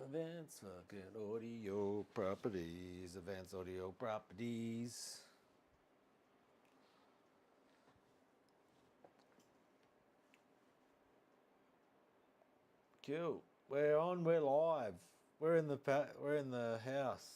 Advanced fucking audio properties. Advanced audio properties. Cool. We're on. We're live. We're in the house.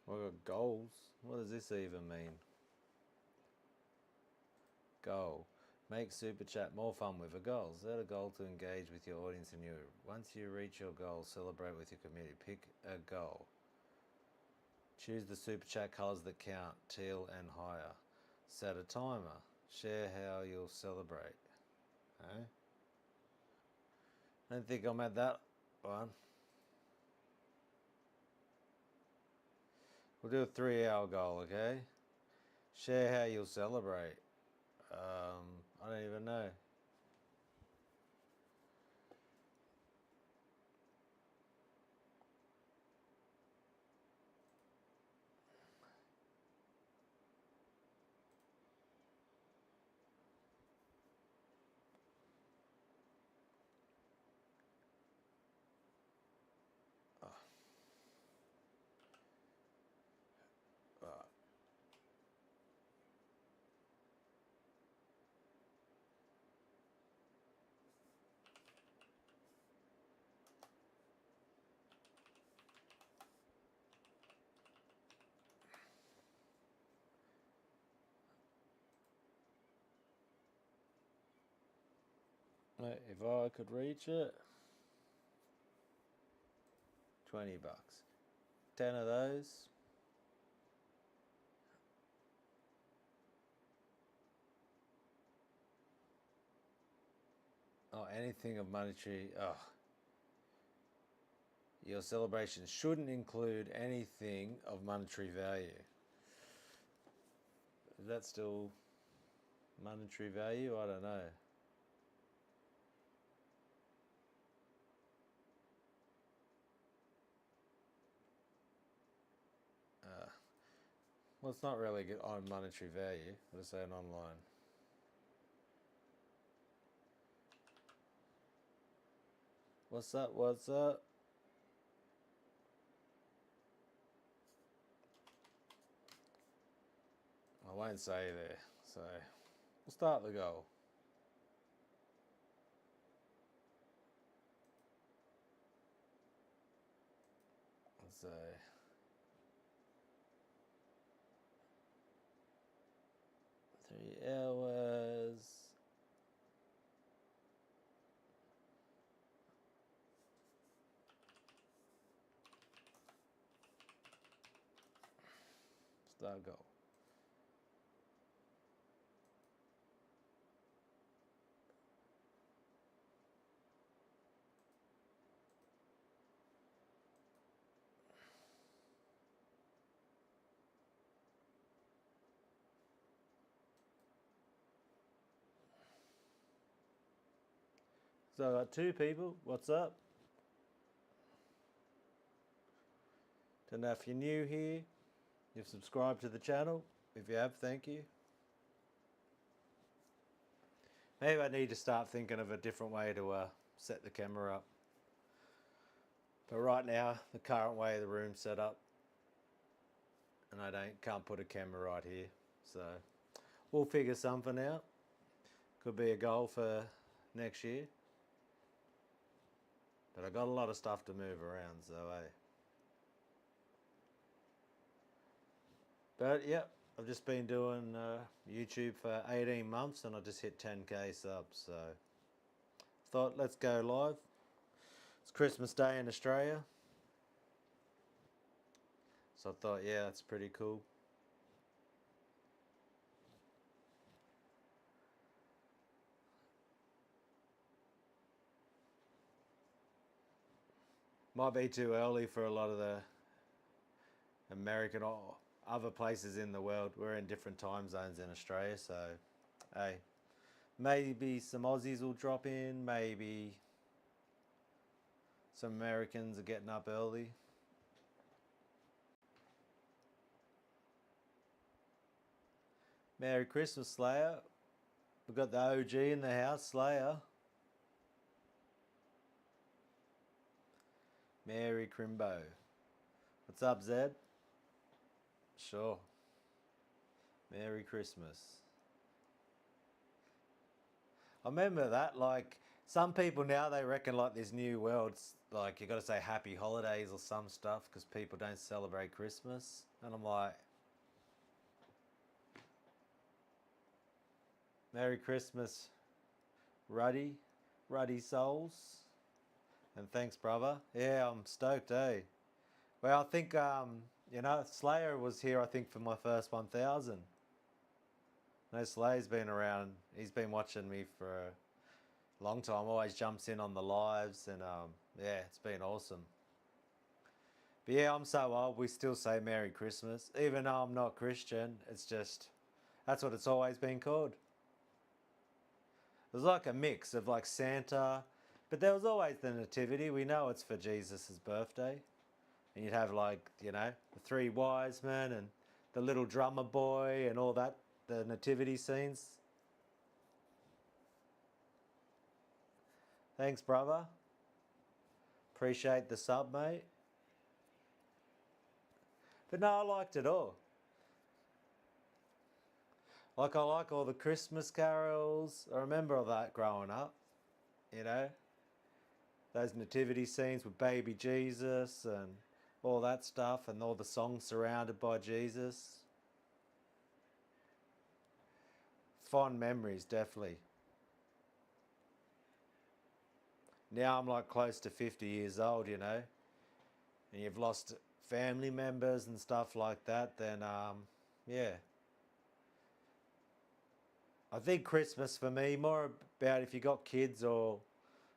We've got goals. What does this even mean? Goal. Make Super Chat more fun with a goal. Set a goal to engage with your audience and you. Once you reach your goal, celebrate with your community. Pick a goal. Choose the Super Chat colours that count, teal and higher. Set a timer. Share how you'll celebrate. I don't think I'm at that one. We'll do a 3-hour goal, okay? Share how you'll celebrate. I don't even know. If I could reach it, $20. 10 of those. Oh, anything of monetary. Oh. Your celebration shouldn't include anything of monetary value. Is that still monetary value? I don't know. Well, it's not really on monetary value. I'm just saying online. What's up? What's up? I won't say there. So we'll start the goal. Let's say 3 hours. Start goal. So I got 2 people. What's up? Don't know if you're new here. You've subscribed to the channel. If you have, thank you. Maybe I need to start thinking of a different way to set the camera up. But right now, the current way the room's set up, and I can't put a camera right here. So we'll figure something out. Could be a goal for next year. But I got a lot of stuff to move around, so hey. But yep, I've just been doing YouTube for 18 months and I just hit 10k subs, so thought let's go live. It's Christmas Day in Australia, so I thought, yeah, that's pretty cool. Might be too early for a lot of the American or other places in the world. We're in different time zones in Australia, so hey, maybe some Aussies will drop in, maybe some Americans are getting up early. Merry Christmas, Slayer. We've got the OG in the house, Slayer. Merry Crimbo. What's up, Zed? Sure. Merry Christmas. I remember that, like, some people now, they reckon, like, this new world's, like, you got to say happy holidays or some stuff because people don't celebrate Christmas. And I'm like, Merry Christmas, Ruddy. Ruddy souls. And thanks, brother. Yeah, I'm stoked, eh? Well, I think, Slayer was here, I think, for my first 1,000. No, Slayer's been around. He's been watching me for a long time. Always jumps in on the lives, and yeah, it's been awesome. But yeah, I'm so old. We still say Merry Christmas, even though I'm not Christian. It's just that's what it's always been called. It was like a mix of like Santa, but there was always the Nativity. We know it's for Jesus' birthday, and you'd have like the three wise men and the little drummer boy and all that, the nativity scenes. Thanks, brother. Appreciate the sub, mate. But no, I liked it all. Like, I like all the Christmas carols. I remember all that growing up, you know? Those nativity scenes with baby Jesus and all that stuff, and all the songs surrounded by Jesus. Fond memories, definitely. Now I'm like close to 50 years old, and you've lost family members and stuff like that, then yeah. I think Christmas for me, more about if you got kids or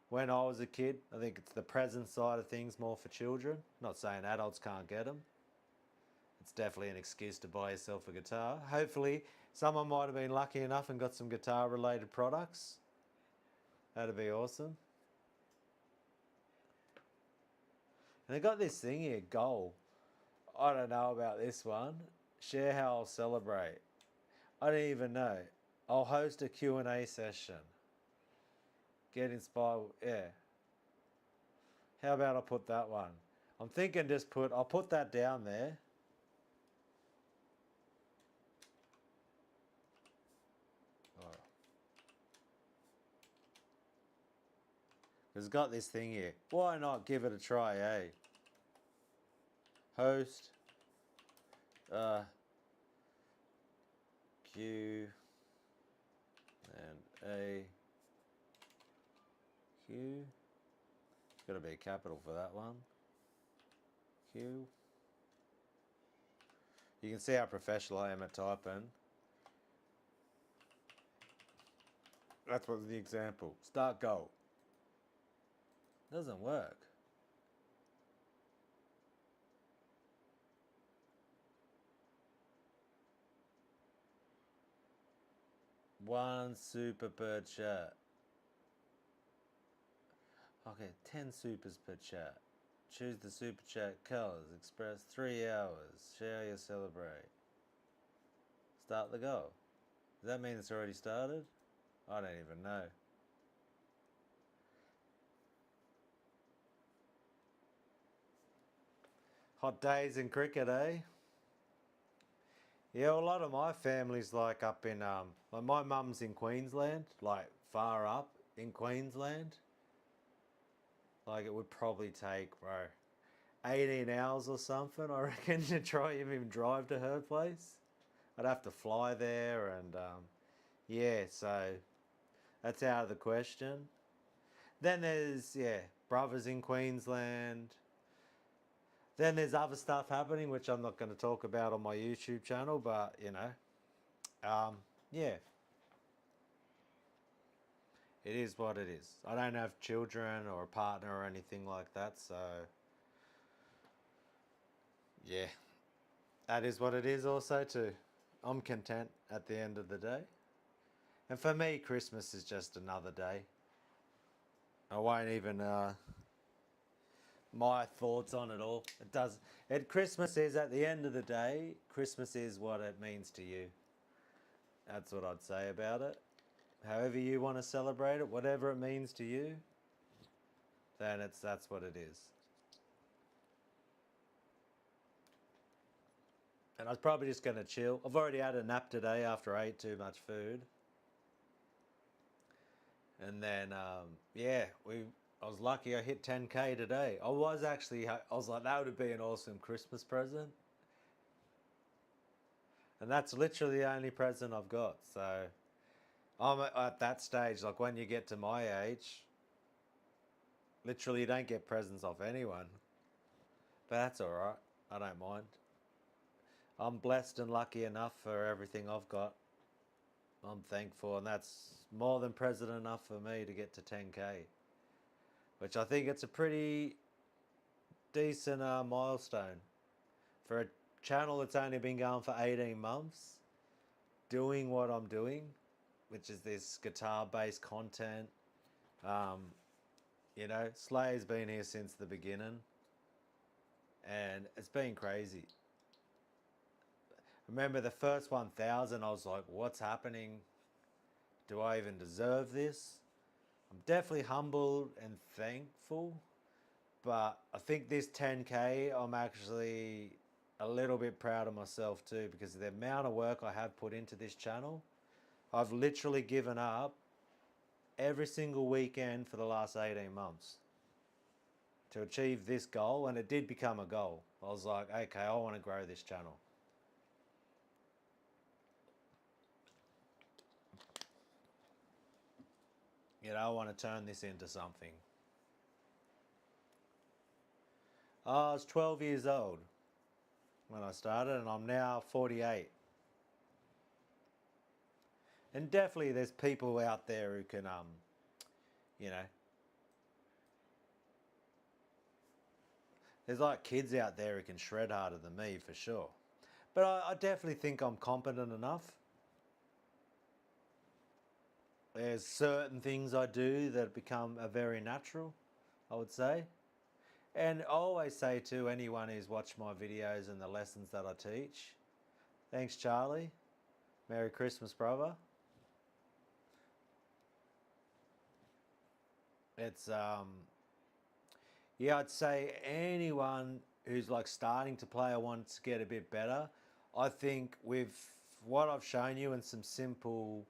when I was a kid, I think it's the present side of things more for children. Not saying adults can't get them. It's definitely an excuse to buy yourself a guitar. Hopefully, someone might have been lucky enough and got some guitar related products. That'd be awesome. And they got this thing here, goal. I don't know about this one. Share how I'll celebrate. I don't even know. I'll host a Q&A session. Get inspired. Yeah. How about I put that one? I'm thinking I'll put that down there. Oh. It's got this thing here. Why not give it a try, eh? Host. Q and A Q. It's got to be a capital for that one. Q. You can see how professional I am at typing. That's what the example. Start goal. Doesn't work. One super per chat. Okay, 10 supers per chat. Choose the super chat colors. Express 3 hours. Share your celebrate. Start the goal. Does that mean it's already started? I don't even know. Hot days in cricket, eh? Yeah, a lot of my family's like up in like my mum's in Queensland, like far up in Queensland. Like it would probably take, bro, 18 hours or something, I reckon, to try even drive to her place. I'd have to fly there, and yeah, so that's out of the question. Then there's, yeah, brothers in Queensland. Then there's other stuff happening, which I'm not going to talk about on my YouTube channel, but yeah, it is what it is. I don't have children or a partner or anything like that, so yeah, that is what it is also too. I'm content at the end of the day. And for me, Christmas is just another day. I won't even my thoughts on it all. It does. Christmas is at the end of the day. Christmas is what it means to you. That's what I'd say about it. However you want to celebrate it, whatever it means to you, then that's what it is. And I was probably just going to chill. I've already had a nap today after I ate too much food. And then, yeah, I was lucky I hit 10K today. I was like, that would be an awesome Christmas present. And that's literally the only present I've got. So I'm at that stage, like when you get to my age, literally you don't get presents off anyone. But that's all right. I don't mind. I'm blessed and lucky enough for everything I've got. I'm thankful, and that's more than present enough for me to get to 10K, which I think it's a pretty decent milestone for a channel that's only been going for 18 months, doing what I'm doing, which is this guitar-based content. Slayer's been here since the beginning, and it's been crazy. Remember the first 1,000, I was like, what's happening? Do I even deserve this? I'm definitely humbled and thankful, but I think this 10K, I'm actually a little bit proud of myself too, because of the amount of work I have put into this channel. I've literally given up every single weekend for the last 18 months to achieve this goal, and it did become a goal. I was like, okay, I want to grow this channel. I want to turn this into something. I was 12 years old when I started, and I'm now 48. And definitely there's people out there who can, there's like kids out there who can shred harder than me for sure. But I definitely think I'm competent enough. There's certain things I do that become very natural, I would say. And I always say to anyone who's watched my videos and the lessons that I teach, thanks Charlie, Merry Christmas brother. It's I'd say anyone who's like starting to play or wants to get a bit better, I think with what I've shown you and some simple,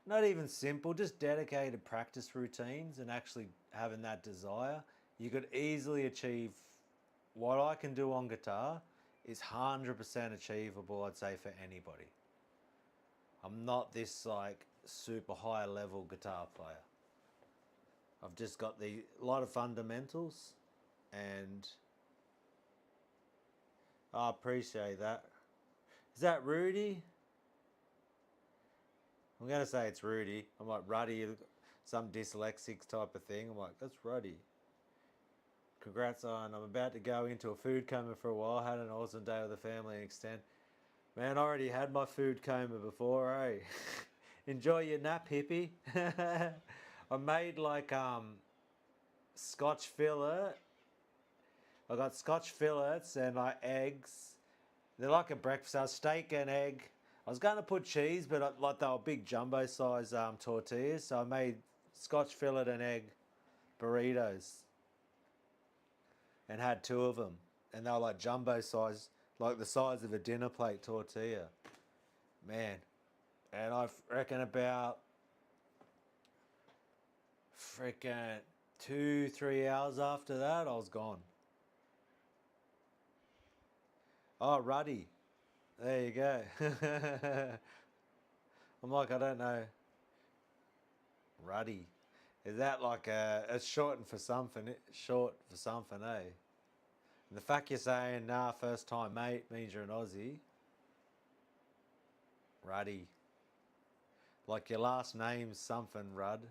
not even simple, just dedicated practice routines and actually having that desire, you could easily achieve what I can do on guitar is 100% achievable, I'd say, for anybody. I'm not this like super high level guitar player. I've just got a lot of fundamentals, and I appreciate that. Is that Rudy? I'm going to say it's Rudy. I'm like, Ruddy, some dyslexic type of thing. I'm like, that's Ruddy. Congrats on, I'm about to go into a food coma for a while. Had an awesome day with the family and extend. Man, I already had my food coma before, eh? Enjoy your nap, hippie. I made like scotch fillet. I got scotch fillets and like eggs. They're like a breakfast. I was steak and egg. I was going to put cheese, but like they were big jumbo size tortillas. So I made scotch fillet and egg burritos and had two of them. And they were like jumbo size, like the size of a dinner plate tortilla. Man. And I reckon about freaking 2-3 hours after that, I was gone. Oh, Ruddy. There you go. I'm like, I don't know. Ruddy. Is that like it's short for something, eh? And the fact you're saying, nah, first time mate means you're an Aussie. Ruddy. Like your last name's something, Rudd.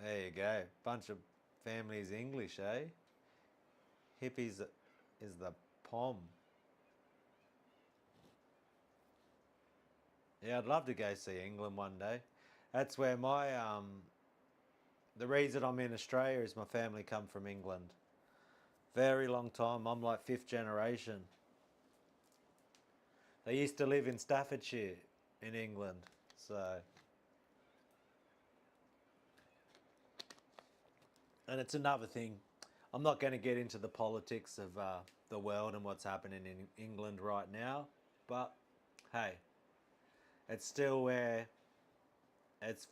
There you go. Bunch of family is English, eh? Hippies is the pom. Yeah, I'd love to go see England one day. That's where the reason I'm in Australia is my family come from England. Very long time. I'm like fifth generation. They used to live in Staffordshire in England. So, and it's another thing. I'm not going to get into the politics of the world and what's happening in England right now, but hey, it's still where it's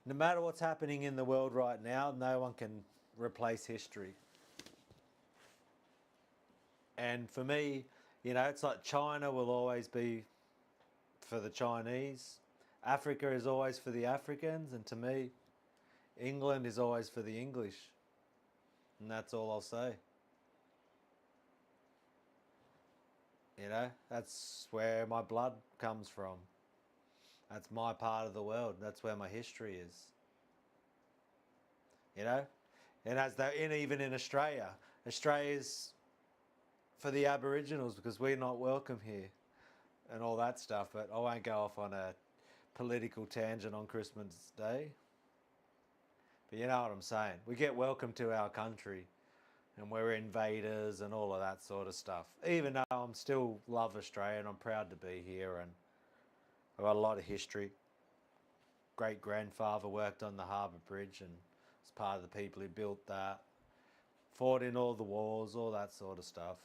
no matter what's happening in the world right now, no one can replace history. And for me, it's like China will always be for the Chinese, Africa is always for the Africans, and to me, England is always for the English. And that's all I'll say. That's where my blood comes from. That's my part of the world. That's where my history is. And even in Australia, Australia's for the Aboriginals because we're not welcome here and all that stuff. But I won't go off on a political tangent on Christmas Day. But you know what I'm saying. We get welcome to our country and we're invaders and all of that sort of stuff. Even though I'm still love Australia and I'm proud to be here and I've got a lot of history. Great-grandfather worked on the Harbour Bridge and was part of the people who built that. Fought in all the wars, all that sort of stuff.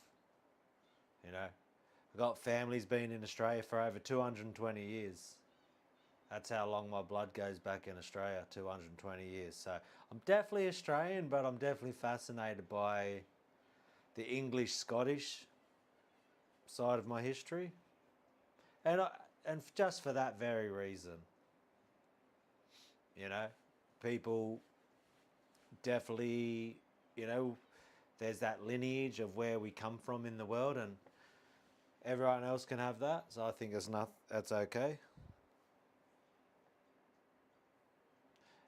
I've got families been in Australia for over 220 years. That's how long my blood goes back in Australia, 220 years. So I'm definitely Australian, but I'm definitely fascinated by the English-Scottish side of my history. And just for that very reason, people definitely, there's that lineage of where we come from in the world and everyone else can have that. So I think that's okay.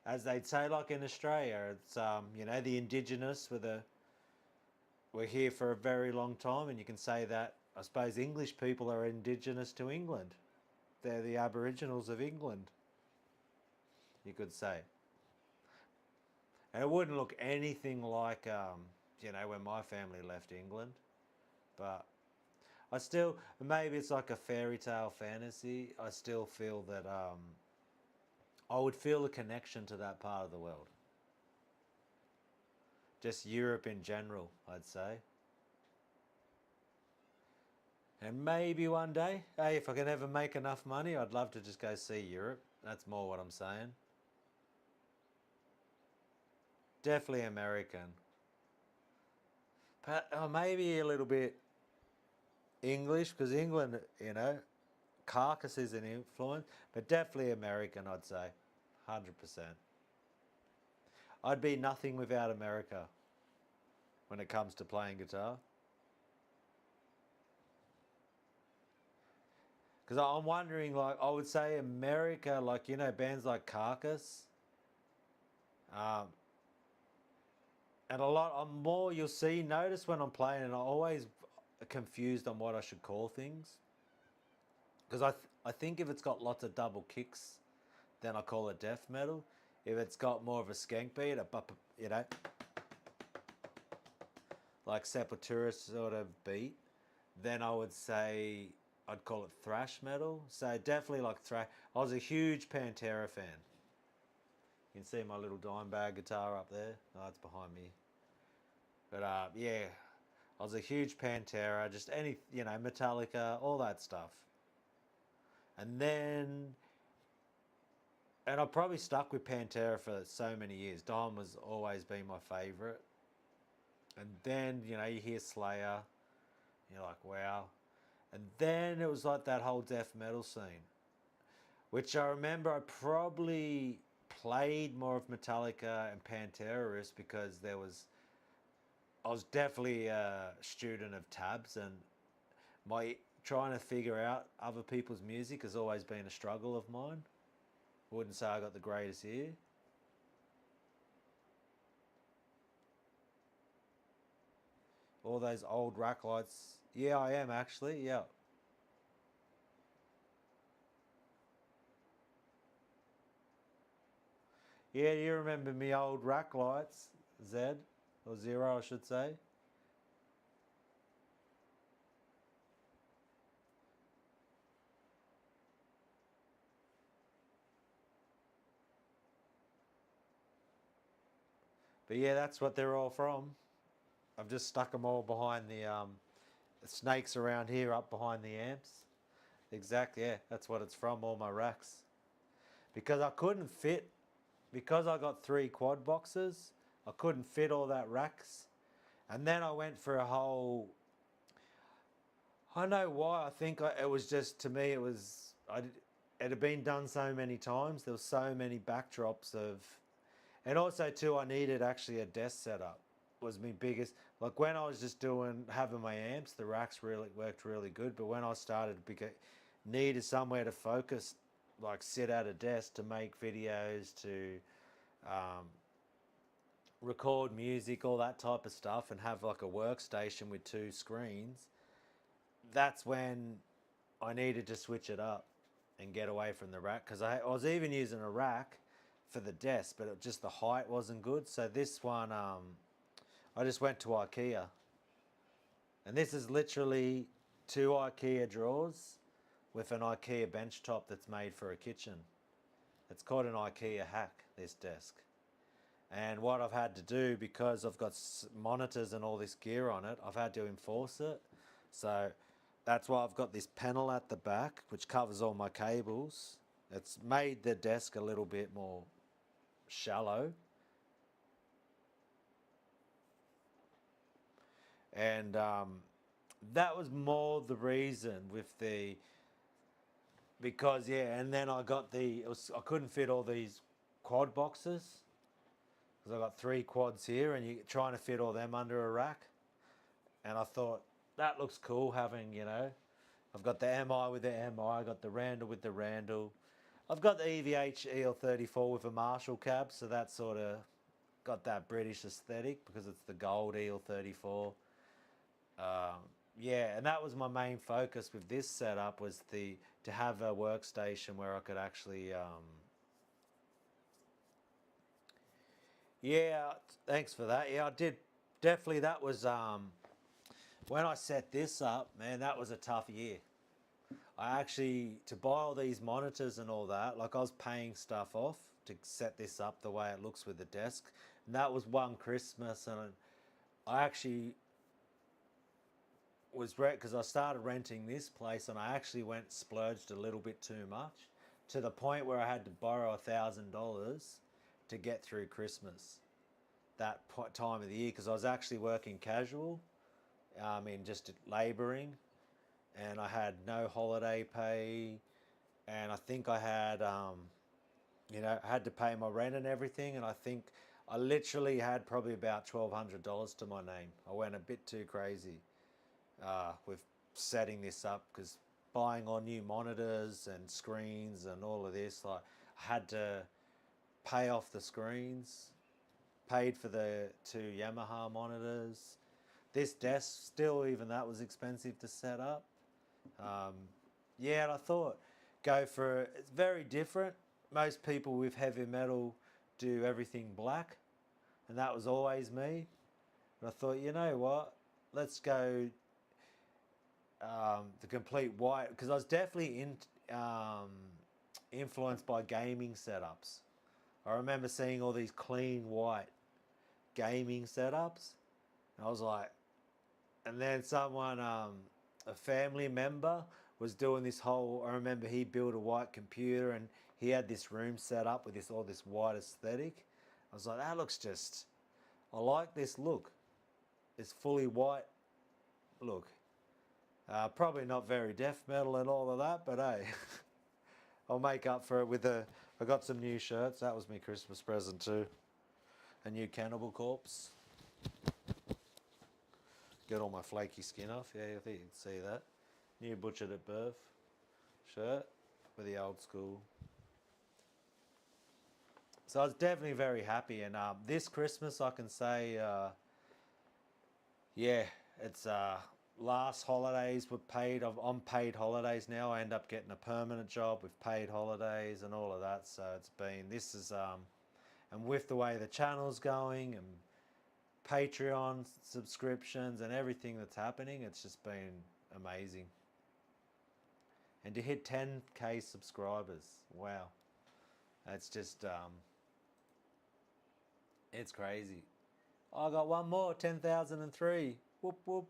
As they'd say, like in Australia, it's the Indigenous were here for a very long time, and you can say that I suppose English people are Indigenous to England. They're the Aboriginals of England, you could say. And it wouldn't look anything like when my family left England, but I still maybe it's like a fairy tale fantasy. I still feel that I would feel a connection to that part of the world. Just Europe in general, I'd say. And maybe one day, hey, if I can ever make enough money, I'd love to just go see Europe. That's more what I'm saying. Definitely American. But maybe a little bit English, because England, carcass is an influence, but definitely American, I'd say. 100%. I'd be nothing without America when it comes to playing guitar. Because I'm wondering, like, I would say America, like, bands like Carcass. And a lot more you'll see, notice when I'm playing, and I'm always confused on what I should call things. Because I think if it's got lots of double kicks, then I call it death metal. If it's got more of a skank beat, like Sepultura sort of beat, then I would say I'd call it thrash metal. So definitely like thrash. I was a huge Pantera fan. You can see my little dime bag guitar up there. Oh, it's behind me. But yeah, I was a huge Pantera. Just Metallica, all that stuff. And I've probably stuck with Pantera for so many years. Dime was always been my favourite. And then, you hear Slayer. You're like, wow. And then it was like that whole death metal scene. Which I remember I probably played more of Metallica and Pantera because I was definitely a student of tabs, and my trying to figure out other people's music has always been a struggle of mine. I wouldn't say I got the greatest ear. All those old rack lights. Yeah, I am actually. Yeah. Yeah, you remember me old rack lights, Zed, or Zero, I should say. But yeah, that's what they're all from. I've just stuck them all behind the snakes around here, up behind the amps. Exactly, yeah, that's what it's from, all my racks. Because I couldn't fit, because I got 3 quad boxes, I couldn't fit all that racks. And then I went for a whole, I know why, it was just, to me, it had been done so many times. There was so many backdrops of, and also too, I needed actually a desk setup. Was my biggest, like when I was just having my amps, the racks really worked really good. But when I started needed somewhere to focus, like sit at a desk to make videos, to um, record music, all that type of stuff, and have like a workstation with 2 screens. That's when I needed to switch it up and get away from the rack, because I was even using a rack for the desk, but just the height wasn't good. So this one, I just went to IKEA, and this is literally 2 IKEA drawers with an IKEA bench top that's made for a kitchen. It's called an IKEA hack, this desk. And what I've had to do, because I've got monitors and all this gear on it, I've had to enforce it. So that's why I've got this panel at the back, which covers all my cables. It's made the desk a little bit more shallow. And that was more the reason with because yeah, and then I got I couldn't fit all these quad boxes, because I got 3 quads here, and you're trying to fit all them under a rack. And I thought, that looks cool having, I've got the MI with the MI, I got the Randall with the Randall. I've got the EVH EL34 with a Marshall cab, so that sort of got that British aesthetic because it's the gold EL34. Yeah, and that was my main focus with this setup, was to have a workstation where I could actually yeah, thanks for that. Yeah, I did definitely. That was when I set this up, man, that was a tough year. I actually, to buy all these monitors and all that, like I was paying stuff off to set this up the way it looks with the desk. And that was one Christmas, and I actually because I started renting this place, and I actually splurged a little bit too much, to the point where I had to borrow $1,000 to get through Christmas, that time of the year, because I was actually working casual, in just labouring, and I had no holiday pay, and I think I had, I had to pay my rent and everything, and I think I literally had probably about $1,200 to my name. I went a bit too crazy with setting this up, because buying all new monitors and screens and all of this, like I had to pay off the screens, paid for the 2 Yamaha monitors. This desk, still, even that was expensive to set up. Yeah, and I thought, it's very different. Most people with heavy metal do everything black, and that was always me. And I thought, you know what, let's go the complete white, because I was definitely influenced by gaming setups. I remember seeing all these clean white gaming setups, and I was like, and then someone, a family member, was doing this whole. I remember he built a white computer, and he had this room set up with all this white aesthetic. I was like, that looks just. I like this look. It's fully white look. Probably not very death metal and all of that, but hey, I'll make up for it with I got some new shirts. That was my Christmas present too. A new Cannibal Corpse. Get all my flaky skin off. Yeah, I think you can see that. New Butchered at Birth shirt with the old school. So I was definitely very happy, and this Christmas I can say, yeah, It's last holidays were paid. I'm on paid holidays now. I end up getting a permanent job with paid holidays and all of that. So it's been, this is and with the way the channel's going and Patreon subscriptions and everything that's happening, it's just been amazing. And to hit 10k subscribers, wow, that's just it's crazy. I got one more, 10,003. Whoop whoop.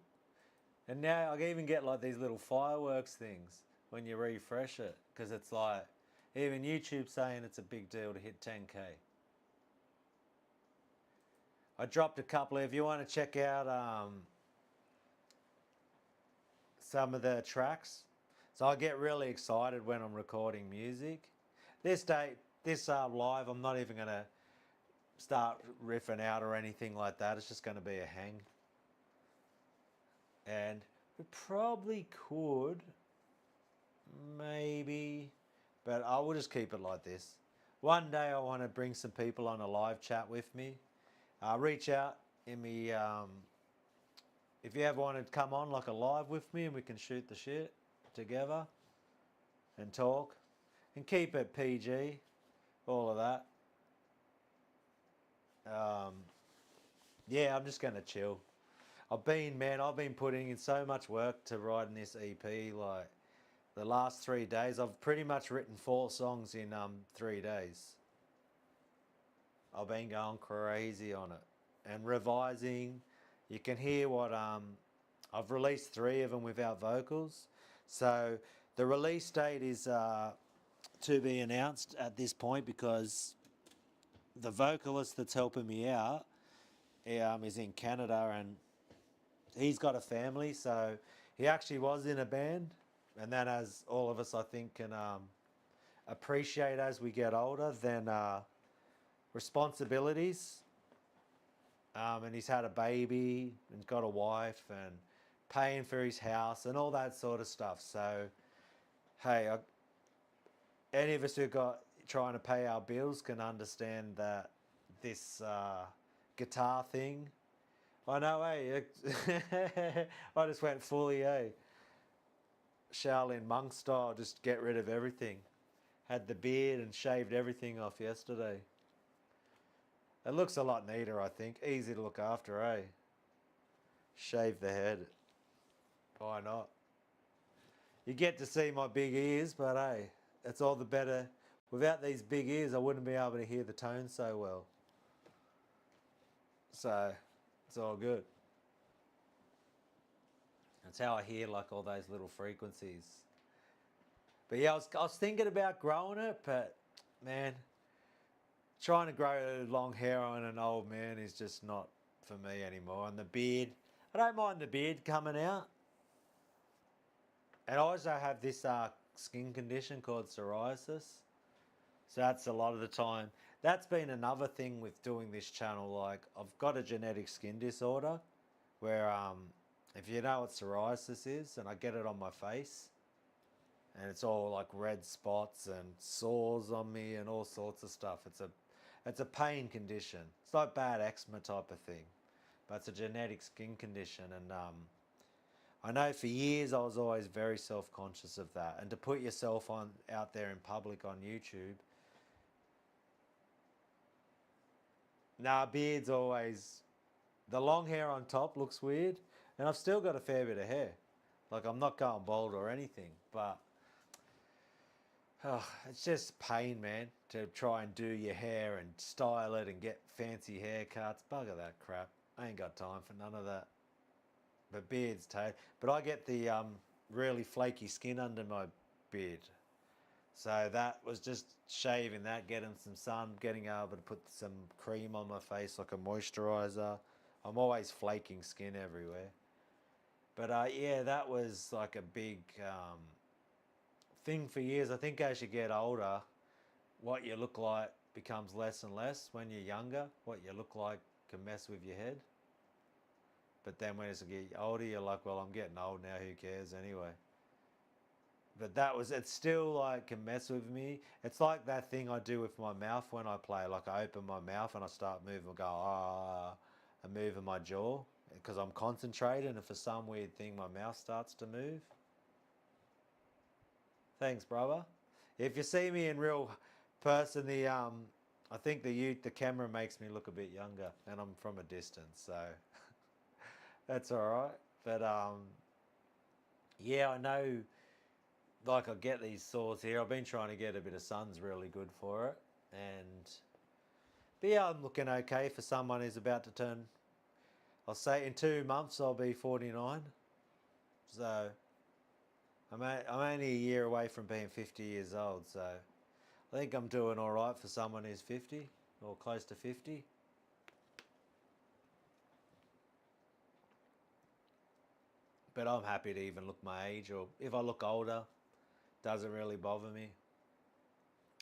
And now I even get like these little fireworks things when you refresh it, because it's like even YouTube saying it's a big deal to hit 10k. I dropped a couple. If you want to check out some of the tracks, so I get really excited when I'm recording music. This live, I'm not even gonna start riffing out or anything like that. It's just going to be a hang. And we probably could, maybe, but I will just keep it like this. One day I want to bring some people on a live chat with me. Reach out in me if you ever want to come on like a live with me and we can shoot the shit together and talk and keep it PG, all of that. Yeah, I'm just gonna chill. I've been putting in so much work to writing this EP. Like the last 3 days, I've pretty much written 4 songs in 3 days. I've been going crazy on it and revising. You can hear what I've released 3 of them without vocals. So the release date is to be announced at this point, because the vocalist that's helping me out is in Canada and he's got a family, so he actually was in a band, and then as all of us I think can appreciate as we get older, then responsibilities, and he's had a baby and got a wife and paying for his house and all that sort of stuff. So hey, any of us who got trying to pay our bills can understand that this guitar thing. I know, eh? I just went fully, Shaolin monk style, just get rid of everything. Had the beard and shaved everything off yesterday. It looks a lot neater, I think. Easy to look after, eh? Shave the head. Why not? You get to see my big ears, but hey, it's all the better. Without these big ears, I wouldn't be able to hear the tone so well. So, it's all good. That's how I hear like all those little frequencies. But yeah, I was thinking about growing it, but man, trying to grow long hair on an old man is just not for me anymore. And the beard, I don't mind the beard coming out. And I also have this skin condition called psoriasis. So that's a lot of the time. That's been another thing with doing this channel. Like I've got a genetic skin disorder where if you know what psoriasis is, and I get it on my face, and it's all like red spots and sores on me and all sorts of stuff. It's a pain condition. It's like bad eczema type of thing, but it's a genetic skin condition. And I know for years I was always very self-conscious of that. And to put yourself out there in public on YouTube, beard's always, the long hair on top looks weird, and I've still got a fair bit of hair. Like I'm not going bald or anything, but it's just pain, man, to try and do your hair and style it and get fancy haircuts. Bugger that crap. I ain't got time for none of that. But beard's tight. But I get the really flaky skin under my beard. So that was just shaving that, getting some sun, getting able to put some cream on my face like a moisturiser. I'm always flaking skin everywhere. But yeah, that was like a big thing for years. I think as you get older, what you look like becomes less and less. When you're younger, what you look like can mess with your head. But then when you get older, you're like, well, I'm getting old now, who cares anyway? But it's still like can mess with me. It's like that thing I do with my mouth when I play. Like I open my mouth and I start moving, I'm moving my jaw. because I'm concentrating, and for some weird thing my mouth starts to move. Thanks, brother. If you see me in real person, I think the camera makes me look a bit younger, and I'm from a distance, so that's all right. But yeah, I know. Like I get these sores here. I've been trying to get a bit of sun's really good for it, but yeah, I'm looking okay for someone who's about to turn. I'll say in 2 months I'll be 49, so I'm only a year away from being 50 years old. So I think I'm doing all right for someone who's 50 or close to 50. But I'm happy to even look my age, or if I look older, doesn't really bother me.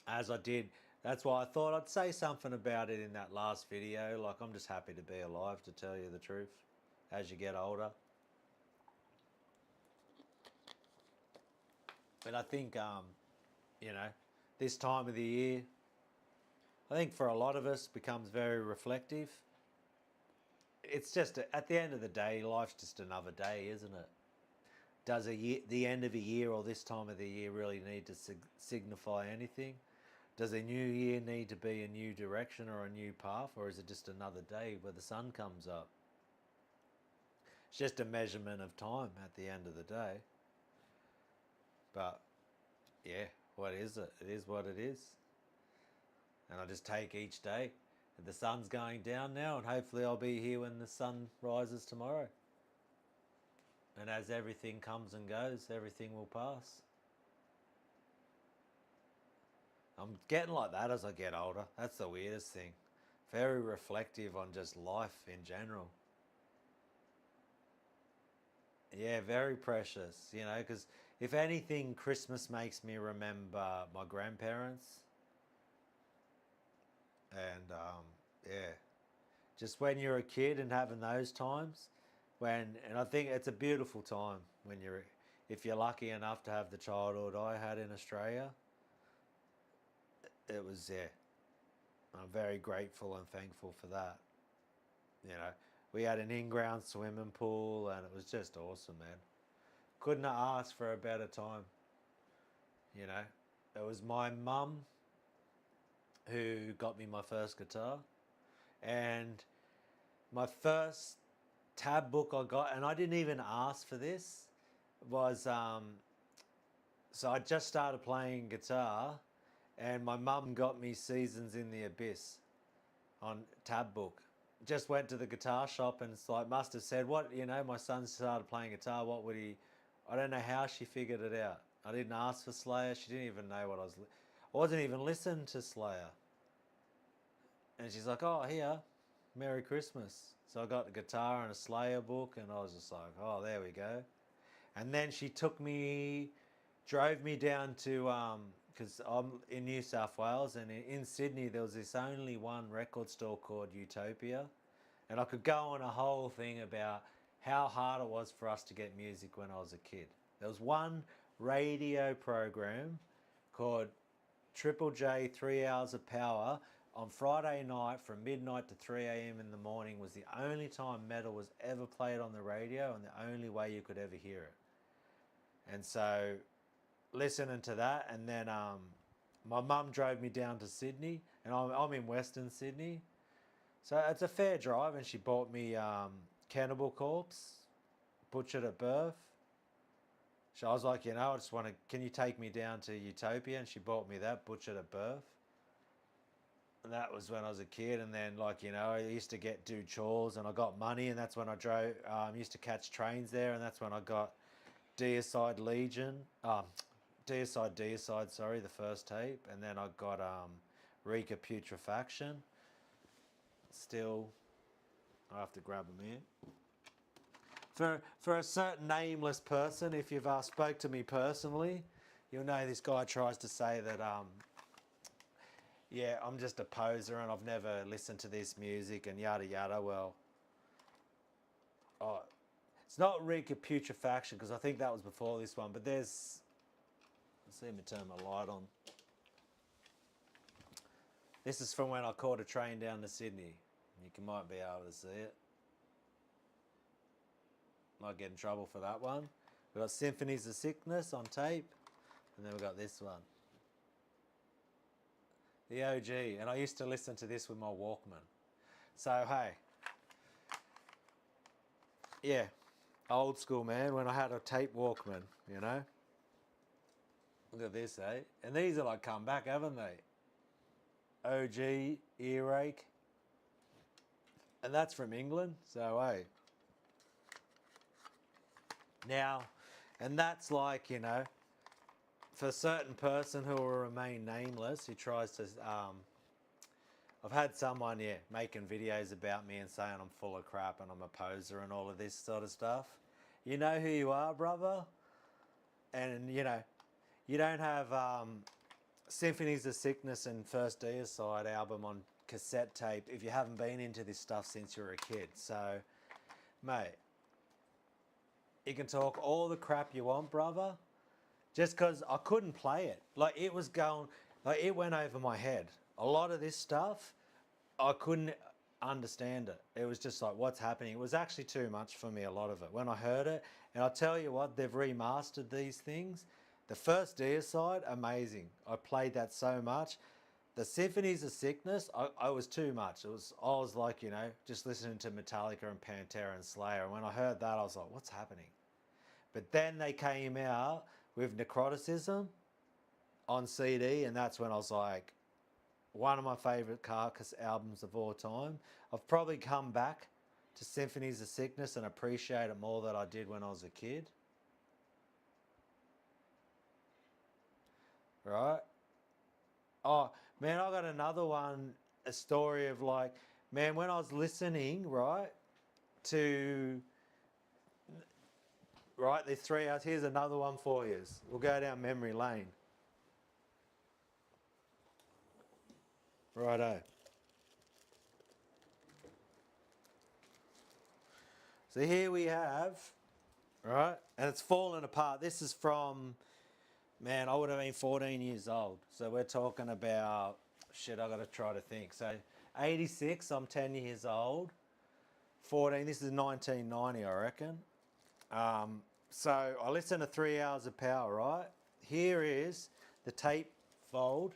As I did, that's why I thought I'd say something about it in that last video. Like, I'm just happy to be alive, to tell you the truth, as you get older. But I think, you know, this time of the year, I think for a lot of us becomes very reflective. It's just, at the end of the day, life's just another day, isn't it? Does the end of a year or this time of the year really need to signify anything? Does a new year need to be a new direction or a new path, or is it just another day where the sun comes up? It's just a measurement of time at the end of the day. But yeah, what is it? It is what it is. And I just take each day. The sun's going down now, and hopefully I'll be here when the sun rises tomorrow. And as everything comes and goes, everything will pass. I'm getting like that as I get older. That's the weirdest thing. Very reflective on just life in general. Yeah, very precious, you know, because if anything, Christmas makes me remember my grandparents. And yeah, just when you're a kid and having those times, and I think it's a beautiful time when if you're lucky enough to have the childhood I had in Australia. It was, yeah, I'm very grateful and thankful for that. You know, we had an in-ground swimming pool, and it was just awesome, man. Couldn't have asked for a better time. You know, it was my mum who got me my first guitar, and my first tab book I got, and I didn't even ask for this, was so I just started playing guitar, and my mum got me Seasons in the Abyss on tab book. Just went to the guitar shop, and it's like, must have said, what, you know, my son started playing guitar, what would he, I don't know how she figured it out. I didn't ask for Slayer. She didn't even know what I wasn't even listening to Slayer. And she's like, oh, here, Merry Christmas. So I got the guitar and a Slayer book, and I was just like, oh, there we go. And then she drove me down to, because I'm in New South Wales, and in Sydney there was this only one record store called Utopia. And I could go on a whole thing about how hard it was for us to get music when I was a kid. There was one radio program called Triple J 3 Hours of Power on Friday night from midnight to 3 a.m. in the morning. Was the only time metal was ever played on the radio, and the only way you could ever hear it. And so listening to that, and then my mum drove me down to Sydney, and I'm in Western Sydney, so it's a fair drive, and she bought me Cannibal Corpse, Butchered at Birth. So I was like, you know, I just want to, can you take me down to Utopia? And she bought me that, Butchered at Birth. And that was when I was a kid. And then, like, you know, I used to do chores, and I got money, and that's when I used to catch trains there, and that's when I got Deicide Legion, Deicide, sorry, the first tape. And then I got Rika Putrefaction. Still, I have to grab them here. For a certain nameless person, if you've spoke to me personally, you'll know this guy tries to say that, yeah, I'm just a poser and I've never listened to this music and yada yada. Well, it's not Rika Putrefaction, because I think that was before this one, but there's, let's see me turn my light on. This is from when I caught a train down to Sydney. You might be able to see it. Might get in trouble for that one. We've got Symphonies of Sickness on tape. And then we've got this one. The OG. And I used to listen to this with my Walkman. So, hey. Yeah. Old school, man. When I had a tape Walkman, you know. Look at this, eh? And these are like come back, haven't they? OG, Earache. And that's from England. So, hey. Now, and that's like, you know, for a certain person who will remain nameless, who tries to, I've had someone, yeah, making videos about me and saying I'm full of crap and I'm a poser and all of this sort of stuff. You know who you are, brother? And, you know, you don't have Symphonies of Sickness and First Deicide album on cassette tape if you haven't been into this stuff since you were a kid. So, mate, you can talk all the crap you want, brother, just because I couldn't play it. Like, it was going, like, it went over my head. A lot of this stuff, I couldn't understand it. It was just like, what's happening? It was actually too much for me, a lot of it. When I heard it, and I'll tell you what, they've remastered these things. The First Deicide, amazing. I played that so much. The Symphonies of Sickness, I was too much. I was like, you know, just listening to Metallica and Pantera and Slayer. And when I heard that, I was like, what's happening? But then they came out with Necroticism on CD, and that's when I was like, one of my favourite Carcass albums of all time. I've probably come back to Symphonies of Sickness and appreciate it more than I did when I was a kid. Right? Oh, man, I got another one, a story of like, man, when I was listening, right, to, right, there's 3 hours. Here's another one for you. We'll go down memory lane. Righto. So here we have, right, and it's fallen apart. This is from, man, I would have been 14 years old. So we're talking about, shit, I got to try to think. So 86, I'm 10 years old. 14, this is 1990, I reckon. So I listened to 3 Hours of Power, right? Here is the tape fold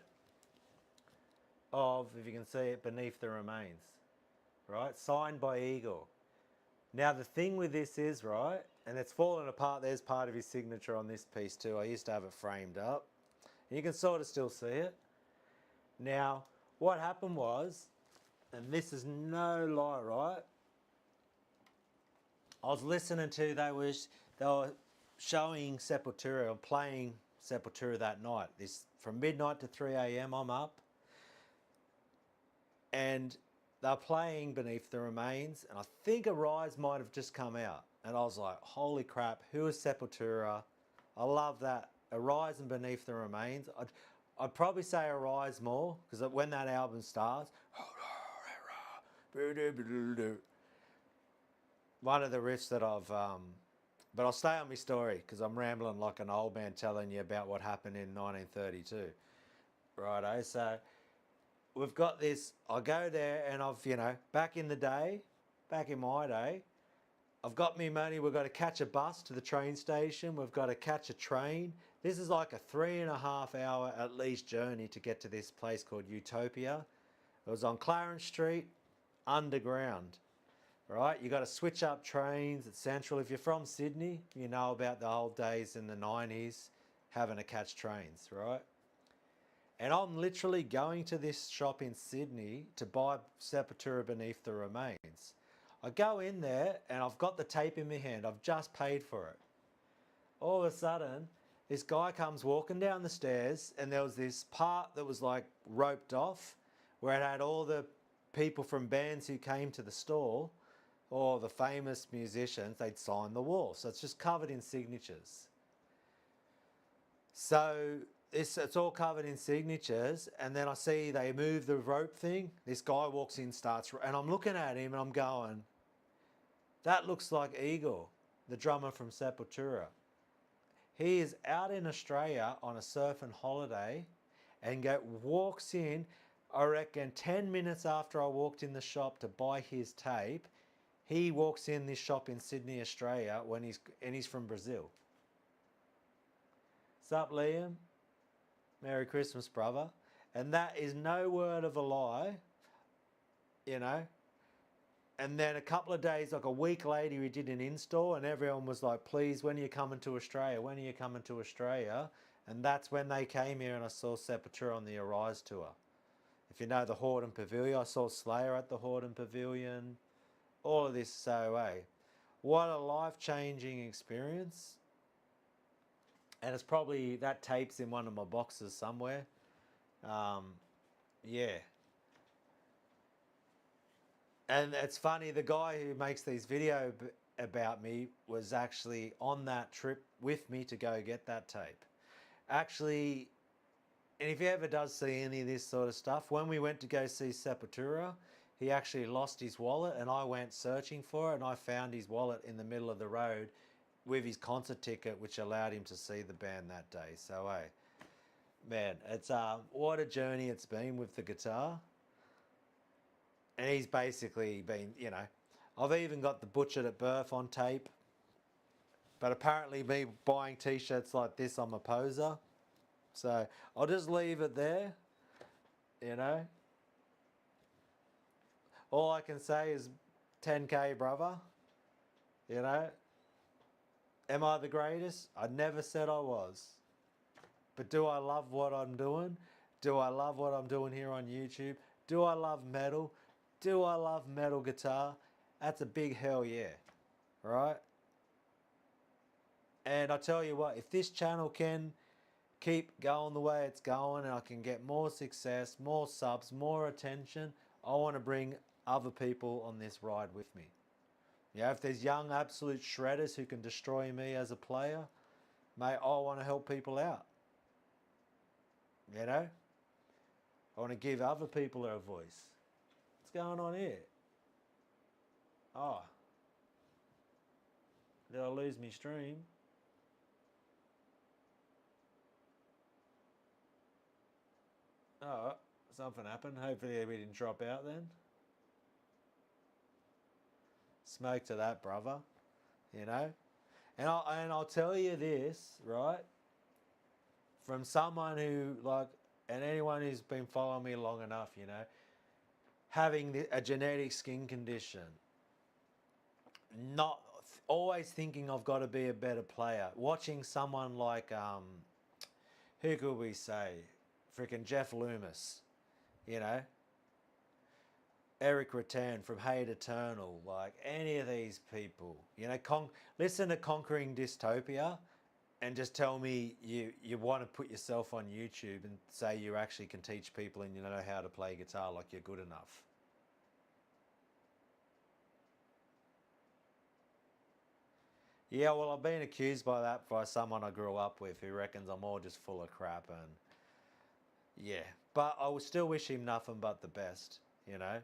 of, if you can see it, Beneath the Remains, right? Signed by Eagle. Now the thing with this is, right, and it's fallen apart, there's part of his signature on this piece too. I used to have it framed up. And you can sort of still see it. Now, what happened was, and this is no lie, right? I was listening to, they were showing Sepultura, or playing Sepultura that night. This, from midnight to 3 a.m, I'm up. And they're playing Beneath the Remains, and I think Arise might have just come out. And I was like, holy crap, who is Sepultura? I love that. Arise and Beneath the Remains. I'd probably say Arise more, because when that album starts, one of the riffs that I've, but I'll stay on my story, because I'm rambling like an old man telling you about what happened in 1932. Righto, so we've got this, I go there and I've, you know, back in my day, I've got me money, we've got to catch a bus to the train station, we've got to catch a train. This is like a 3.5 hour at least journey to get to this place called Utopia. It was on Clarence Street, underground, right? You got to switch up trains at Central. If you're from Sydney, you know about the old days in the 90s, having to catch trains, right? And I'm literally going to this shop in Sydney to buy Sepultura Beneath the Remains. I go in there and I've got the tape in my hand. I've just paid for it. All of a sudden, this guy comes walking down the stairs, and there was this part that was like roped off where it had all the people from bands who came to the store, or the famous musicians, they'd sign the wall. So it's just covered in signatures. So it's all covered in signatures, and then I see they move the rope thing. This guy walks in, and I'm looking at him and I'm going, that looks like Eagle, the drummer from Sepultura. He is out in Australia on a surfing holiday and walks in, I reckon 10 minutes after I walked in the shop to buy his tape, He walks in this shop in Sydney, Australia, he's from Brazil. Sup, Liam? Merry Christmas, brother. And that is no word of a lie, you know. And then a couple of days, like a week later, he did an install, and everyone was like, please, when are you coming to Australia? When are you coming to Australia? And that's when they came here, and I saw Sepultura on the Arise tour. If you know the Hordern Pavilion, I saw Slayer at the Hordern Pavilion. All of this, so, what a life-changing experience. And it's probably, that tape's in one of my boxes somewhere. Yeah. And it's funny, the guy who makes these videos about me was actually on that trip with me to go get that tape. Actually, and if he ever does see any of this sort of stuff, when we went to go see Sepultura, he actually lost his wallet, and I went searching for it, and I found his wallet in the middle of the road with his concert ticket, which allowed him to see the band that day. So, man, it's what a journey it's been with the guitar. And he's basically been, you know, I've even got the Butchered at Birth on tape. But apparently me buying t-shirts like this, I'm a poser. So I'll just leave it there, you know. All I can say is 10K, brother. You know. Am I the greatest? I never said I was. But do I love what I'm doing? Do I love what I'm doing here on YouTube? Do I love metal? Do I love metal guitar? That's a big hell yeah, right? And I tell you what, if this channel can keep going the way it's going and I can get more success, more subs, more attention, I want to bring other people on this ride with me. Yeah, if there's young absolute shredders who can destroy me as a player, mate, I want to help people out. You know? I want to give other people a voice. What's going on here? Oh. Did I lose my stream? Oh, something happened. Hopefully we didn't drop out then. Smoke to that, brother. You know? And I'll tell you this, right? From someone who, like, and anyone who's been following me long enough, you know, having a genetic skin condition, not always thinking I've got to be a better player. Watching someone like, who could we say? Freaking Jeff Loomis, you know? Eric Rattan from Hate Eternal, like any of these people, you know, listen to Conquering Dystopia and just tell me you want to put yourself on YouTube and say you actually can teach people and you know how to play guitar, like you're good enough. Yeah, well, I've been accused by that by someone I grew up with who reckons I'm all just full of crap, and yeah, but I will still wish him nothing but the best, you know.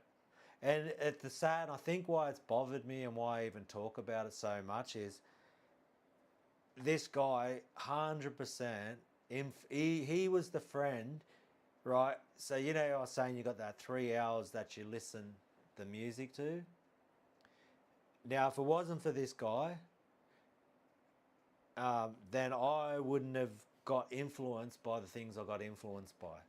And it's the sad, I think why it's bothered me and why I even talk about it so much is this guy, 100%, he was the friend, right? So, you know, I was saying you got that 3 hours that you listen the music to. Now, if it wasn't for this guy, then I wouldn't have got influenced by the things I got influenced by.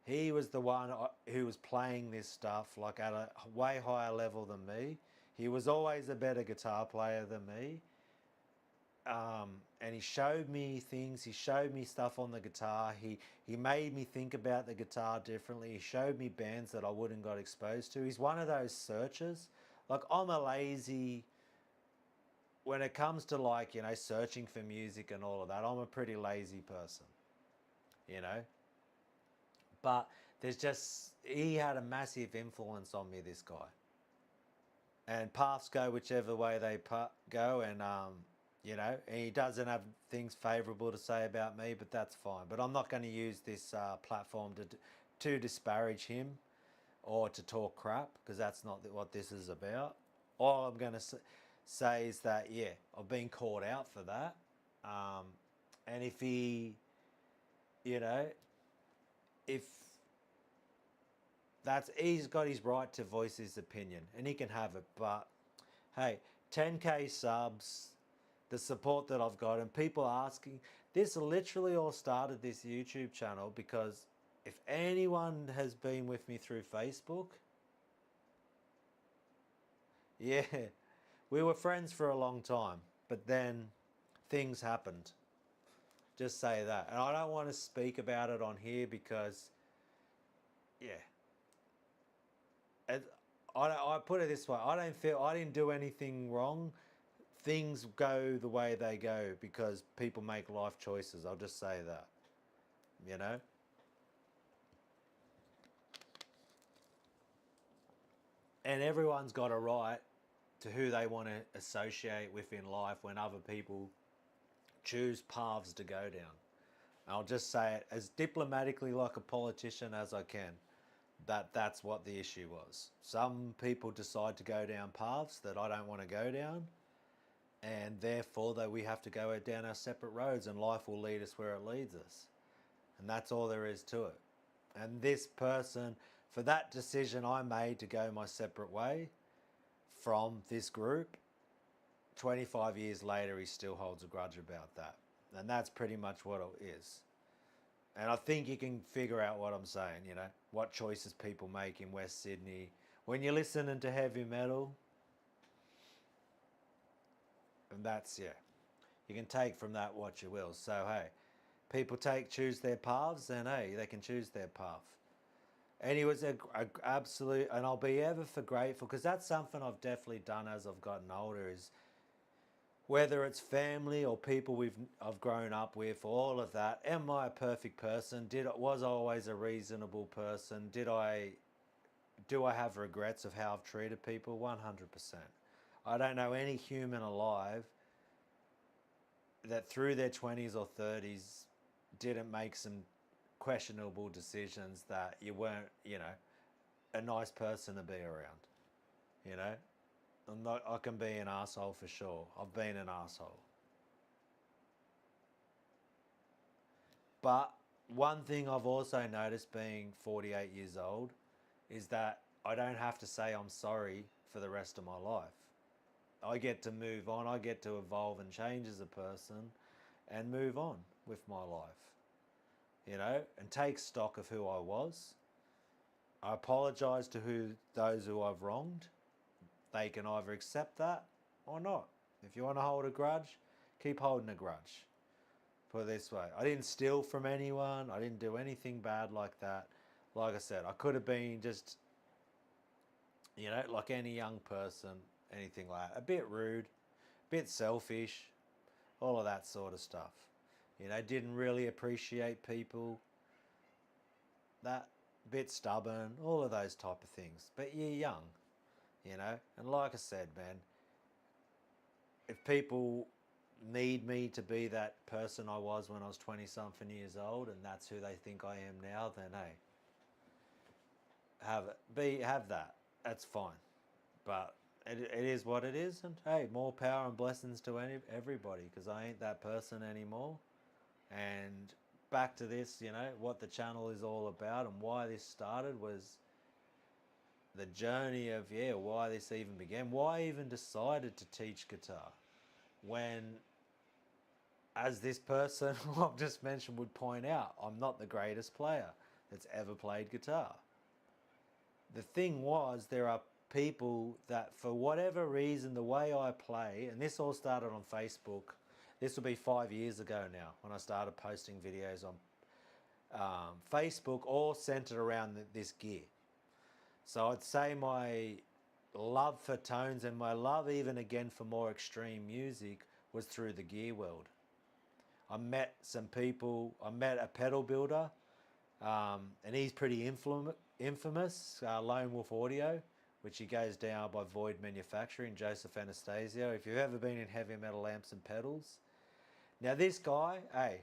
He was the one who was playing this stuff like at a way higher level than me. He was always a better guitar player than me. And he showed me things. He showed me stuff on the guitar. He made me think about the guitar differently. He showed me bands that I wouldn't got exposed to. He's one of those searchers. Like, I'm a lazy... When it comes to, like, you know, searching for music and all of that, I'm a pretty lazy person, you know? But there's just, he had a massive influence on me, this guy. And paths go whichever way they go, and, you know, he doesn't have things favourable to say about me, but that's fine. But I'm not going to use this platform to disparage him or to talk crap, because that's not what this is about. All I'm going to say is that, yeah, I've been called out for that. And if he, you know, if he's got his right to voice his opinion and he can have it, but Hey, 10K subs, the support that I've got, and people asking. This literally all started this YouTube channel because if anyone has been with me through Facebook, yeah, we were friends for a long time, but then things happened. Just say that. And I don't want to speak about it on here because, yeah, I put it this way: I don't feel I didn't do anything wrong. Things go the way they go because people make life choices. I'll just say that, you know. And everyone's got a right to who they want to associate with in life when other people choose paths to go down. I'll just say it as diplomatically like a politician as I can. That's what the issue was. Some people decide to go down paths that I don't want to go down, and therefore that we have to go down our separate roads, and life will lead us where it leads us. And that's all there is to it. And this person, for that decision I made to go my separate way from this group, 25 years later, he still holds a grudge about that. And that's pretty much what it is. And I think you can figure out what I'm saying, you know, what choices people make in West Sydney. When you're listening to heavy metal, and that's, yeah, you can take from that what you will. So, hey, people choose their paths, then, hey, they can choose their path. And he was a absolute, and I'll be ever for grateful, because that's something I've definitely done as I've gotten older, is whether it's family or people I've grown up with, all of that. Am I a perfect person? Was I always a reasonable person? Do I have regrets of how I've treated people? 100%. I don't know any human alive that through their 20s or 30s didn't make some questionable decisions that you weren't, you know, a nice person to be around. You know, I can be an asshole for sure. I've been an asshole. But one thing I've also noticed being 48 years old is that I don't have to say I'm sorry for the rest of my life. I get to move on, I get to evolve and change as a person and move on with my life, you know, and take stock of who I was. I apologise to those who I've wronged. They can either accept that or not. If you want to hold a grudge, keep holding a grudge. Put it this way, I didn't steal from anyone. I didn't do anything bad like that. Like I said, I could have been just, you know, like any young person, anything like that. A bit rude, a bit selfish, all of that sort of stuff. You know, didn't really appreciate people, that bit stubborn, all of those type of things. But you're young, you know. And like I said, man, if people need me to be that person I was when I was 20 something years old, and that's who they think I am now, then hey, have that. That's fine. But it is what it is, and hey, more power and blessings to everybody, because I ain't that person anymore. And back to this, you know, what the channel is all about and why this started was the journey of, yeah, why this even began, why I even decided to teach guitar. When, as this person I've just mentioned would point out, I'm not the greatest player that's ever played guitar. The thing was, there are people that, for whatever reason, the way I play, and this all started on Facebook. This will be 5 years ago now when I started posting videos on Facebook, all centered around this gear. So I'd say my love for tones and my love even again for more extreme music was through the gear world. I met some people. I met a pedal builder, and he's pretty infamous, Lone Wolf Audio, which he goes down by Void Manufacturing, Joseph Anastasio. If you've ever been in heavy metal amps and pedals. Now this guy, hey,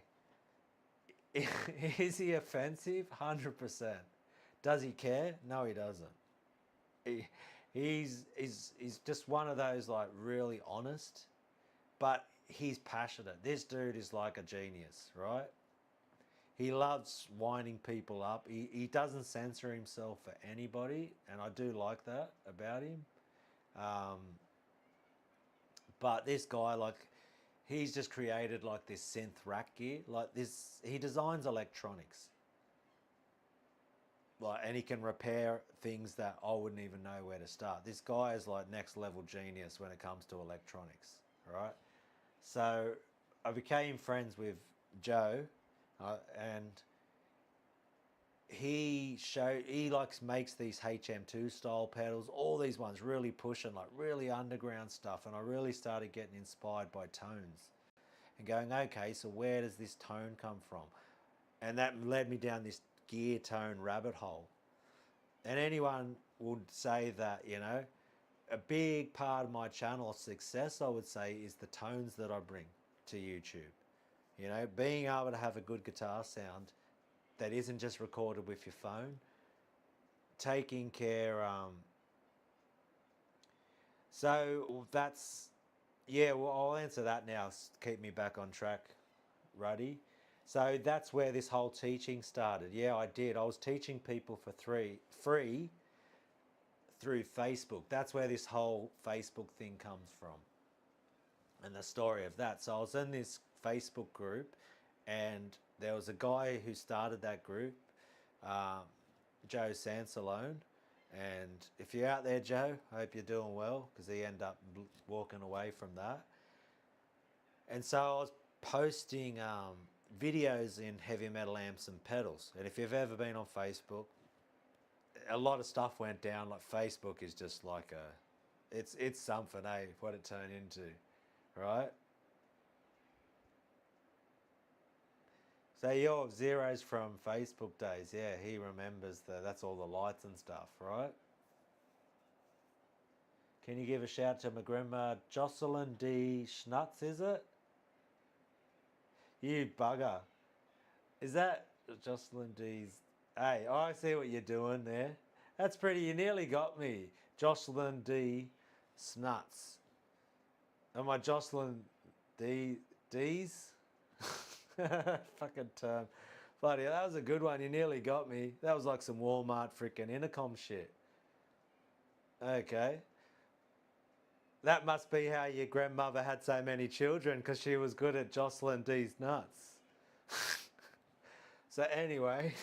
is he offensive? 100%. Does he care? No, he doesn't. He's just one of those, like, really honest, but he's passionate. This dude is like a genius, right? He loves winding people up. He doesn't censor himself for anybody, and I do like that about him. But this guy, like, he's just created like this synth rack gear, like this. He designs electronics, like, and he can repair things that I wouldn't even know where to start. This guy is like next level genius when it comes to electronics, right? So I became friends with Joe, and he like makes these HM2 style pedals, all these ones really pushing like really underground stuff, and I really started getting inspired by tones and going, okay, so where does this tone come from? And that led me down this gear tone rabbit hole. And anyone would say that, you know, a big part of my channel success, I would say, is the tones that I bring to YouTube. You know, being able to have a good guitar sound that isn't just recorded with your phone, taking care. So that's, yeah, well, I'll answer that now. Keep me back on track, Ruddy. So that's where this whole teaching started. Yeah, I did. I was teaching people for free through Facebook. That's where this whole Facebook thing comes from, and the story of that. So I was in this Facebook group, and there was a guy who started that group, uh, Joe Sansalone. And if you're out there, Joe, I hope you're doing well, because he ended up walking away from that. And so I was posting videos in heavy metal amps and pedals. And if you've ever been on Facebook, a lot of stuff went down. Like, Facebook is just like it's something, eh? What it turned into, right? So your Zero's from Facebook days, yeah. He remembers that's all the lights and stuff, right? Can you give a shout to my grandma, Jocelyn D. Schnutz, is it? You bugger. Is that Jocelyn D's? Hey, I see what you're doing there. That's pretty. You nearly got me. Jocelyn D. Snuts. Am I Jocelyn D's? Fucking term. Bloody, that was a good one. You nearly got me. That was like some Walmart freaking intercom shit. Okay. That must be how your grandmother had so many children, because she was good at Jocelyn D's nuts. So anyway,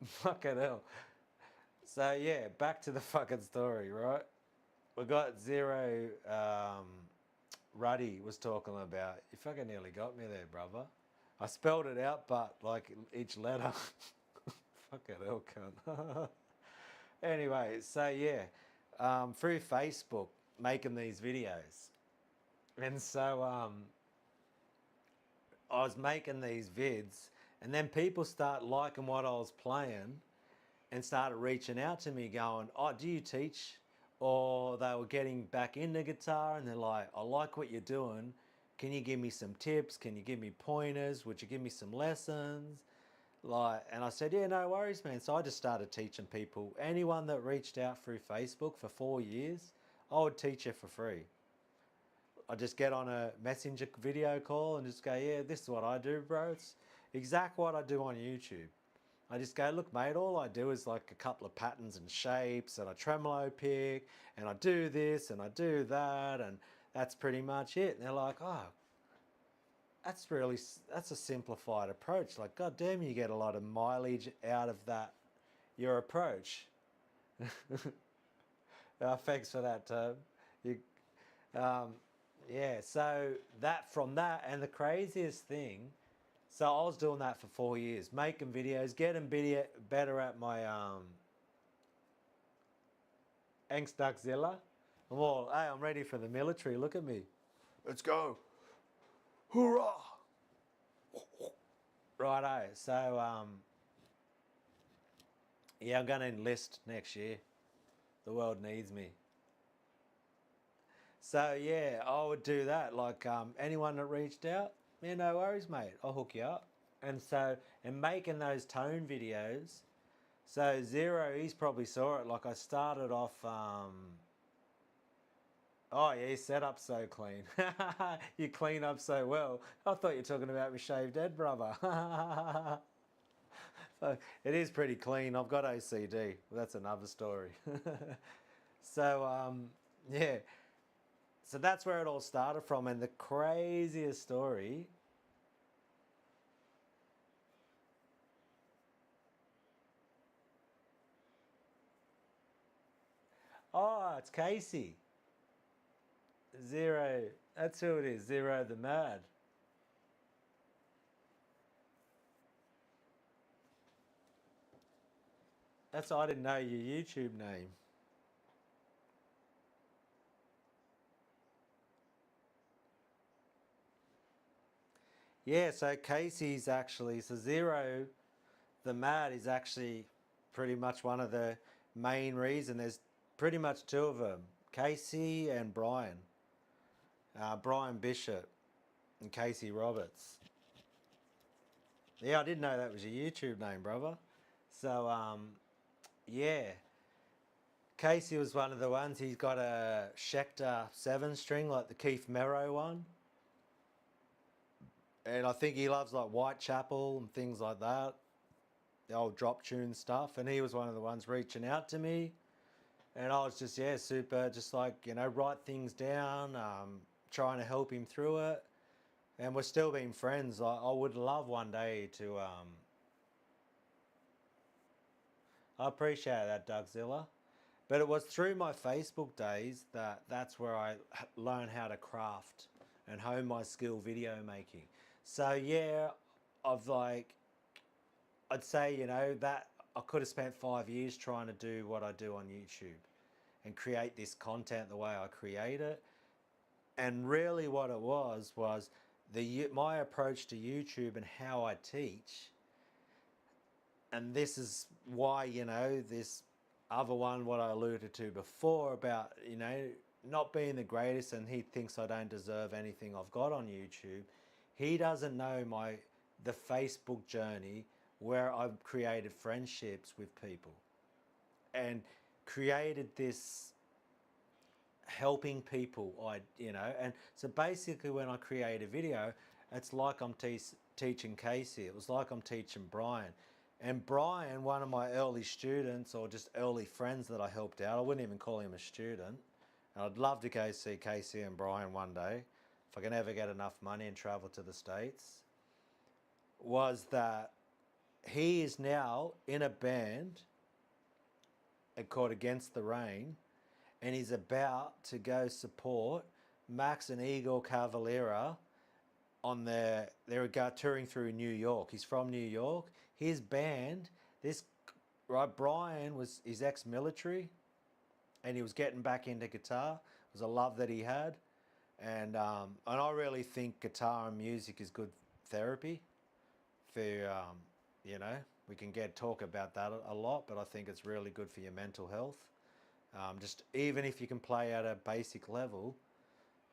fucking hell. So yeah, back to the fucking story, right? We got Zero. Ruddy was talking about. You fucking nearly got me there, brother. I spelled it out, but like each letter. Fucking hell, cunt. Anyway, so yeah, through Facebook, making these videos. And so I was making these vids, and then people start liking what I was playing and started reaching out to me going, oh, do you teach? Or they were getting back into guitar, and they're like, I like what you're doing. Can you give me some tips? Can you give me pointers? Would you give me some lessons? Like, and I said, yeah, no worries, man. So I just started teaching people. Anyone that reached out through Facebook for 4 years, I would teach you for free. I just get on a messenger video call and just go, yeah, this is what I do, bro. It's exact what I do on YouTube. I just go, look, mate, all I do is like a couple of patterns and shapes, and I tremolo pick, and I do this and I do that, and that's pretty much it. And they're like, oh, that's a simplified approach. Like, god damn, you get a lot of mileage out of that, your approach. Thanks for that term. You, yeah, so from that, and the craziest thing, so I was doing that for 4 years, making videos, getting better at my Angstduckzilla. I'm all, hey, I'm ready for the military. Look at me. Let's go. Hoorah! Righto. So, yeah, I'm going to enlist next year. The world needs me. So, yeah, I would do that. Like, anyone that reached out, yeah, no worries, mate. I'll hook you up. And so, and making those tone videos. So, Zero, he's probably saw it. Like, I started off... Oh, yeah, your setup's so clean. You clean up so well. I thought you were talking about my shaved head, brother. So it is pretty clean. I've got OCD. Well, that's another story. So, Yeah. So that's where it all started from. And the craziest story. Oh, it's Casey. Zero. That's who it is. Zero the Mad. I didn't know your YouTube name. Yeah, so Casey's actually, so Zero the Mad is actually pretty much one of the main reason. There's pretty much two of them, Casey and Brian. Brian Bishop and Casey Roberts. Yeah, I didn't know that was your YouTube name, brother. So, yeah, Casey was one of the ones. He's got a Schecter 7 string, like the Keith Merrow one. And I think he loves like Whitechapel and things like that, the old drop tune stuff. And he was one of the ones reaching out to me. And I was just, yeah, super, just like, write things down, trying to help him through it. And we're still being friends. I would love one day to, I appreciate that, Dougzilla. But it was through my Facebook days that's where I learned how to craft and hone my skill video making. So yeah, I've like, I'd say, that I could have spent 5 years trying to do what I do on YouTube and create this content the way I create it. And really what it was my approach to YouTube and how I teach. And this is why, this other one, what I alluded to before about, not being the greatest, and he thinks I don't deserve anything I've got on YouTube. He doesn't know the Facebook journey where I've created friendships with people and created this helping people. And so basically when I create a video, it's like I'm teaching Casey. It was like I'm teaching Brian. And Brian, one of my early students or just early friends that I helped out, I wouldn't even call him a student. And I'd love to go see Casey and Brian one day, if I can ever get enough money and travel to the States, was that he is now in a band called Against the Rain, and he's about to go support Max and Igor Cavalera on they're touring through New York. He's from New York. His band, Brian he's ex-military, and he was getting back into guitar. It was a love that he had, and I really think guitar and music is good therapy for we can talk about that a lot, but I think it's really good for your mental health. Just even if you can play at a basic level,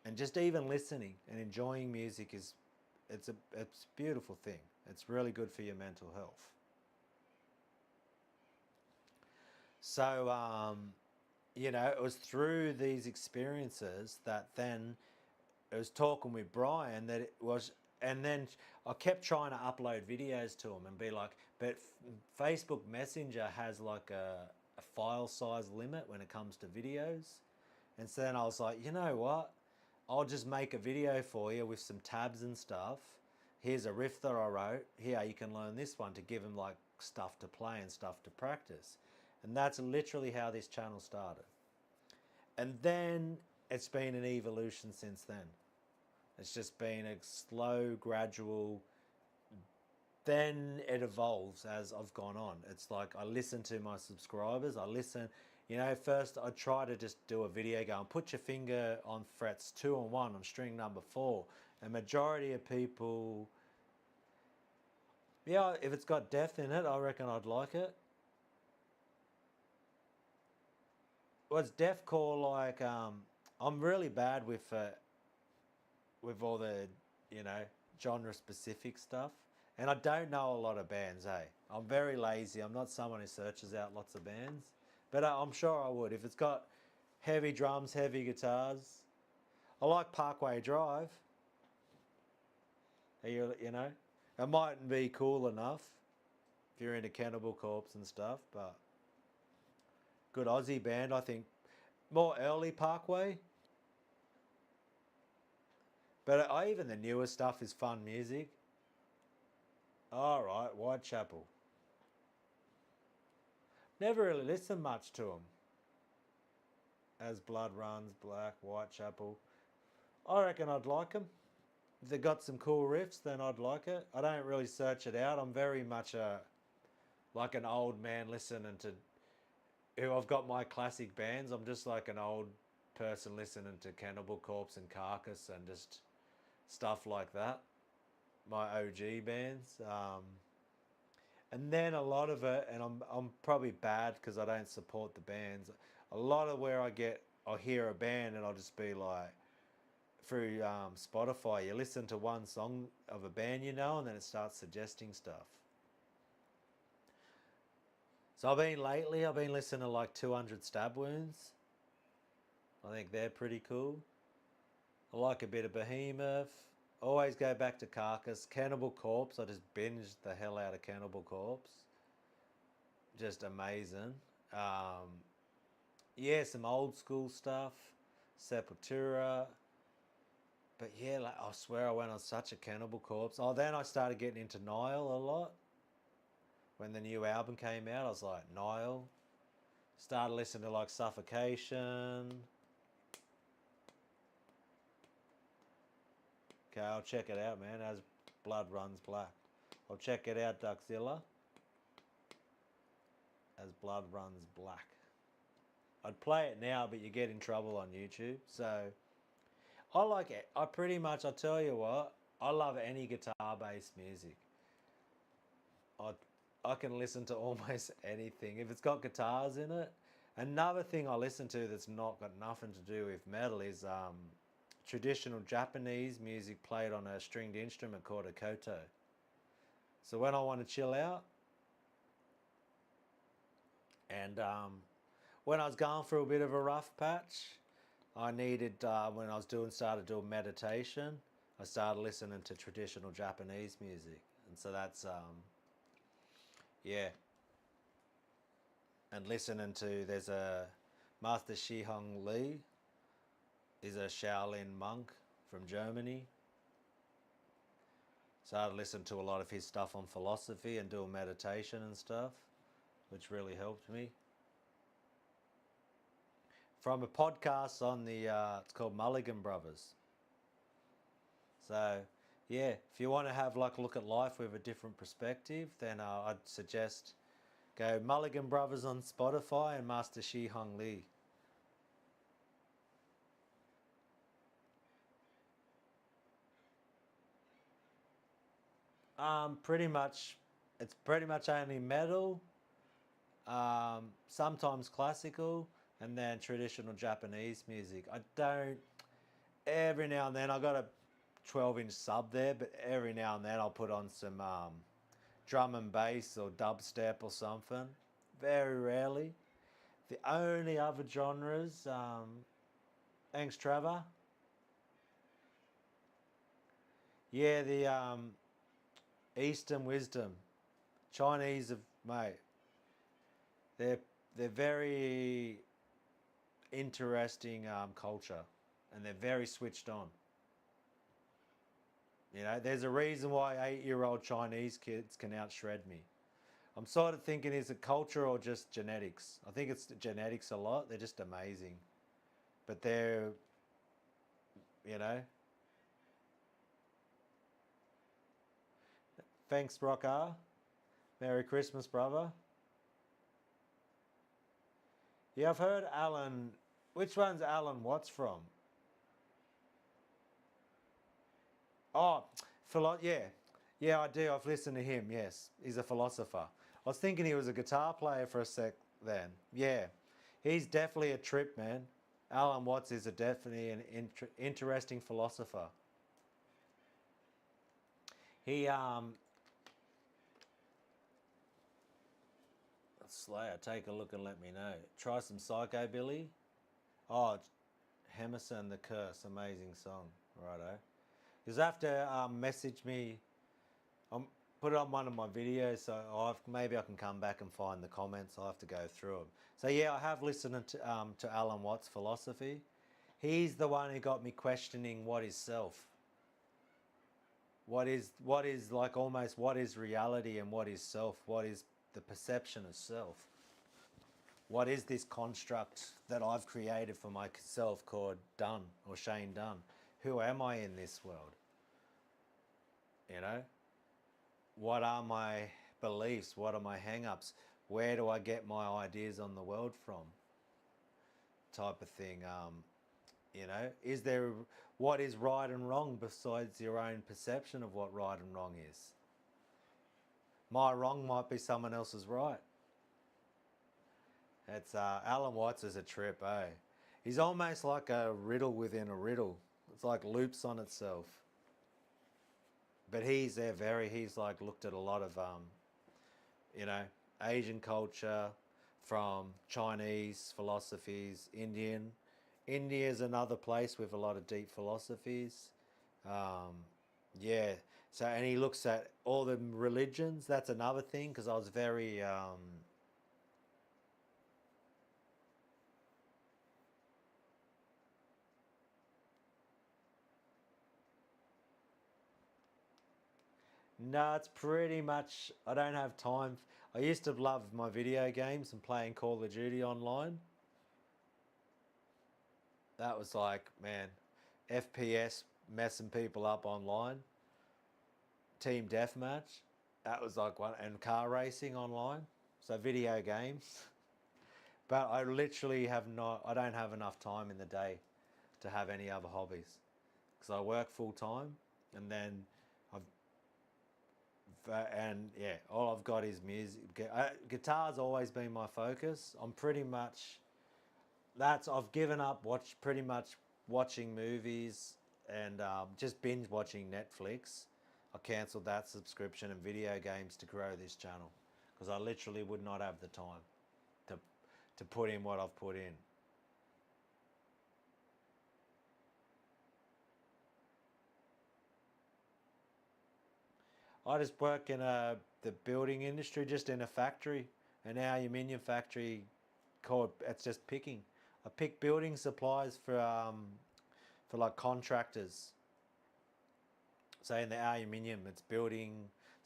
and just even listening and enjoying music it's a beautiful thing. It's really good for your mental health. So it was through these experiences that then it was talking with Brian that it was, and then I kept trying to upload videos to him and be like, but Facebook Messenger has like a file size limit when it comes to videos. And so then I was like, you know what? I'll just make a video for you with some tabs and stuff. Here's a riff that I wrote. Here, you can learn this one, to give him like stuff to play and stuff to practice. And that's literally how this channel started. And then it's been an evolution since then. It's just been a slow, gradual, then it evolves as I've gone on. It's like I listen to my subscribers. First I try to just do a video going, put your finger on frets 2 and 1 on string number 4. A majority of people, yeah, if it's got depth in it, I reckon I'd like it. What's deathcore like? I'm really bad with all the genre specific stuff, and I don't know a lot of bands. I'm very lazy. I'm not someone who searches out lots of bands, but I'm sure I would if it's got heavy drums, heavy guitars. I like Parkway Drive. It mightn't be cool enough if you're into Cannibal Corpse and stuff, but good Aussie band. I think more early Parkway. But even the newer stuff is fun music. All right, Whitechapel. Never really listened much to them. As Blood Runs Black, Whitechapel. I reckon I'd like them. If they got some cool riffs, then I'd like it. I don't really search it out. I'm very much like an old man listening to. Who I've got my classic bands. I'm just like an old person listening to Cannibal Corpse and Carcass and just stuff like that. My OG bands. And then a lot of it, and I'm probably bad because I don't support the bands. A lot of where I hear a band and I'll just be like, through Spotify, you listen to one song of a band you know, and then it starts suggesting stuff. So I've been listening to like 200 Stab Wounds. I think they're pretty cool. I like a bit of Behemoth. Always go back to Carcass. Cannibal Corpse, I just binged the hell out of Cannibal Corpse. Just amazing. Yeah, some old school stuff. Sepultura. But yeah, like, I swear I went on such a Cannibal Corpse. Oh, then I started getting into Nile a lot. When the new album came out, I was like, Nile. Started listening to like Suffocation. Okay, I'll check it out, man. As Blood Runs Black. I'll check it out, Duckzilla. As Blood Runs Black. I'd play it now, but you get in trouble on YouTube. So I like it. I tell you what, I love any guitar-based music. I can listen to almost anything. If it's got guitars in it. Another thing I listen to that's not got nothing to do with metal is traditional Japanese music played on a stringed instrument called a koto. So when I want to chill out, and when I was going through a bit of a rough patch, I needed, when I was started doing meditation, I started listening to traditional Japanese music. And so that's, yeah. And listening to, there's a Master Shihong Li, is a Shaolin monk from Germany. Started listening to a lot of his stuff on philosophy and doing meditation and stuff, which really helped me. From a podcast on the, it's called Mulligan Brothers. So, yeah, if you want to have like a look at life with a different perspective, then I'd suggest go Mulligan Brothers on Spotify and Master Shi Hong Lee. Pretty much, it's pretty much only metal, sometimes classical, and then traditional Japanese music. I don't, every now and then, I got a 12-inch sub there, but every now and then I'll put on some drum and bass or dubstep or something. Very rarely. The only other genres, thanks Trevor. Yeah, the Eastern wisdom, Chinese, mate. They're they're very interesting culture, and they're very switched on. You know, there's a reason why 8-year-old Chinese kids can out-shred me. I'm sort of thinking, is it culture or just genetics? I think it's genetics a lot. They're just amazing. But they're, you know. Thanks, Brockar. Merry Christmas, brother. Yeah, I've heard Alan. Which one's Alan Watts from? Oh, yeah. Yeah, I do. I've listened to him, yes. He's a philosopher. I was thinking he was a guitar player for a sec then. Yeah. He's definitely a trip, man. Alan Watts is definitely an interesting philosopher. He, Slayer, take a look and let me know. Try some Psychobilly. Oh, Hemerson the Curse, amazing song. Righto. You'll have to message me. put it on one of my videos, so maybe I can come back and find the comments. I'll have to go through them. So yeah, I have listened to Alan Watts' philosophy. He's the one who got me questioning what is self. What is like almost what is reality and what is self? What is the perception of self? What is this construct that I've created for myself called Dunn or Shane Dunn? Who am I in this world? You know? What are my beliefs? What are my hang-ups? Where do I get my ideas on the world from? Type of thing. You know, what is right and wrong besides your own perception of what right and wrong is? My wrong might be someone else's right. It's Alan Watts is a trip, eh? He's almost like a riddle within a riddle. It's like loops on itself. But he's like looked at a lot of you know, Asian culture, from Chinese philosophies, Indian. India is another place with a lot of deep philosophies. Yeah. So, and he looks at all the religions. That's another thing, because I was very no, it's pretty much, I don't have time. I used to love my video games and playing Call of Duty online. That was like, man, FPS, messing people up online. Team deathmatch. That was like one, and car racing online. So video games. But I literally I don't have enough time in the day to have any other hobbies. Because I work full time, and then I've, and yeah, all I've got is music. Guitar's always been my focus. I'm pretty much, I've given up pretty much watching movies and just binge watching Netflix. I cancelled that subscription and video games to grow this channel, because I literally would not have the time to put in what I've put in. I just work in the building industry, just in a factory, an aluminium factory it's just picking. I pick building supplies for like contractors. So in the aluminium, it's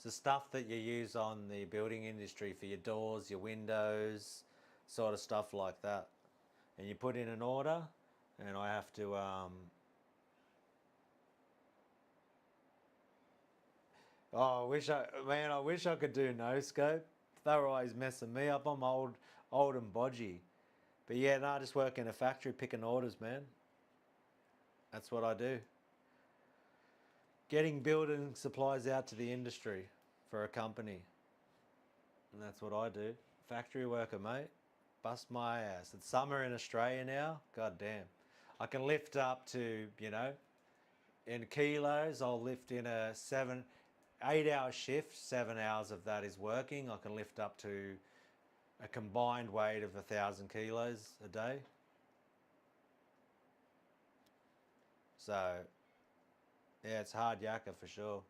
the stuff that you use on the building industry for your doors, your windows, sort of stuff like that. And you put in an order, and I have to oh, I wish I could do no scope. They were always messing me up. I'm old and bodgy. But yeah, no, I just work in a factory picking orders, man. That's what I do. Getting building supplies out to the industry for a company. And that's what I do. Factory worker, mate. Bust my ass. It's summer in Australia now. God damn. I can lift up to, in kilos, I'll lift in a 8 hour shift. 7 hours of that is working. I can lift up to a combined weight of 1,000 kilos a day. So, yeah, it's hard yakka for sure.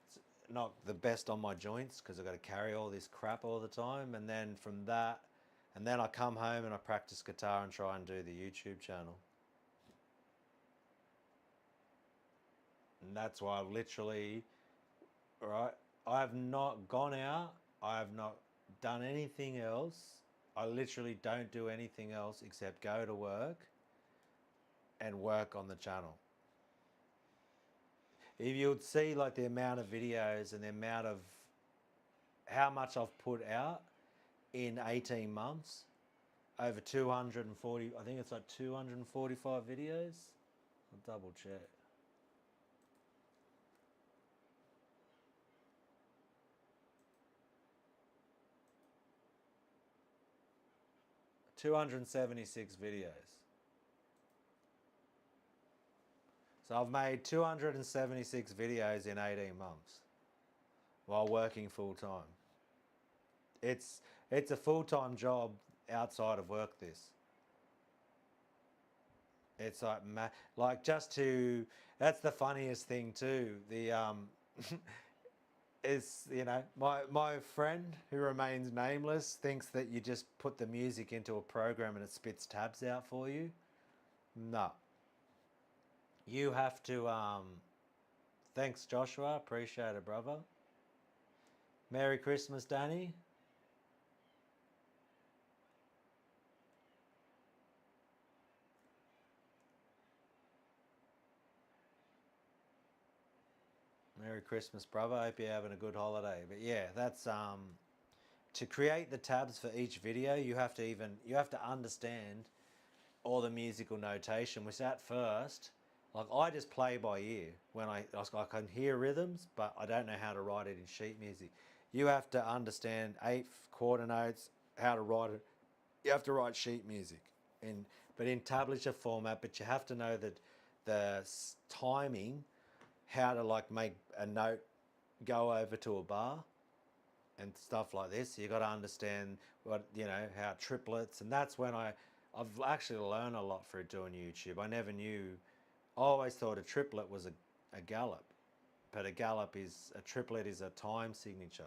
It's not the best on my joints, because I've got to carry all this crap all the time. And then from that, and then I come home and I practice guitar and try and do the YouTube channel. And that's why I have not gone out. I have not done anything else. I literally don't do anything else except go to work and work on the channel. If you would see like the amount of videos and the amount of how much I've put out in 18 months, over 240, I think it's like 245 videos. I'll double check. 276 videos. So I've made 276 videos in 18 months while working full time. It's a full-time job outside of work, this. It's like just to, that's the funniest thing too. is, you know, my friend who remains nameless thinks that you just put the music into a program and it spits tabs out for you. No. You have to, thanks Joshua, appreciate it, brother. Merry Christmas, Danny. Merry Christmas, brother. I hope you're having a good holiday. But yeah, that's to create the tabs for each video, you have to understand all the musical notation, which at first, like I just play by ear when I can hear rhythms, but I don't know how to write it in sheet music. You have to understand eighth quarter notes, how to write it. You have to write sheet music, but in tablature format. But you have to know that the timing, how to like make a note go over to a bar and stuff like this. So you got to understand what, you know, how triplets, and that's when I've actually learned a lot through doing YouTube. I never knew. I always thought a triplet was a gallop, but a triplet is a time signature.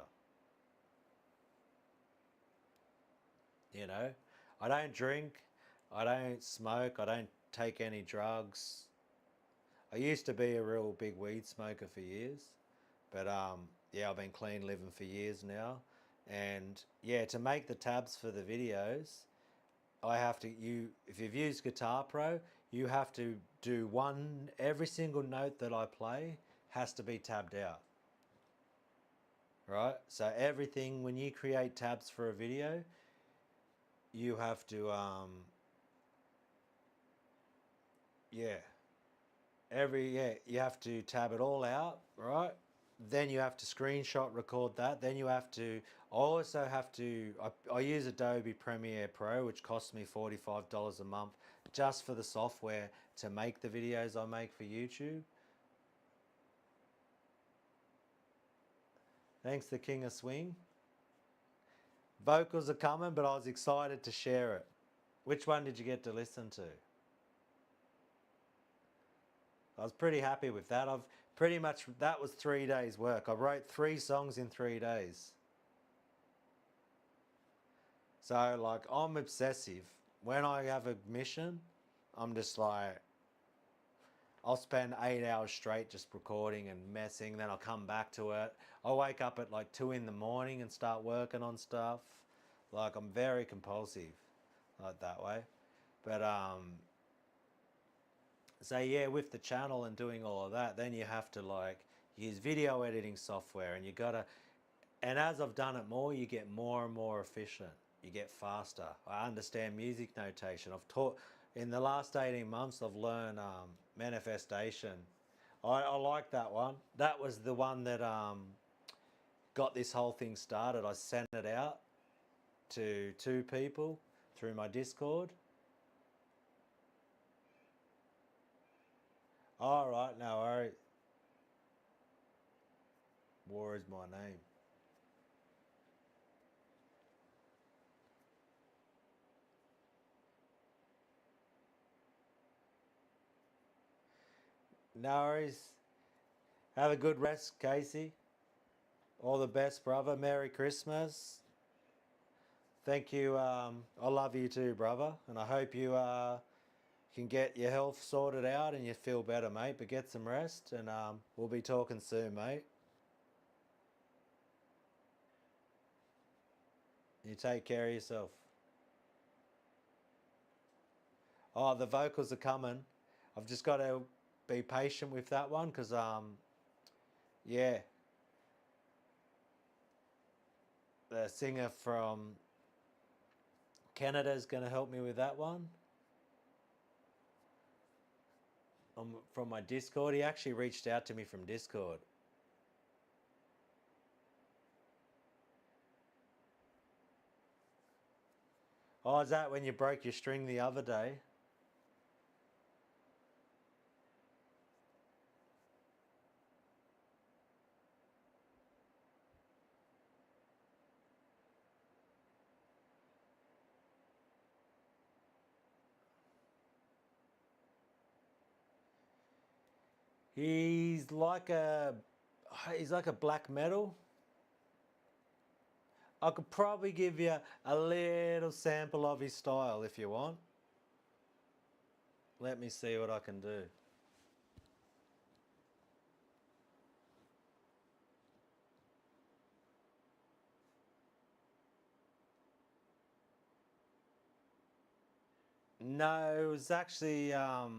You know, I don't drink, I don't smoke, I don't take any drugs. I used to be a real big weed smoker for years, but yeah, I've been clean living for years now, and yeah, to make the tabs for the videos, I have to if you've used Guitar Pro, you have to do every single note that I play has to be tabbed out. Right? So everything, when you create tabs for a video, you have to yeah, you have to tab it all out, right? Then you have to screenshot record that. Then you have to, I also have to, I use Adobe Premiere Pro, which costs me $45 a month just for the software to make the videos I make for YouTube. Thanks to King of Swing. Vocals are coming, but I was excited to share it. Which one did you get to listen to? I was pretty happy with that. That was 3 days work. I wrote 3 songs in 3 days. So like, I'm obsessive. When I have a mission, I'm just like, I'll spend 8 hours straight just recording and messing. Then I'll come back to it. I'll wake up at like 2 in the morning and start working on stuff. Like, I'm very compulsive, like that way. But so yeah, with the channel and doing all of that, then you have to like use video editing software, and you gotta, and as I've done it more, you get more and more efficient. You get faster. I understand music notation. I've taught, in the last 18 months, I've learned manifestation. I like that one. That was the one that got this whole thing started. I sent it out to 2 people through my Discord. All right, no worries. War is my name. No worries. Have a good rest, Casey. All the best, brother. Merry Christmas. Thank you. I love you too, brother. And I hope you can get your health sorted out and you feel better, mate. But get some rest, and we'll be talking soon, mate. You take care of yourself. Oh, the vocals are coming. I've just got to be patient with that one because, yeah, the singer from Canada is going to help me with that one. From my Discord. He actually reached out to me from Discord. Oh, is that when you broke your string the other day? He's like a he's like a black metal. I could probably give you a little sample of his style if you want. Let me see what I can do. No, it was actually no,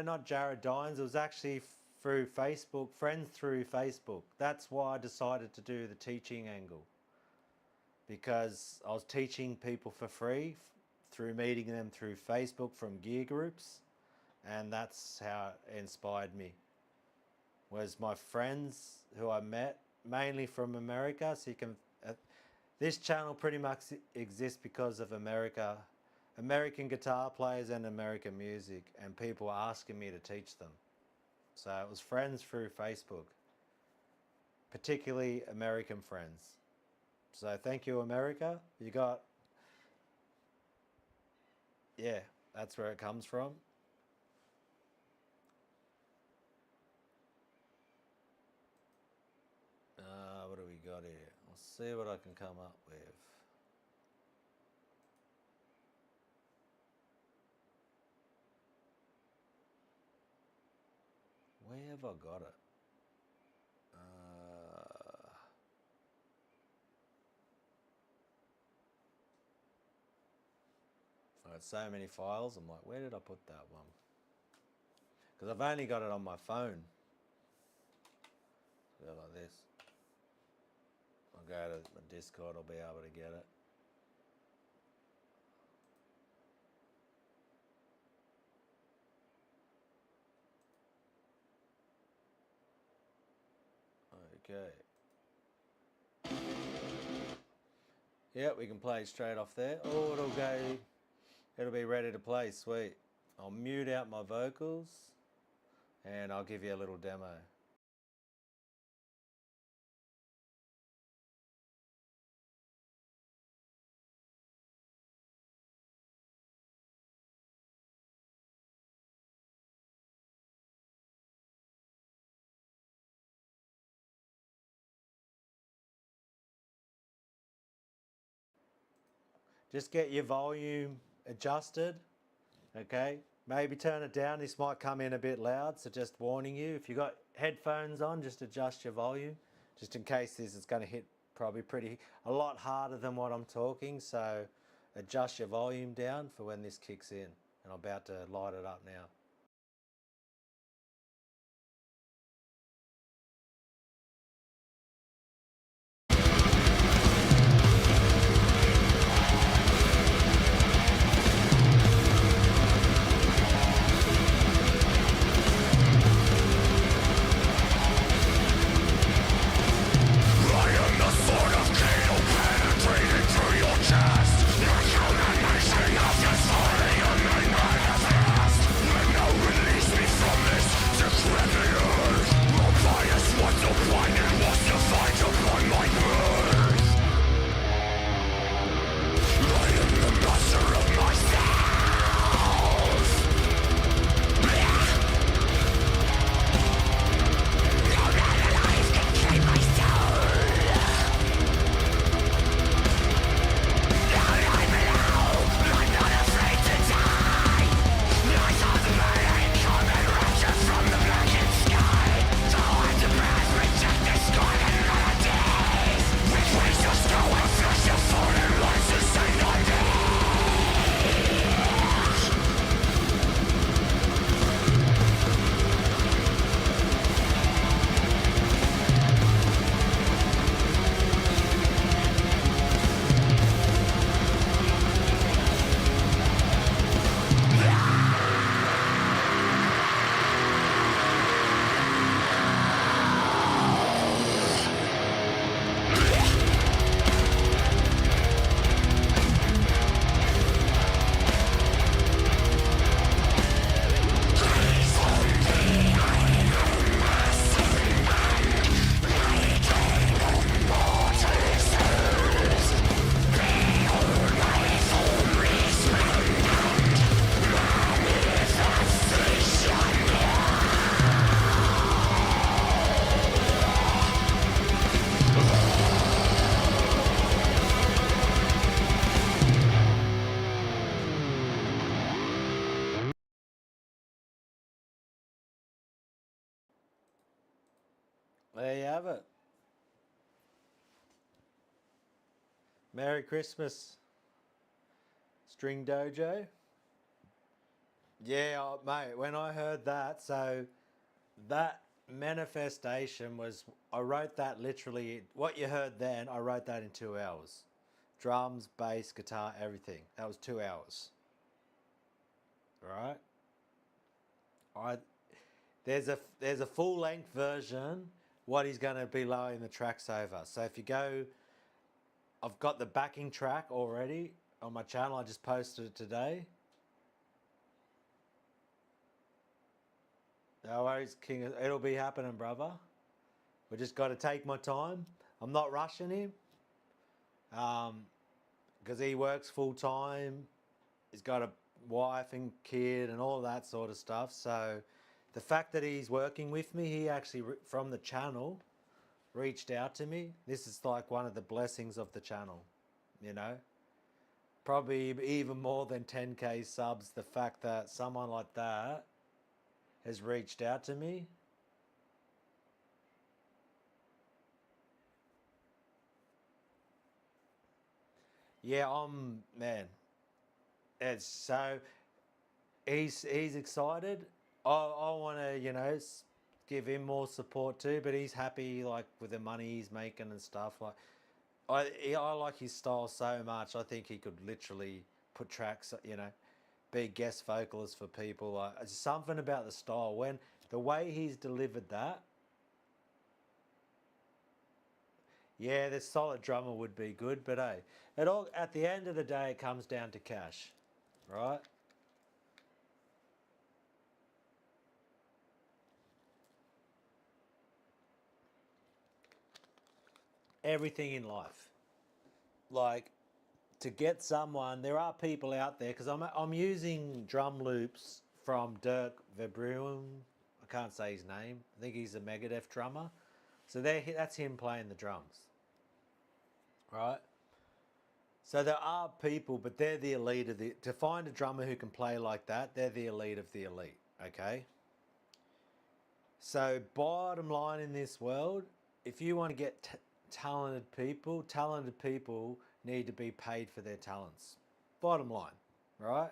not Jared Dines. It was actually through Facebook, friends through Facebook. That's why I decided to do the teaching angle, because I was teaching people for free through meeting them through Facebook from gear groups, and that's how it inspired me. Was my friends who I met mainly from America, so you can. This channel pretty much exists because of America, American guitar players and American music, and people were asking me to teach them. So it was friends through Facebook, particularly American friends. So thank you, America. You got, yeah, that's where it comes from. What do we got here? I'll see what I can come up with. Where have I got it? I got so many files. I'm like, where did I put that one? Because I've only got it on my phone. Go like this. I'll go to my Discord. I'll be able to get it. Okay. Yeah, we can play straight off there. Oh, it'll go. It'll be ready to play. Sweet. I'll mute out my vocals and I'll give you a little demo. Just get your volume adjusted, okay? Maybe turn it down. This might come in a bit loud, so just warning you. If you've got headphones on, just adjust your volume, just in case this is going to hit probably a lot harder than what I'm talking, so adjust your volume down for when this kicks in. And I'm about to light it up now. Of your story, and my manifest. When There you have it. Merry Christmas, String Dojo. Yeah, mate, when I heard that, so that manifestation was, I wrote that literally, what you heard then, I wrote that in 2 hours. Drums, bass, guitar, everything. That was 2 hours. Right? I there's a full length version what he's going to be lowering the tracks over. So if you go, I've got the backing track already on my channel. I just posted it today. No worries, King. It'll be happening, brother. We just got to take my time. I'm not rushing him because he works full time. He's got a wife and kid and all that sort of stuff. So the fact that he's working with me, he actually, from the channel, reached out to me. This is like one of the blessings of the channel, you know? Probably even more than 10K subs, the fact that someone like that has reached out to me. Yeah, man. It's so he's excited. I want to, give him more support too, but he's happy like with the money he's making and stuff. Like I like his style so much. I think he could literally put tracks, be guest vocalist for people. Like, it's something about the style when the way he's delivered that. Yeah, the solid drummer would be good, but hey, at the end of the day, it comes down to cash, right? Everything in life, like to get someone. There are people out there because I'm using drum loops from Dirk Verbruin. I can't say his name. I think he's a Megadeth drummer. So that's him playing the drums, right? So there are people, but they're the elite of the. To find a drummer who can play like that, they're the elite of the elite. Okay. So bottom line in this world, if you want to get talented people need to be paid for their talents. Bottom line, right?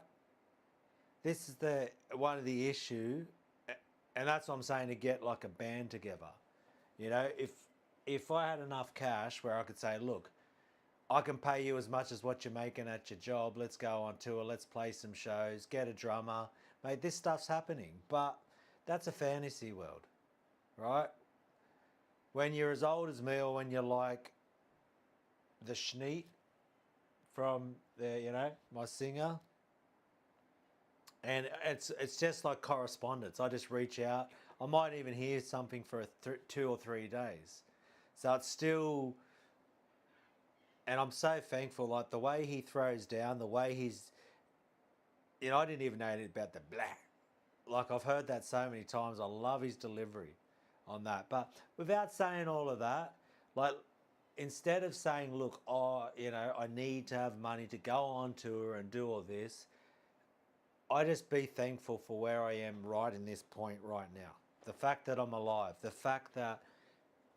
This is the one of the issue, and that's what I'm saying, to get like a band together. If I had enough cash where I could say, look, I can pay you as much as what you're making at your job. Let's go on tour. Let's play some shows. Get a drummer, mate. This stuff's happening, but that's a fantasy world, right? When you're as old as me, or when you're like the Schneet from my singer, and it's just like correspondence. I just reach out. I might even hear something for 2 or 3 days. So it's still, and I'm so thankful. Like the way he throws down, the way he's, I didn't even know anything about the black. Like I've heard that so many times. I love his delivery on that. But without saying all of that, like instead of saying, look, I need to have money to go on tour and do all this, I just be thankful for where I am right in this point right now. The fact that I'm alive, the fact that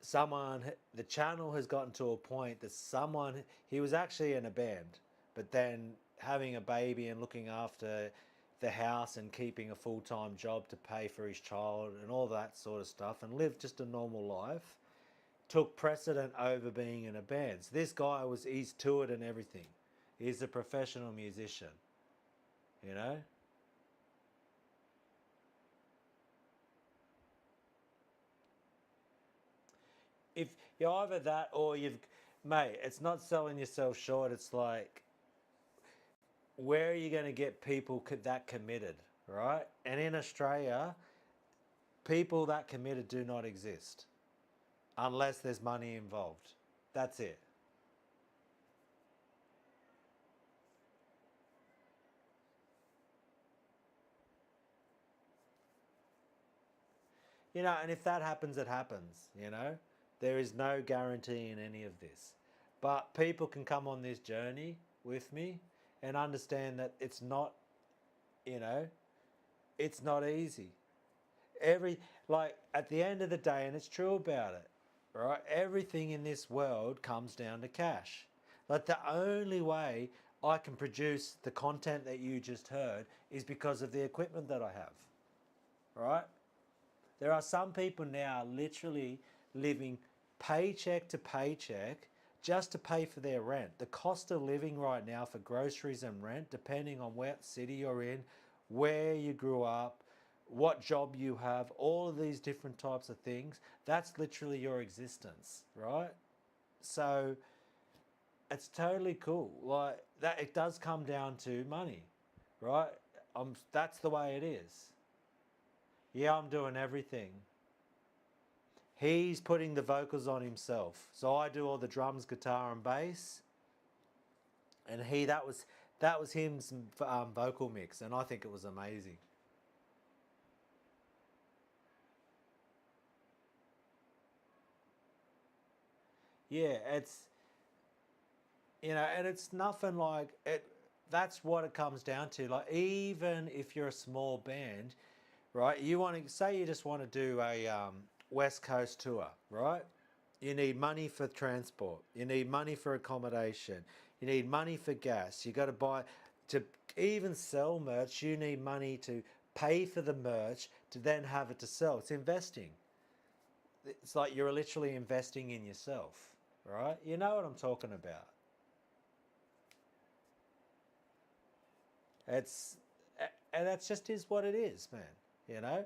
the channel has gotten to a point that he was actually in a band, but then having a baby and looking after the house and keeping a full-time job to pay for his child and all that sort of stuff and live just a normal life took precedent over being in a band. So this guy he's toured and everything. He's a professional musician, you know? If you're either that or mate, it's not selling yourself short. It's like, where are you going to get people that committed, right? And in Australia, people that committed do not exist unless there's money involved. That's it. And if that happens, it happens, There is no guarantee in any of this. But people can come on this journey with me and understand that you know, it's not easy. Like at the end of the day, and it's true about it, right? Everything in this world comes down to cash. Like the only way I can produce the content that you just heard is because of the equipment that I have, right? There are some people now literally living paycheck to paycheck just to pay for their rent. The cost of living right now for groceries and rent, depending on what city you're in, where you grew up, what job you have, all of these different types of things, that's literally your existence, right? So it's totally cool. Like that, it does come down to money, right? That's the way it is. Yeah, I'm doing everything. He's putting the vocals on himself. So I do all the drums, guitar, and bass, and that was him's vocal mix, and I think it was amazing. Yeah, it's and it's nothing like it. That's what it comes down to. Like even if you're a small band, right? You want to say you just want to do a West Coast tour, right? You need money for transport. You need money for accommodation. You need money for gas. You got to buy to even sell merch. You need money to pay for the merch to then have it to sell. It's investing. It's like you're literally investing in yourself, right? You know what I'm talking about. It's and that's just is what it is, man. You know.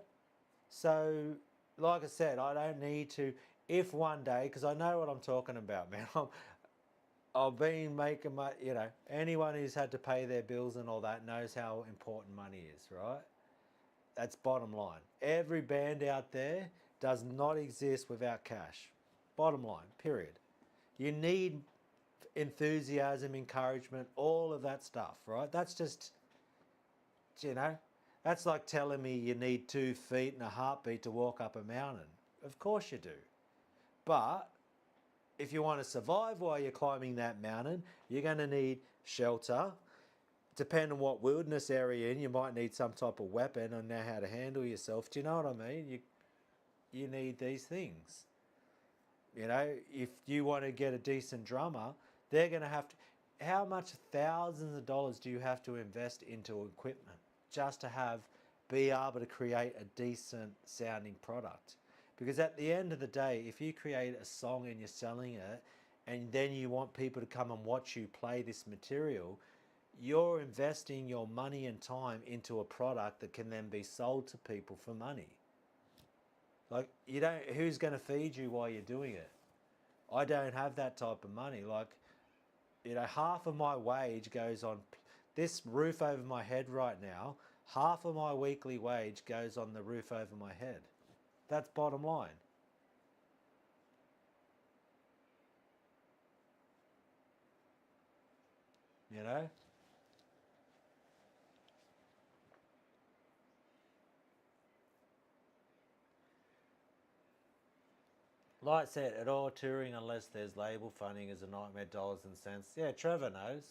So, like I said, I don't need to. If one day, because I know what I'm talking about, man. I've been making my, anyone who's had to pay their bills and all that knows how important money is, right? That's bottom line. Every band out there does not exist without cash. Bottom line, period. You need enthusiasm, encouragement, all of that stuff, right? That's just, you know, that's like telling me you need 2 feet and a heartbeat to walk up a mountain. Of course you do. But if you want to survive while you're climbing that mountain, you're going to need shelter. Depending on what wilderness area you're in, you might need some type of weapon and know how to handle yourself. Do you know what I mean? You need these things. If you want to get a decent drummer, they're going to have to. How much thousands of dollars do you have to invest into equipment just to be able to create a decent sounding product? Because at the end of the day, if you create a song and you're selling it, and then you want people to come and watch you play this material, you're investing your money and time into a product that can then be sold to people for money. Like you don't, who's going to feed you while you're doing it? I don't have that type of money. Like, half of my wage goes on this roof over my head right now. Half of my weekly wage goes on the roof over my head. That's bottom line. You know? Like I said, at all touring unless there's label funding is a nightmare, dollars and cents. Yeah, Trevor knows.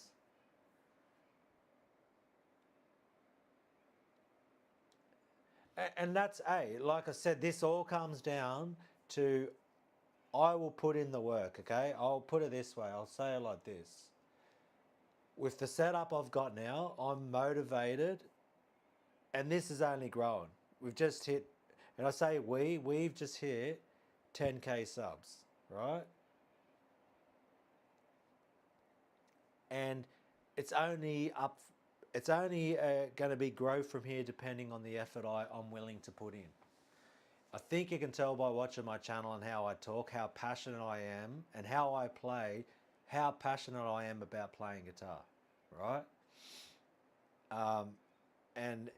And that's like I said, this all comes down to I will put in the work, okay? I'll put it this way, I'll say it like this. With the setup I've got now, I'm motivated, and this is only growing. We've just hit, and I say we've just hit 10K subs, right? And it's only up, it's only going to be growth from here depending on the effort I'm willing to put in. I think you can tell by watching my channel and how I talk, how passionate I am, and how I play, how passionate I am about playing guitar, right? Um, and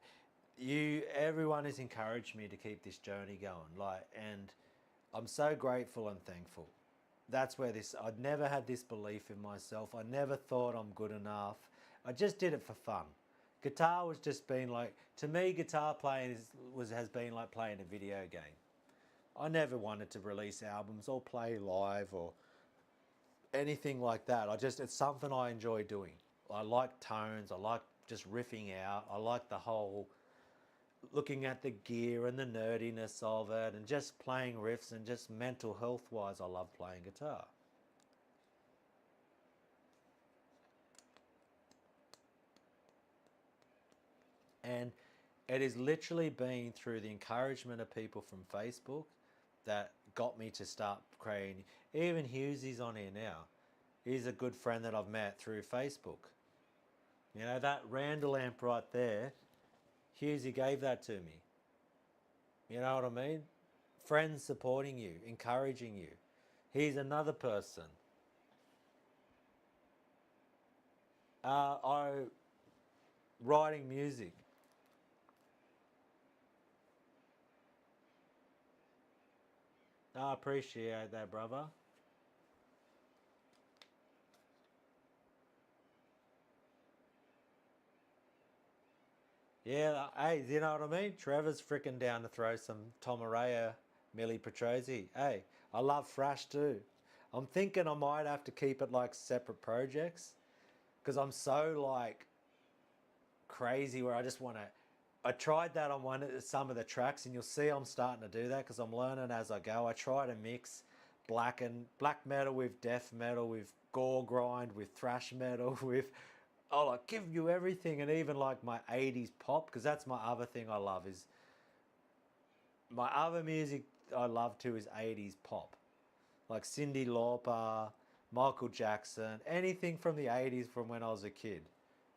everyone has encouraged me to keep this journey going, and I'm so grateful and thankful. That's where I'd never had this belief in myself. I never thought I'm good enough. I just did it for fun. Guitar was just been like, to me, guitar playing has been like playing a video game. I never wanted to release albums or play live or anything like that. It's something I enjoy doing. I like tones. I like just riffing out. I like the whole looking at the gear and the nerdiness of it and just playing riffs and just mental health wise, I love playing guitar. And it is literally been through the encouragement of people from Facebook that got me to start creating. Even Hughesy's on here now. He's a good friend that I've met through Facebook. You know, that Randall amp right there, Hughesy gave that to me. You know what I mean? Friends supporting you, encouraging you. He's another person. I writing music. I appreciate that, brother. Yeah, hey, you know what I mean? Trevor's freaking down to throw some Tom Araya, Millie Petrozzi. Hey, I love thrash too. I'm thinking I might have to keep it like separate projects because I'm so like crazy where I just want to. I tried that on some of the tracks, and you'll see I'm starting to do that because I'm learning as I go. I try to mix black metal with death metal, with gore grind, with thrash metal, with I'll like give you everything, and even like my 80s pop, because that's my other thing I love is my other music I love too is 80s pop, like Cyndi Lauper, Michael Jackson, anything from the 80s from when I was a kid.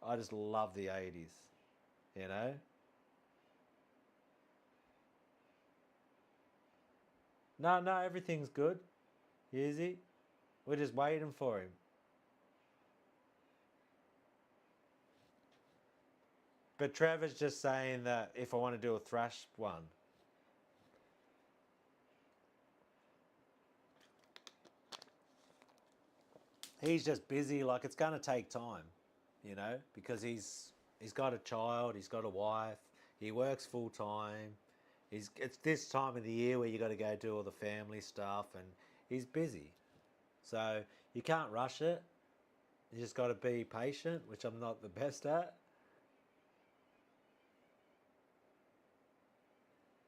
I just love the 80s, you know. No, no, everything's good. Easy. We're just waiting for him. But Trevor's just saying that if I want to do a thrash one, he's just busy. Like it's going to take time, you know, because he's got a child, he's got a wife, he works full time. It's this time of the year where you got to go do all the family stuff, and he's busy. So you can't rush it. You just got to be patient, which I'm not the best at.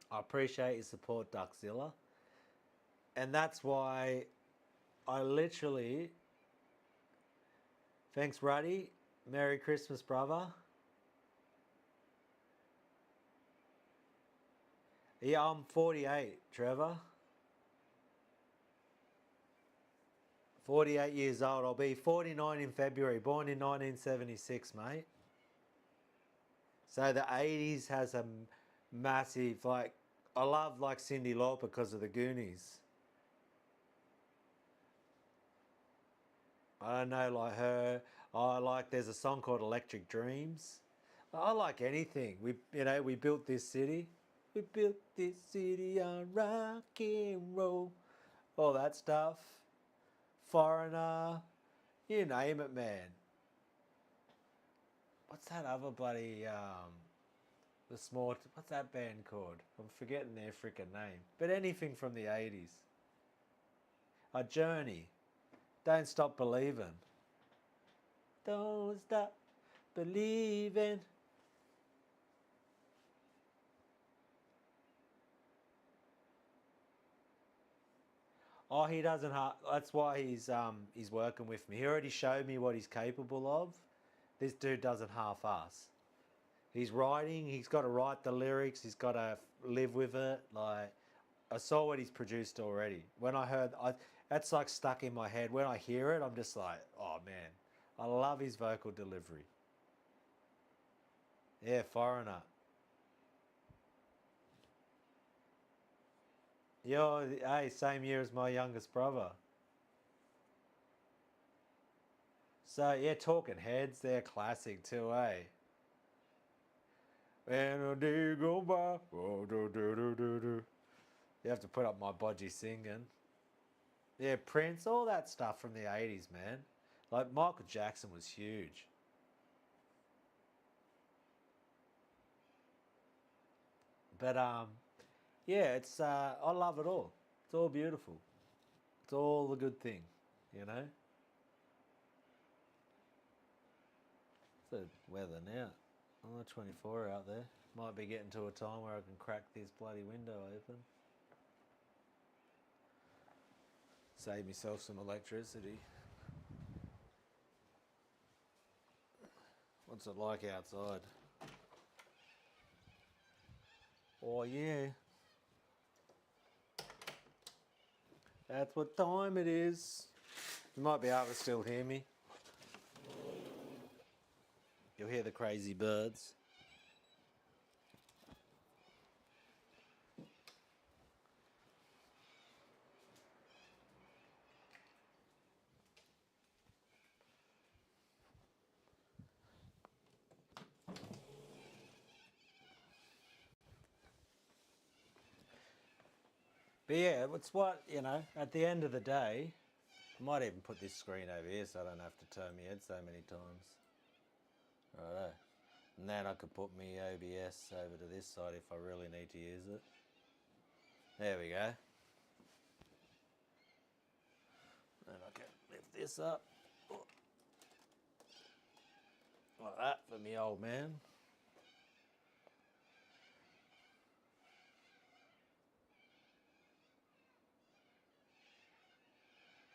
I appreciate your support, Duckzilla, and that's why I literally. Thanks, Ruddy. Merry Christmas, brother. Yeah, I'm 48, Trevor. 48 years old. I'll be 49 in February. Born in 1976, mate. So the 80s has a massive, like, I love, like, Cyndi Lauper because of the Goonies. I don't know, like her. I like, there's a song called Electric Dreams. I like anything. We built this city. We built this city on rock and roll. All that stuff. Foreigner. You name it, man. What's that other bloody the small? What's that band called? I'm forgetting their freaking name. But anything from the 80s. A Journey. Don't stop believing. Don't stop believing. Oh, he doesn't. That's why he's working with me. He already showed me what he's capable of. This dude doesn't half-ass. He's writing. He's got to write the lyrics. He's got to live with it. Like I saw what he's produced already. When I heard, that's like stuck in my head. When I hear it, I'm just like, oh man, I love his vocal delivery. Yeah, Foreigner. Yo, hey, same year as my youngest brother. So yeah, Talking Heads, they're classic too, eh? When a day go by, oh, do, do, do, do, do. You have to put up my bodgy singing. Yeah, Prince, all that stuff from the 80s, man. Like Michael Jackson was huge. But yeah, it's I love it all. It's all beautiful. It's all the good thing, you know. It's the weather now. Oh, 24 out there. Might be getting to a time where I can crack this bloody window open. Save myself some electricity. What's it like outside? Oh yeah. That's what time it is. You might be able to still hear me. You'll hear the crazy birds. But yeah, it's what, you know, at the end of the day, I might even put this screen over here so I don't have to turn my head so many times. Righto. And then I could put my OBS over to this side if I really need to use it. There we go. And I can lift this up. Like that for me old man.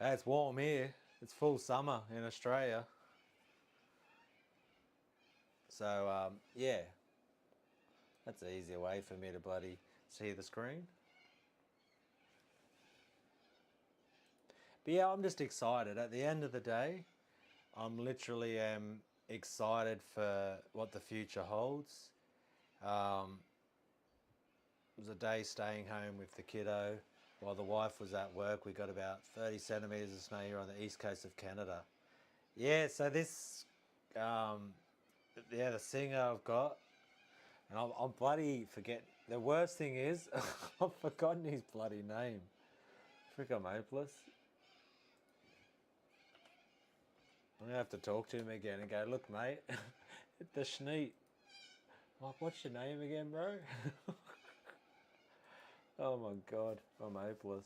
Hey, it's warm here. It's full summer in Australia. So, yeah. That's an easier way for me to bloody see the screen. But yeah, I'm just excited. At the end of the day, I'm literally excited for what the future holds. It was a day staying home with the kiddo. While the wife was at work, we got about 30 centimetres of snow here on the east coast of Canada. Yeah, so this, the singer I've got, and I'm bloody forget. The worst thing is, I've forgotten his bloody name. Frick, I'm hopeless. I'm going to have to talk to him again and go, look, mate, the schneet. Like, what's your name again, bro? Oh my God, I'm hopeless.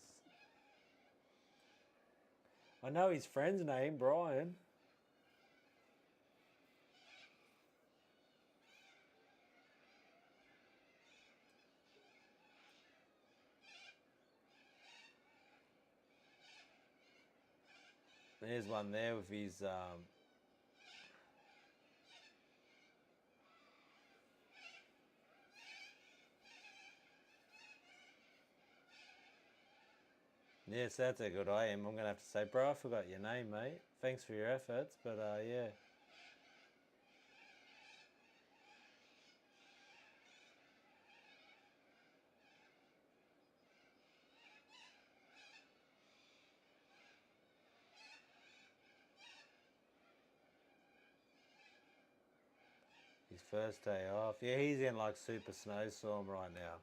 I know his friend's name, Brian. There's one there with his yes, that's a good I am. I'm going to have to say, bro, I forgot your name, mate. Thanks for your efforts, but yeah. His first day off. Yeah, he's in like super snowstorm right now.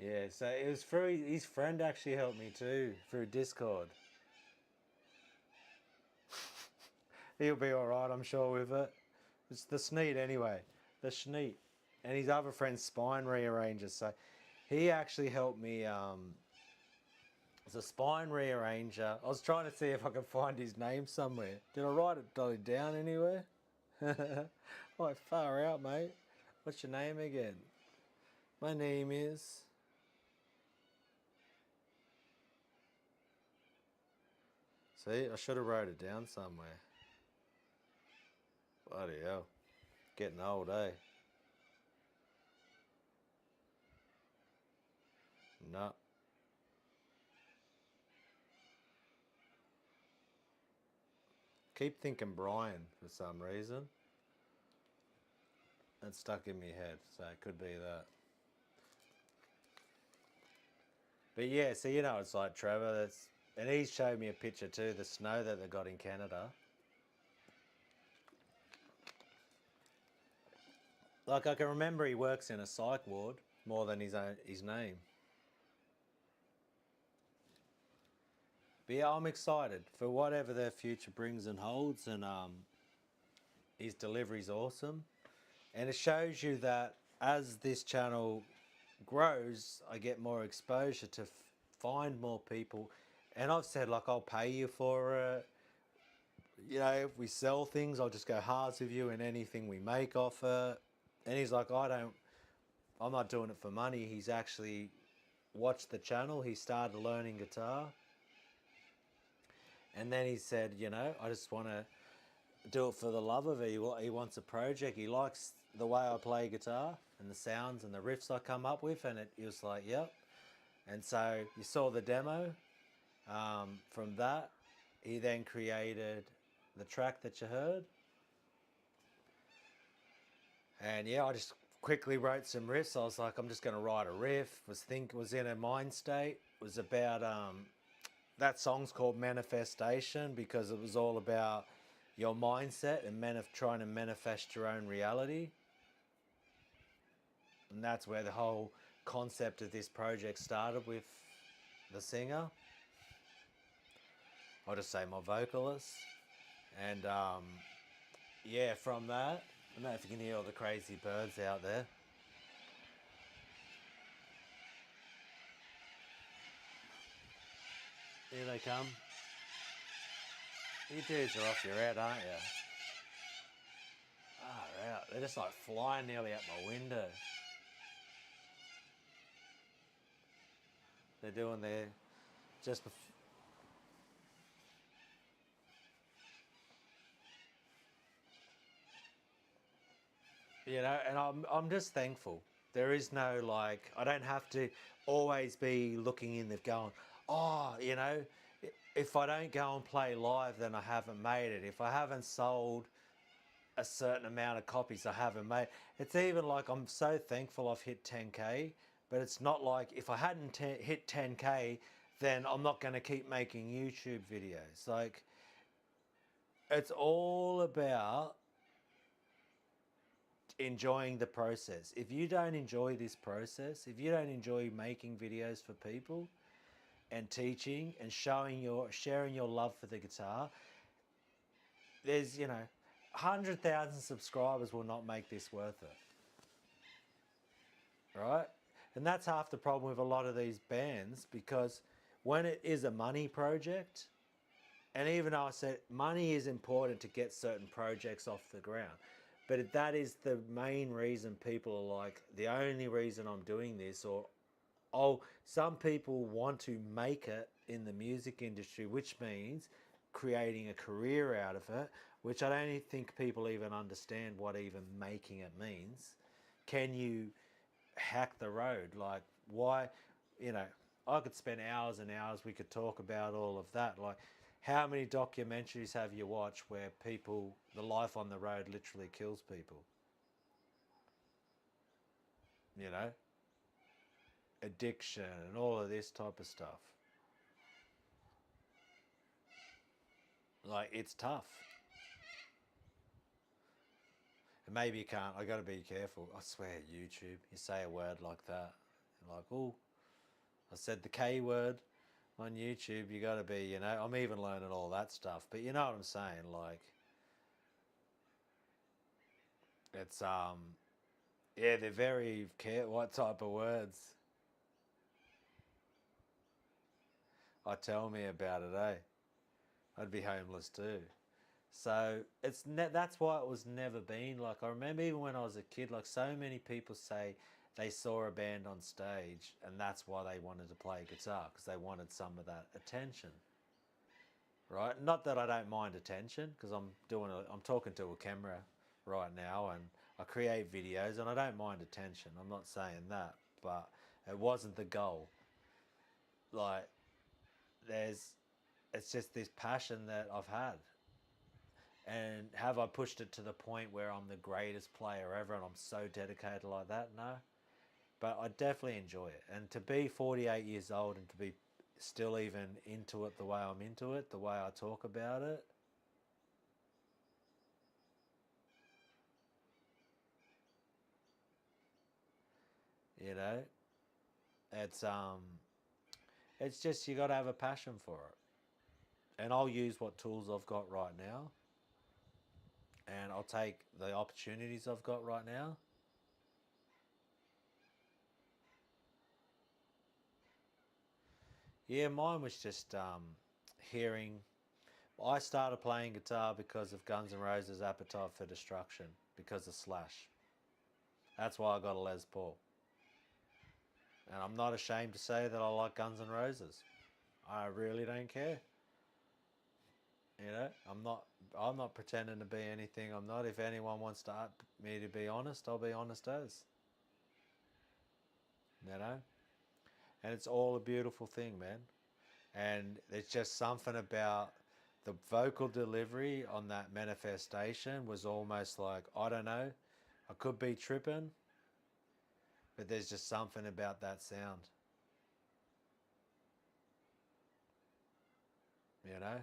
Yeah, so it was through his friend actually helped me too, through Discord. He'll be alright, I'm sure, with it. It's the Sneed anyway. The Schneet. And his other friend's spine rearranger. So he actually helped me. It's a spine rearranger. I was trying to see if I could find his name somewhere. Did I write it down anywhere? Like, far out, mate. What's your name again? My name is... See, I should have wrote it down somewhere. Bloody hell. Getting old, eh? No. Keep thinking Brian for some reason. It's stuck in my head, so it could be that. But yeah, so you know it's like Trevor, and he showed me a picture too, the snow that they got in Canada. Like I can remember he works in a psych ward, more than his name. But yeah, I'm excited for whatever their future brings and holds, and his delivery's awesome, and it shows you that as this channel grows, I get more exposure to find more people, and I've said like I'll pay you for if we sell things, I'll just go halves with you in anything we make off it. And he's like, I'm not doing it for money. He's actually watched the channel. He started learning guitar. And then he said, I just want to do it for the love of it. He wants a project. He likes the way I play guitar and the sounds and the riffs I come up with. And he was like, yep. And so you saw the demo. From that, he then created the track that you heard. And yeah, I just quickly wrote some riffs. I was like, I'm just going to write a riff. Was in a mind state. It was about that song's called Manifestation because it was all about your mindset and trying to manifest your own reality. And that's where the whole concept of this project started with the singer. I'll just say my vocalist. And yeah, from that, I don't know if you can hear all the crazy birds out there. Here they come. You dudes are off your head, aren't you? Ah, out. They're just like flying nearly out my window. They're doing their just before. And I'm just thankful. There is no I don't have to always be looking in the going, oh, if I don't go and play live, then I haven't made it. If I haven't sold a certain amount of copies, I haven't made. It's even like I'm so thankful I've hit 10K, but it's not like if I hadn't hit 10K, then I'm not going to keep making YouTube videos. Like, it's all about enjoying the process. If you don't enjoy this process, if you don't enjoy making videos for people and teaching and sharing your love for the guitar, there's 100,000 subscribers will not make this worth it, right? And that's half the problem with a lot of these bands, because when it is a money project, and even though I said money is important to get certain projects off the ground, but that is the main reason people are like, the only reason I'm doing this, or some people want to make it in the music industry, which means creating a career out of it, which I don't think people even understand what even making it means. Can you hack the road? Like, why, I could spend hours and hours, we could talk about all of that. Like, how many documentaries have you watched where the life on the road literally kills people? Addiction and all of this type of stuff. Like, it's tough. And maybe you can't, I gotta be careful. I swear, YouTube, you say a word like that, you're like, oh, I said the K word on YouTube, you gotta be, I'm even learning all that stuff. But you know what I'm saying? Like, it's, yeah, they're very what type of words. Tell me about it, eh? I'd be homeless too. So that's why it was never been like. I remember even when I was a kid, like, so many people say they saw a band on stage and that's why they wanted to play guitar, because they wanted some of that attention, right? Not that I don't mind attention, because I'm talking to a camera right now and I create videos and I don't mind attention. I'm not saying that, but it wasn't the goal. Like, it's just this passion that I've had. And have I pushed it to the point where I'm the greatest player ever and I'm so dedicated like that? No. But I definitely enjoy it. And to be 48 years old and to be still even into it the way I'm into it, the way I talk about it, You know, it's it's just you got to have a passion for it. And I'll use what tools I've got right now, and I'll take the opportunities I've got right now. Yeah, mine was just hearing. I started playing guitar because of Guns N' Roses' Appetite for Destruction, because of Slash. That's why I got a Les Paul. And I'm not ashamed to say that I like Guns N' Roses. I really don't care. You know, I'm not pretending to be anything I'm not. If anyone wants to me to be honest, I'll be honest as. You know? And it's all a beautiful thing, man. And there's just something about the vocal delivery on that manifestation was almost like, I don't know, I could be tripping, but there's just something about that sound. You know?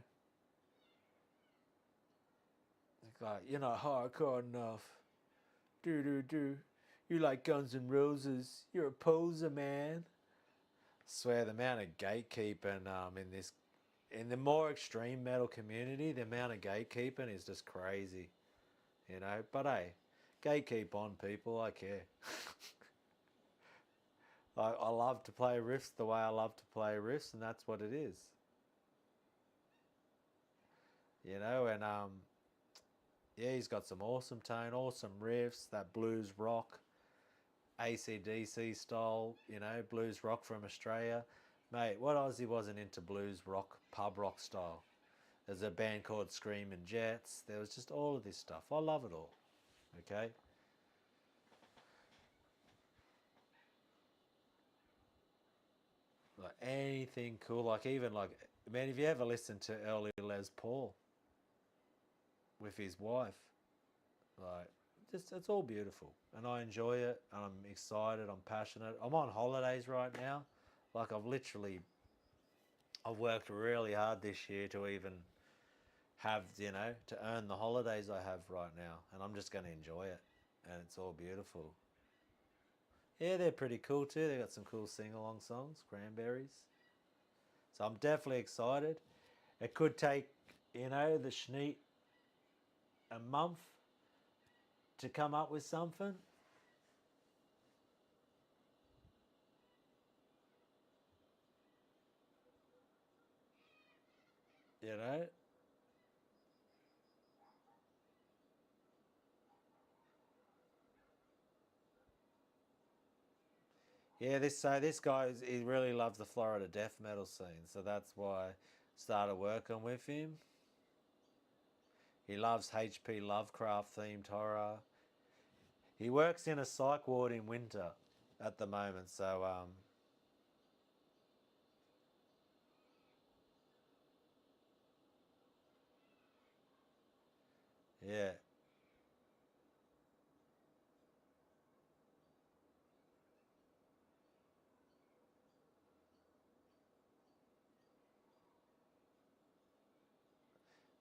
It's like, you're not hardcore enough. Do do do. You like Guns N' Roses. You're a poser, man. I swear the amount of gatekeeping in the more extreme metal community, the amount of gatekeeping is just crazy. You know, but hey, gatekeep on, people. I care. I love to play riffs the way I love to play riffs, and that's what it is. You know, and yeah, he's got some awesome tone, awesome riffs, that blues rock, AC/DC style, you know, blues rock from Australia. Mate, what Aussie wasn't into blues rock, pub rock style? There's a band called Screaming Jets. There was just all of this stuff. I love it all. Okay? Like anything cool, like even like, man, if you ever listen to early Les Paul with his wife, like, just it's all beautiful, and I enjoy it, and I'm excited, I'm passionate. I'm on holidays right now, like I've worked really hard this year to even have, you know, to earn the holidays I have right now, and I'm just going to enjoy it, and it's all beautiful. Yeah, they're pretty cool too. They got some cool sing along songs, Cranberries. So I'm definitely excited. It could take, you know, the schneet a month to come up with something. You know, yeah. This guy he really loves the Florida death metal scene, so that's why I started working with him. He loves H.P. Lovecraft themed horror. He works in a psych ward in winter at the moment, so yeah.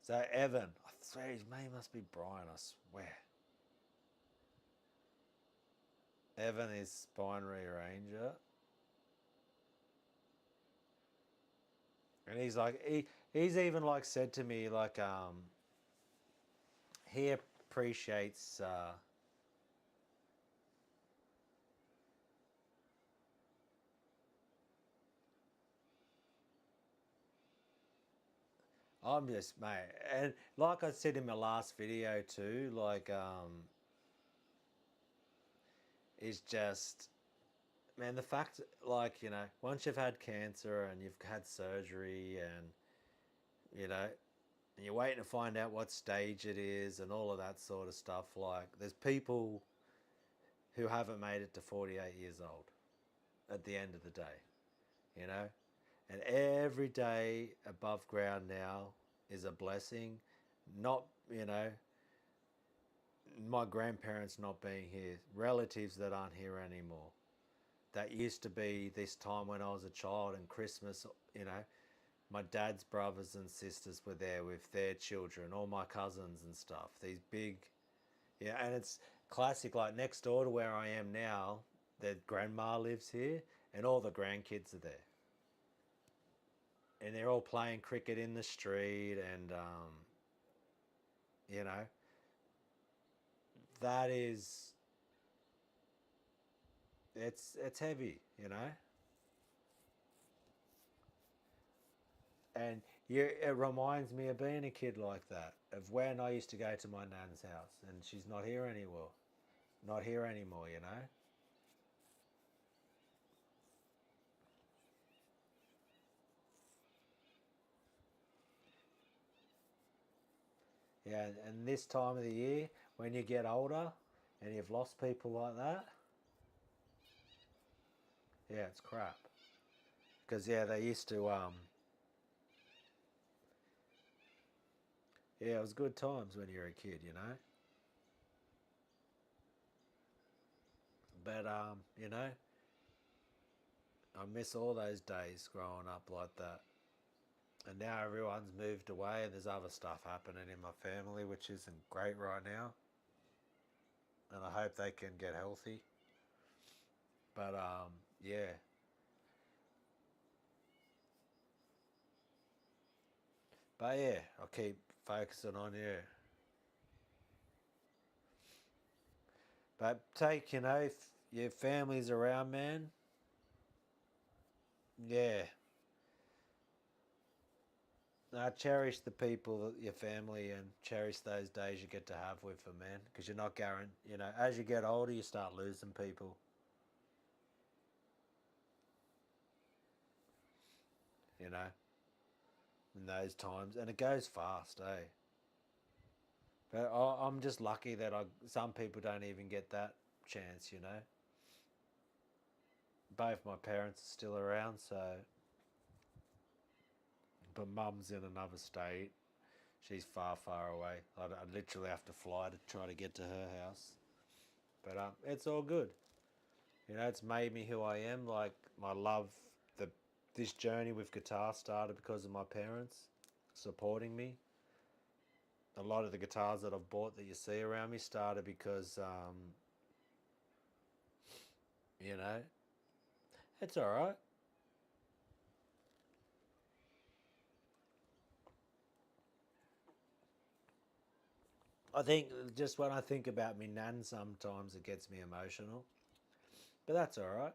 So Evan, I swear his name must be Brian. I swear, Evan is Binary Ranger, and he's like he's even like said to me like he appreciates. I'm just mate, and like I said in my last video too, like is just, man, the fact, like, you know, once you've had cancer and you've had surgery and, you know, and you're waiting to find out what stage it is and all of that sort of stuff, like, there's people who haven't made it to 48 years old at the end of the day, you know? And every day above ground now is a blessing. Not, you know, my grandparents not being here, relatives that aren't here anymore. That used to be this time when I was a child and Christmas, you know, my dad's brothers and sisters were there with their children, all my cousins and stuff. These big, yeah, and it's classic, like next door to where I am now, their grandma lives here, and all the grandkids are there. And they're all playing cricket in the street, and you know, that is, it's heavy, you know. And it reminds me of being a kid like that, of when I used to go to my nan's house, and she's not here anymore, not here anymore, you know. Yeah, and this time of the year, when you get older, and you've lost people like that, yeah, it's crap. Because yeah, they used to yeah, it was good times when you were a kid, you know. But you know, I miss all those days growing up like that. And now everyone's moved away, and there's other stuff happening in my family, which isn't great right now. And I hope they can get healthy. But yeah. But yeah, I'll keep focusing on you. But take, you know, if your family's around, man, yeah. Cherish the people, your family, and cherish those days you get to have with them, man. Because you're not guaranteed, you know, as you get older, you start losing people, you know, in those times. And it goes fast, eh? But I'm just lucky that some people don't even get that chance, you know. Both my parents are still around, so. But mum's in another state. She's far, far away. I literally have to fly to try to get to her house. But it's all good. You know, it's made me who I am. Like my love, the this journey with guitar started because of my parents supporting me. A lot of the guitars that I've bought that you see around me started because, you know, it's all right. I think just when I think about me nan, sometimes it gets me emotional, but that's all right.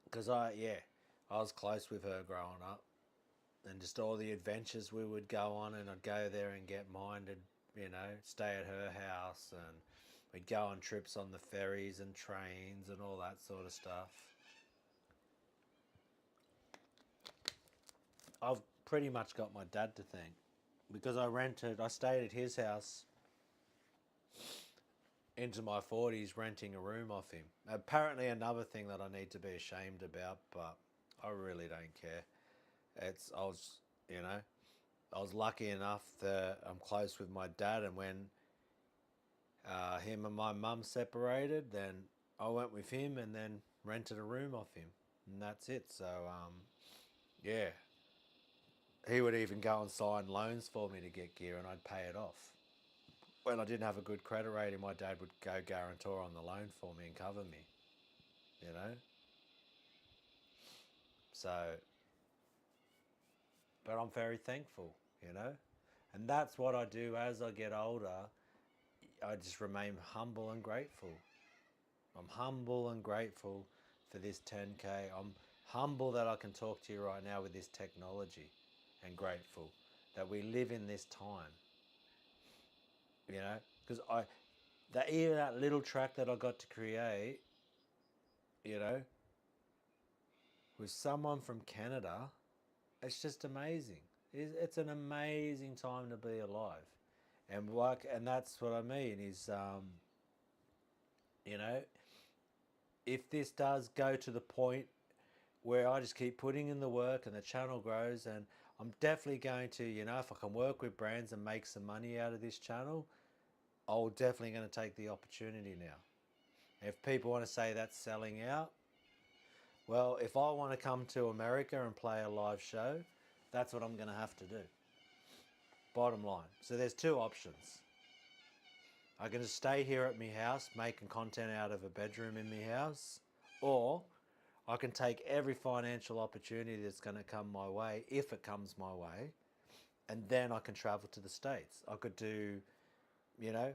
Because yeah, I was close with her growing up, and just all the adventures we would go on, and I'd go there and get minded, you know, stay at her house, and we'd go on trips on the ferries and trains and all that sort of stuff. I've pretty much got my dad to thank because I stayed at his house into my 40s renting a room off him. Apparently, another thing that I need to be ashamed about, but I really don't care. I was, you know, I was lucky enough that I'm close with my dad, and when him and my mum separated, then I went with him and then rented a room off him, and that's it. So, yeah, he would even go and sign loans for me to get gear, and I'd pay it off. When I didn't have a good credit rating, my dad would go guarantor on the loan for me and cover me, you know? So, but I'm very thankful, you know? And that's what I do as I get older. I just remain humble and grateful. I'm humble and grateful for this 10K. I'm humble that I can talk to you right now with this technology, and grateful that we live in this time, you know? Because even that little track that I got to create, you know, with someone from Canada, it's just amazing. It's an amazing time to be alive, and that's what I mean is, you know, if this does go to the point where I just keep putting in the work and the channel grows, and I'm definitely going to, you know, if I can work with brands and make some money out of this channel, I'm definitely going to take the opportunity now. If people want to say that's selling out, well, if I want to come to America and play a live show, that's what I'm going to have to do. Bottom line. So there's two options. I can just stay here at my house making content out of a bedroom in my house, or I can take every financial opportunity that's going to come my way, if it comes my way, and then I can travel to the States. I could do, you know,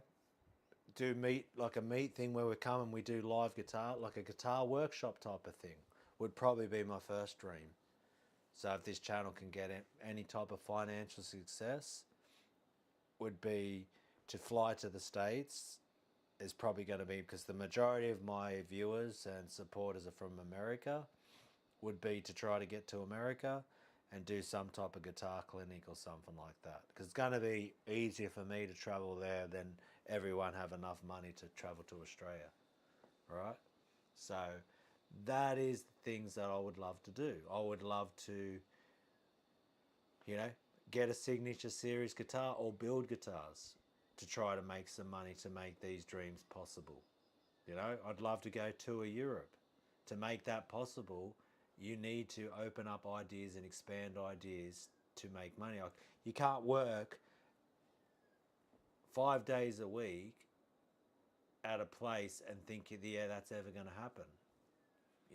do like a meet thing where we come and we do live guitar, like a guitar workshop type of thing, would probably be my first dream. So if this channel can get any type of financial success, would be to fly to the States. Is probably going to be, because the majority of my viewers and supporters are from America, would be to try to get to America and do some type of guitar clinic or something like that. Because it's going to be easier for me to travel there than everyone have enough money to travel to Australia, right? So that is the things that I would love to do. I would love to, you know, get a signature series guitar or build guitars to try to make some money to make these dreams possible. You know, I'd love to go tour Europe. To make that possible, you need to open up ideas and expand ideas to make money. Like, you can't work 5 days a week at a place and think, yeah, that's ever going to happen.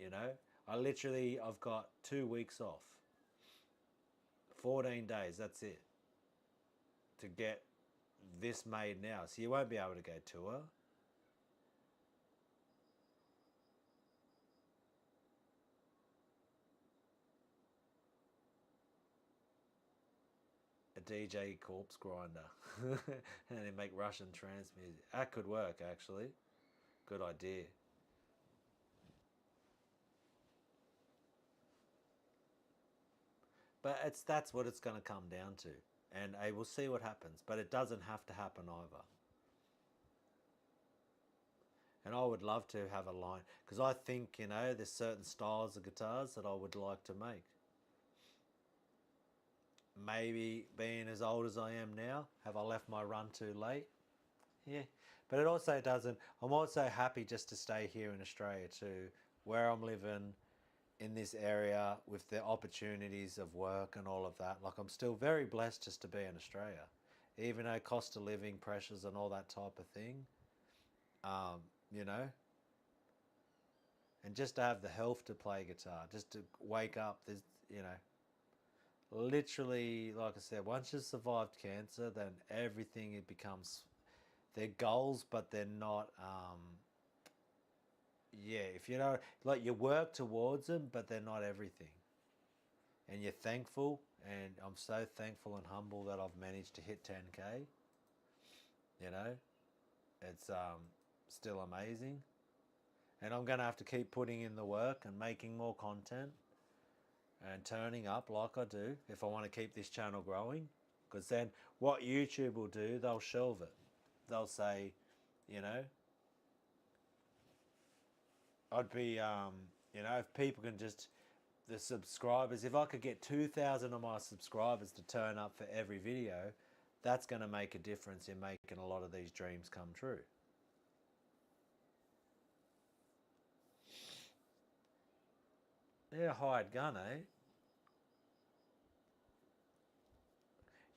You know, I've got 2 weeks off, 14 days, that's it, to get this made now. So you won't be able to go tour. A DJ corpse grinder and they make Russian trance music. That could work, actually. Good idea. But that's what it's going to come down to. And we'll see what happens. But it doesn't have to happen either. And I would love to have a line, because I think, there's certain styles of guitars that I would like to make. Maybe being as old as I am now, have I left my run too late? Yeah. But it also doesn't. I'm also happy just to stay here in Australia too, where I'm living in this area with the opportunities of work and all of that. Like, I'm still very blessed just to be in Australia, even though cost of living pressures and all that type of thing, you know, and just to have the health to play guitar, just to wake up, there's, literally, like I said, once you've survived cancer, then everything, it becomes, they're goals, but they're not, yeah, if you know, like, you work towards them, but they're not everything. And you're thankful, and I'm so thankful and humble that I've managed to hit 10K. You know, it's still amazing. And I'm going to have to keep putting in the work and making more content and turning up like I do if I want to keep this channel growing. Because then what YouTube will do, they'll shelve it. They'll say, you know, I'd be, if people can just, the subscribers, if I could get 2,000 of my subscribers to turn up for every video, that's going to make a difference in making a lot of these dreams come true. Yeah, hired gun, eh?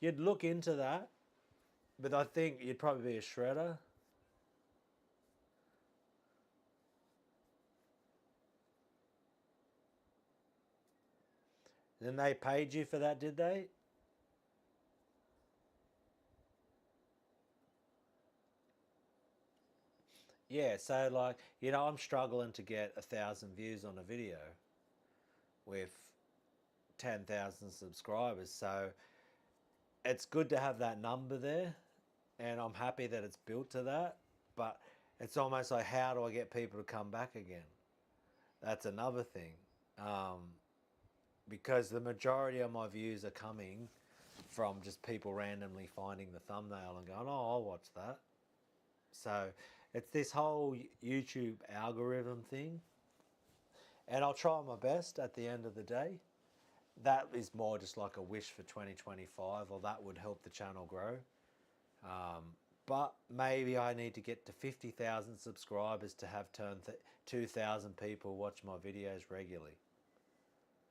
You'd look into that, but I think you'd probably be a shredder. Then they paid you for that, did they? Yeah, so like, I'm struggling to get 1,000 views on a video with 10,000 subscribers. So it's good to have that number there, and I'm happy that it's built to that. But it's almost like, how do I get people to come back again? That's another thing. Because the majority of my views are coming from just people randomly finding the thumbnail and going, oh, I'll watch that. So it's this whole YouTube algorithm thing. And I'll try my best at the end of the day. That is more just like a wish for 2025, or that would help the channel grow. But maybe I need to get to 50,000 subscribers to have 2,000 people watch my videos regularly.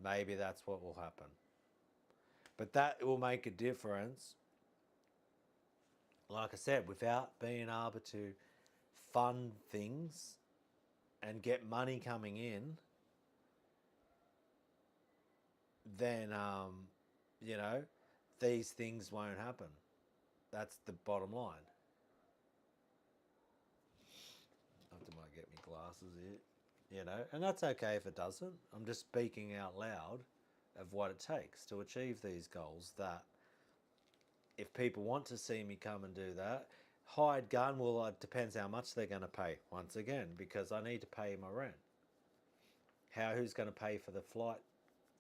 Maybe that's what will happen. But that will make a difference like I said, without being able to fund things and get money coming in, then you know, these things won't happen. That's the bottom line. I have to might get me glasses here, you know, and that's okay if it doesn't. I'm just speaking out loud of what it takes to achieve these goals. That if people want to see me come and do that, hired gun, well, it depends how much they're going to pay, once again, because I need to pay my rent. Who's going to pay for the flights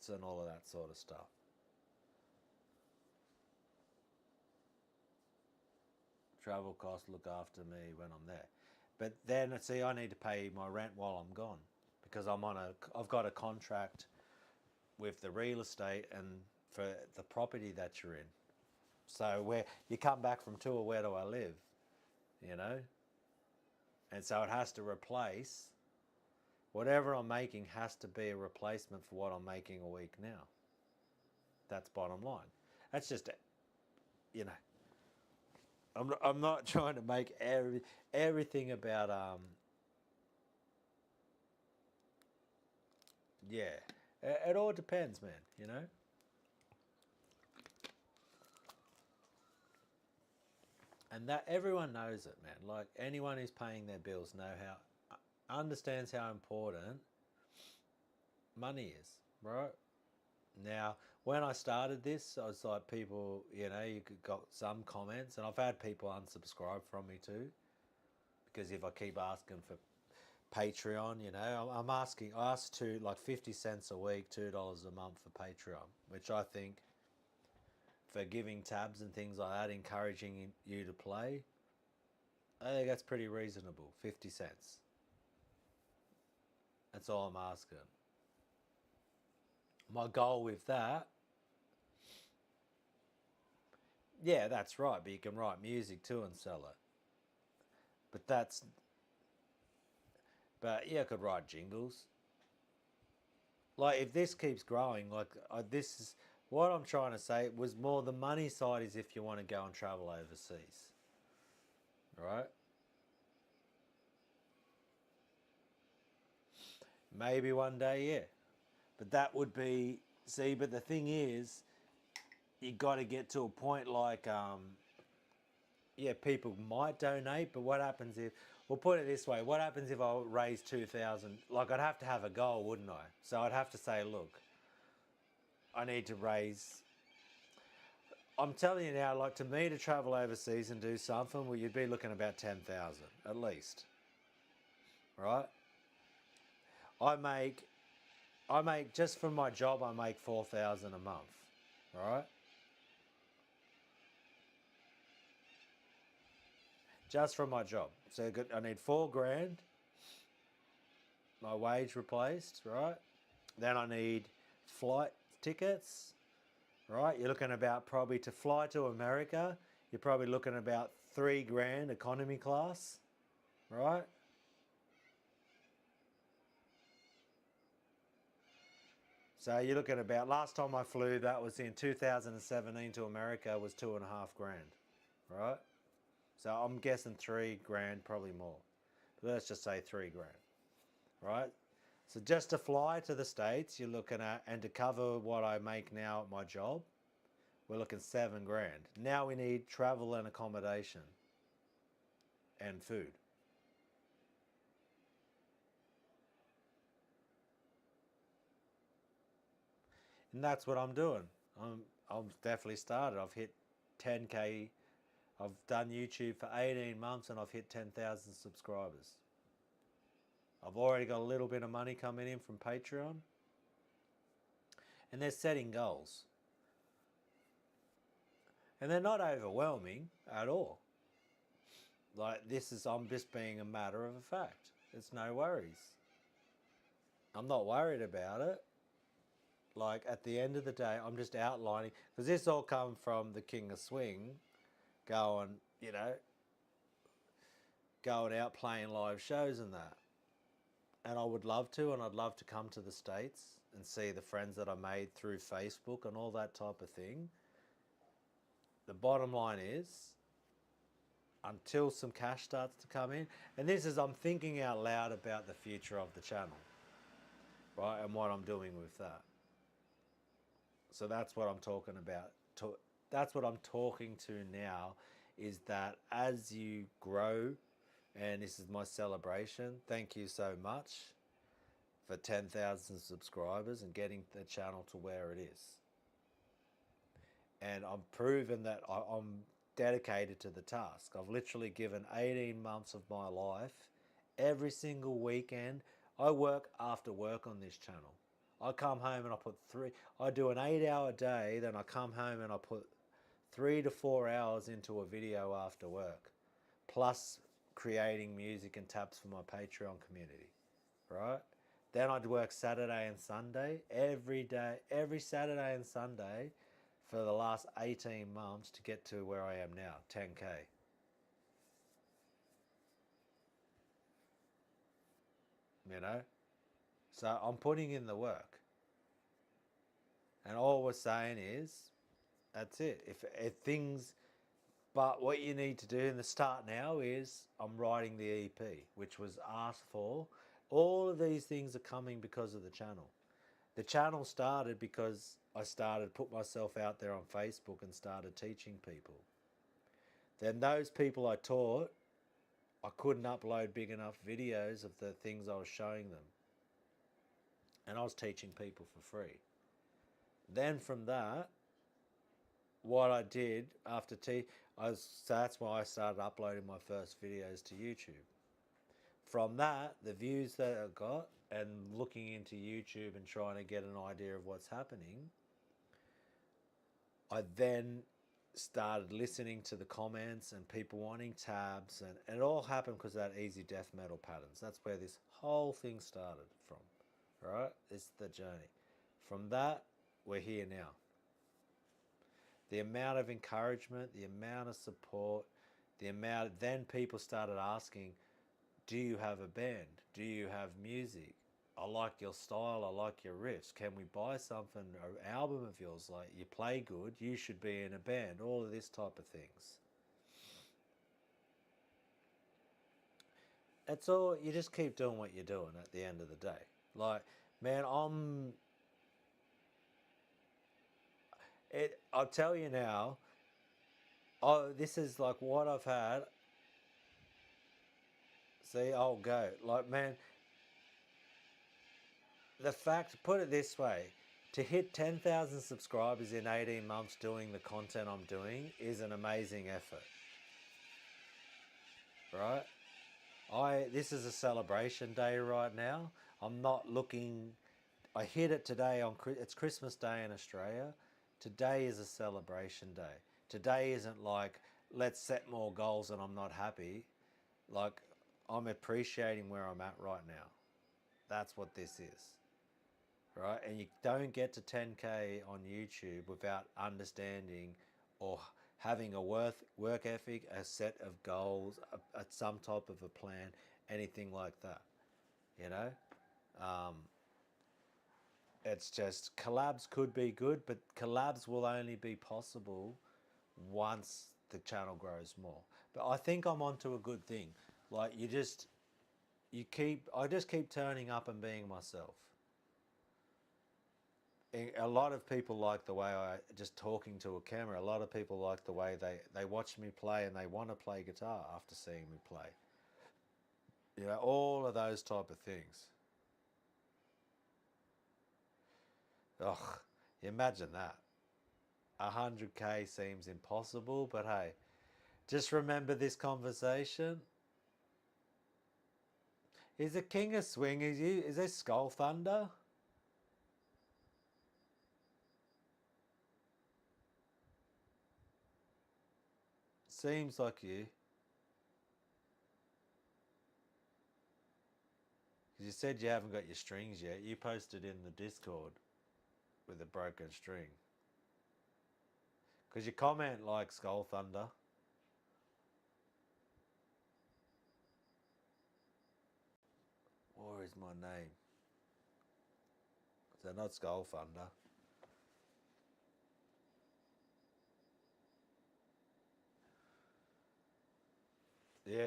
and all of that sort of stuff? Travel costs look after me when I'm there. But then, see, I need to pay my rent while I'm gone because I've got a contract with the real estate and for the property that you're in. So where you come back from tour, where do I live? You know? And so it has to replace whatever I'm making has to be a replacement for what I'm making a week now. That's bottom line. That's just, you know, I'm not trying to make everything about yeah. It all depends, man, you know? And that everyone knows it, man. Like anyone who's paying their bills understands how important money is, right? Now, when I started this, I was like, people, you know, got some comments, and I've had people unsubscribe from me too, because if I keep asking for Patreon, you know, I ask to like 50 cents a week, $2 a month for Patreon, which I think for giving tabs and things like that, encouraging you to play, I think that's pretty reasonable. 50 cents. That's all I'm asking. My goal with that, yeah, that's right, but you can write music too and sell it. But yeah, I could write jingles. Like if this keeps growing, like this is what I'm trying to say was more the money side is if you want to go and travel overseas, right? Maybe one day, yeah. But that would be, see, but the thing is, you got to get to a point like, yeah, people might donate, but what happens if, we'll put it this way, what happens if I raise 2,000? Like, I'd have to have a goal, wouldn't I? So I'd have to say, look, I need to raise, I'm telling you now, like, to me to travel overseas and do something, well, you'd be looking about 10,000 at least, right? I make, just from my job, I make 4,000 a month, right? Just from my job. So I need 4 grand, my wage replaced, right? Then I need flight tickets, right? You're looking about probably to fly to America, you're probably looking about 3 grand economy class, right? So you're looking about, last time I flew, that was in 2017 to America, was 2.5 grand, right? So I'm guessing 3 grand, probably more. But let's just say 3 grand, right? So just to fly to the States, you're looking at, and to cover what I make now at my job, we're looking 7 grand. Now we need travel and accommodation and food. And that's what I'm doing. I'm definitely started. I've hit 10K. I've done YouTube for 18 months and I've hit 10,000 subscribers. I've already got a little bit of money coming in from Patreon. And they're setting goals. And they're not overwhelming at all. Like I'm just being a matter of a fact. It's no worries. I'm not worried about it. Like at the end of the day, I'm just outlining, because this all come from the King of Swing, going, you know, going out playing live shows and that. And I would love to, and I'd love to come to the States and see the friends that I made through Facebook and all that type of thing. The bottom line is, until some cash starts to come in. And this is, I'm thinking out loud about the future of the channel, right? And what I'm doing with that. So that's what I'm talking about. That's what I'm talking to now, is that as you grow, and this is my celebration, thank you so much for 10,000 subscribers and getting the channel to where it is. And I'm proven that I'm dedicated to the task. I've literally given 18 months of my life. Every single weekend, I work after work on this channel. I come home and I do an 8-hour day, then I come home and I put 3 to 4 hours into a video after work, plus creating music and tabs for my Patreon community, right? Then I'd work Saturday and Sunday, every day, every Saturday and Sunday for the last 18 months to get to where I am now, 10K. You know? So I'm putting in the work. And all we're saying is, that's it. If things, but what you need to do in the start now is, I'm writing the EP, which was asked for. All of these things are coming because of the channel. The channel started because I put myself out there on Facebook and started teaching people. Then those people I taught, I couldn't upload big enough videos of the things I was showing them. And I was teaching people for free. Then from that, what I did after so that's why I started uploading my first videos to YouTube. From that, the views that I got, and looking into YouTube and trying to get an idea of what's happening, I then started listening to the comments and people wanting tabs, and it all happened because of that easy death metal patterns. That's where this whole thing started from, right? It's the journey. From that, we're here now. The amount of encouragement, the amount of support, then people started asking, do you have a band? Do you have music? I like your style, I like your riffs. Can we buy something, an album of yours? Like, you play good, you should be in a band. All of this type of things. It's all, you just keep doing what you're doing at the end of the day. Like, man, I'll tell you now, this is like what I've had. See, I'll go. Like, man, put it this way, to hit 10,000 subscribers in 18 months doing the content I'm doing is an amazing effort, right? This is a celebration day right now. I'm not looking, I hit it today it's Christmas Day in Australia. Today is a celebration day. Today isn't like, let's set more goals and I'm not happy. Like, I'm appreciating where I'm at right now. That's what this is. Right? And you don't get to 10K on YouTube without understanding or having a work ethic, a set of goals, some type of a plan, anything like that. You know? It's just, collabs could be good, but collabs will only be possible once the channel grows more. But I think I'm onto a good thing. Like, I just keep turning up and being myself. A lot of people like the way just talking to a camera. A lot of people like the way they watch me play and they want to play guitar after seeing me play. You know, all of those type of things. Ugh, imagine that. 100K seems impossible, but hey, just remember this conversation. Is the King of Swing, is this Skull Thunder? Seems like you. Because you said you haven't got your strings yet. You posted in the Discord with a broken string. Because you comment like Skull Thunder. Or is my name? Is that not Skull Thunder? Yeah,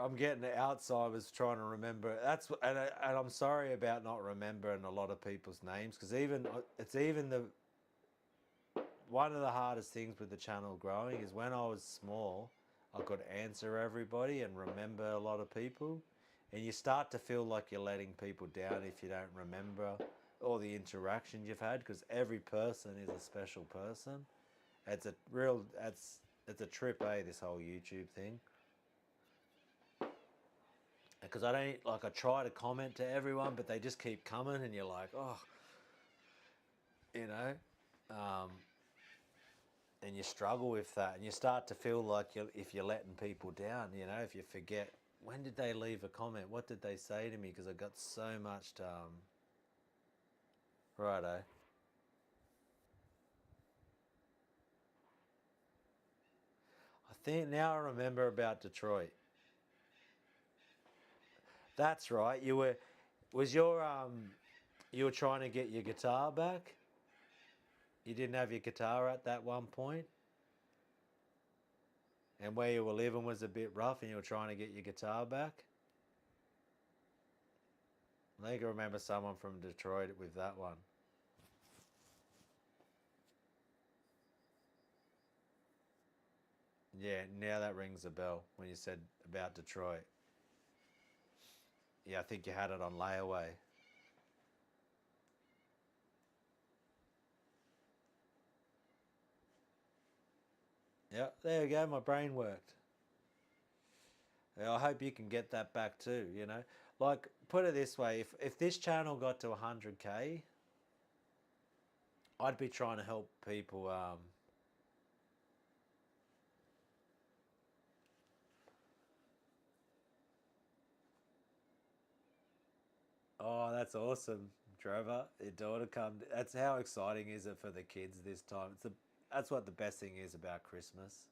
I'm getting Alzheimer's trying to remember. And I'm sorry about not remembering a lot of people's names, because it's even the one of the hardest things with the channel growing is when I was small, I could answer everybody and remember a lot of people, and you start to feel like you're letting people down if you don't remember all the interactions you've had, because every person is a special person. It's a trip, this whole YouTube thing. Because I don't like I try to comment to everyone, but they just keep coming, and you're like, oh, you know, um, and you struggle with that, and you start to feel like if you're letting people down, if you forget when did they leave a comment, what did they say to me, because I got so much to. Righto. I think now I remember about Detroit. That's right. Was your you were trying to get your guitar back. You didn't have your guitar at that one point, and where you were living was a bit rough, and you were trying to get your guitar back. I think I remember someone from Detroit with that one. Yeah, now that rings a bell when you said about Detroit. Yeah, I think you had it on layaway. Yeah, there you go. My brain worked. Yeah, I hope you can get that back too. Like, put it this way: if this channel got to 100K, I'd be trying to help people. Oh, that's awesome, Trevor. Your daughter come. That's how exciting is it for the kids this time. That's what the best thing is about Christmas.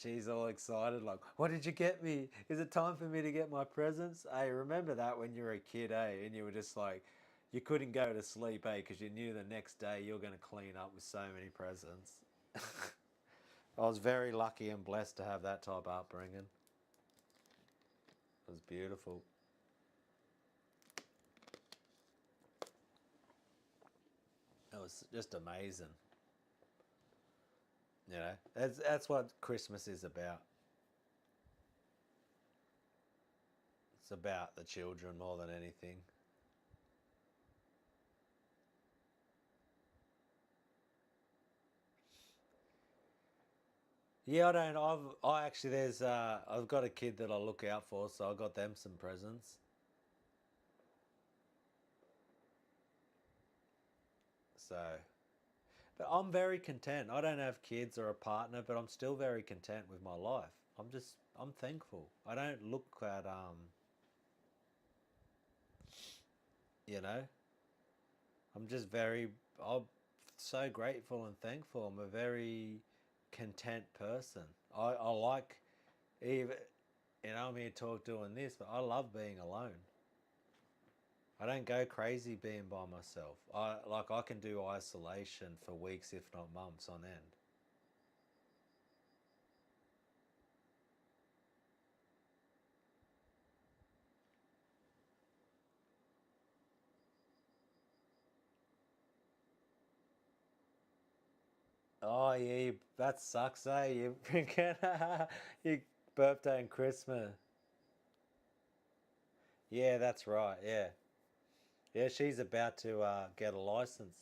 She's all excited, like, what did you get me? Is it time for me to get my presents? Hey, remember that when you were a kid, And you were just like, you couldn't go to sleep, Because you knew the next day you were going to clean up with so many presents. I was very lucky and blessed to have that type of upbringing. It was beautiful. It was just amazing. That's what Christmas is about. It's about the children more than anything. Yeah, I don't. I actually I've got a kid that I look out for, so I got them some presents. So, but I'm very content. I don't have kids or a partner, but I'm still very content with my life. I'm thankful. I don't look at you know, I'm just I'm so grateful and thankful. I'm a very content person. I like even I'm here talk doing this, but I love being alone. I don't go crazy being by myself. I can do isolation for weeks, if not months on end. Oh yeah, that sucks, You freaking your birthday and Christmas. Yeah, that's right. Yeah, yeah. She's about to get a license.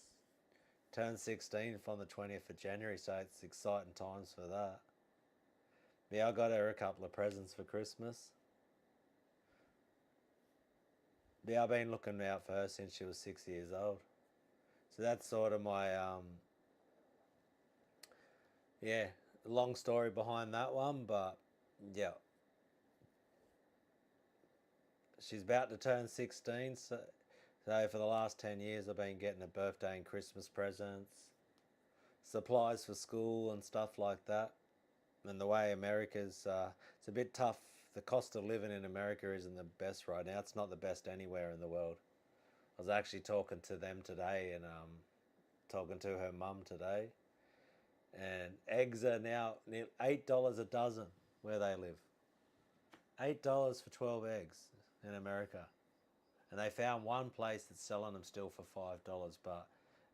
Turn 16 on the 20th of January, so it's exciting times for that. Yeah, I got her a couple of presents for Christmas. Yeah, I've been looking out for her since she was 6 years old. So that's sort of my yeah, long story behind that one, but yeah, she's about to turn 16. So for the last 10 years, I've been getting her birthday and Christmas presents, supplies for school and stuff like that. And the way it's a bit tough. The cost of living in America isn't the best right now. It's not the best anywhere in the world. I was actually talking to them today and talking to her mum today. And eggs are now near $8 a dozen where they live. $8 for 12 eggs in America. And they found one place that's selling them still for $5, but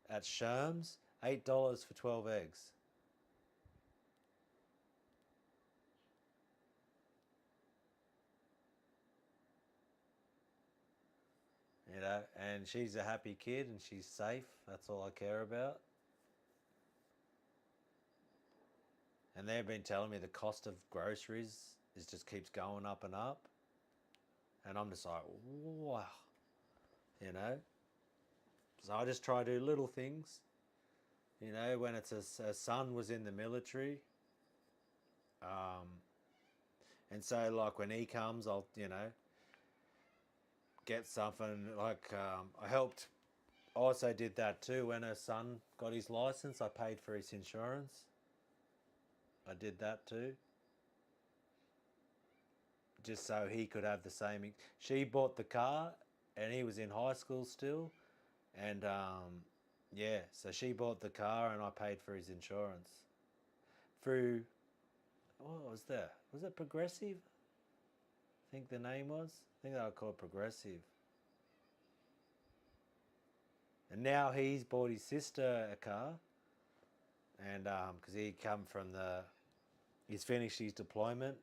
at Sherm's, $8 for 12 eggs. You know, and she's a happy kid and she's safe. That's all I care about. And they've been telling me the cost of groceries is just keeps going up and up. And I'm just like, wow, you know. So I just try to do little things. You know, when it's a son was in the military, um, and so like when he comes, I'll get something like I helped. I also did that too when her son got his license. I paid for his insurance. I did that too, just so he could have the same. She bought the car, and he was in high school still, and yeah, so she bought the car, and I paid for his insurance through. What was that? Was it Progressive? I think the name was. I think they were called Progressive. And now he's bought his sister a car, and because he come from he's finished his deployment.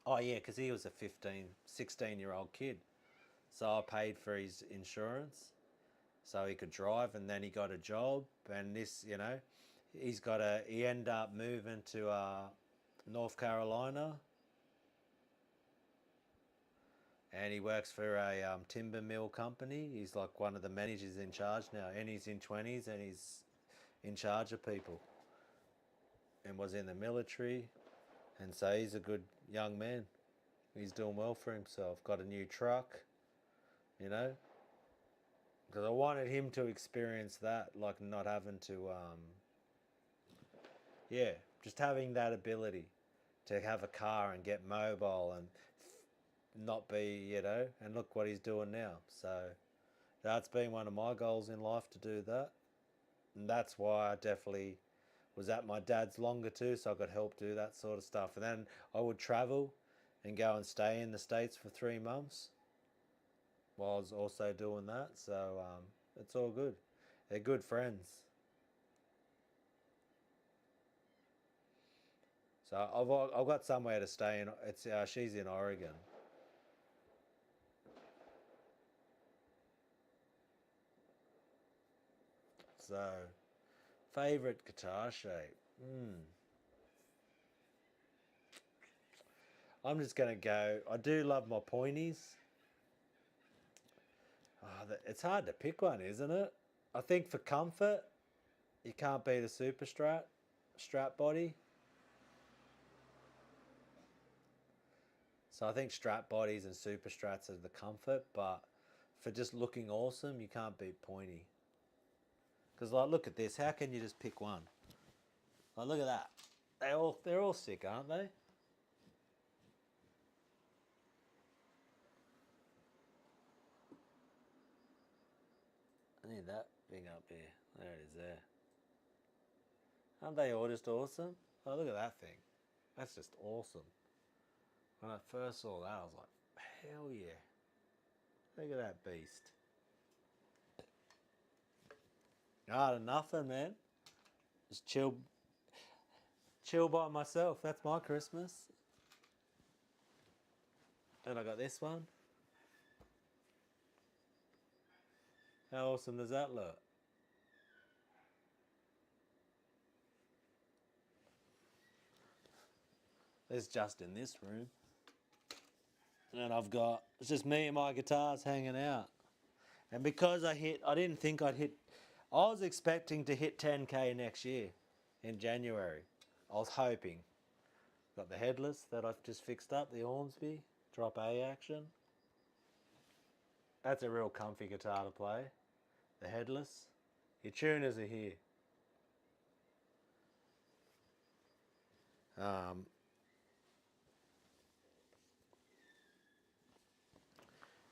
Oh yeah, because he was a 15, 16-year-old kid. So I paid for his insurance so he could drive, and then he got a job, and he ended up moving to North Carolina, and he works for a timber mill company. He's like one of the managers in charge now, and he's in 20s, and he's in charge of people, and was in the military, and so he's a good young man. He's doing well for himself. Got a new truck, you know, because I wanted him to experience that, like not having to, yeah, just having that ability to have a car and get mobile and not be, and look what he's doing now. So that's been one of my goals in life, to do that. And that's why I definitely was at my dad's longer too, so I could help do that sort of stuff. And then I would travel and go and stay in the States for 3 months while I was also doing that. So it's all good. They're good friends. So I've got somewhere to stay in. It's she's in Oregon. So favorite guitar shape. I'm just gonna go. I do love my pointies. Oh, it's hard to pick one, isn't it? I think for comfort, you can't beat a super strap body. So I think strap bodies and super strats are the comfort, but for just looking awesome, you can't beat pointy. Because like, look at this. How can you just pick one? Like, look at that. They're all sick, aren't they? I need that thing up here. There it is. There. Aren't they all just awesome? Oh, look at that thing. That's just awesome. When I first saw that, I was like, hell yeah. Look at that beast. Ah, nothing, man. Just chill by myself. That's my Christmas. And I got this one. How awesome does that look? It's just in this room. And it's just me and my guitars hanging out. And because I didn't think I was expecting to hit 10K next year in January. I was hoping. Got the headless that I've just fixed up, the Ormsby, drop A action. That's a real comfy guitar to play. The headless. Your tuners are here. Um,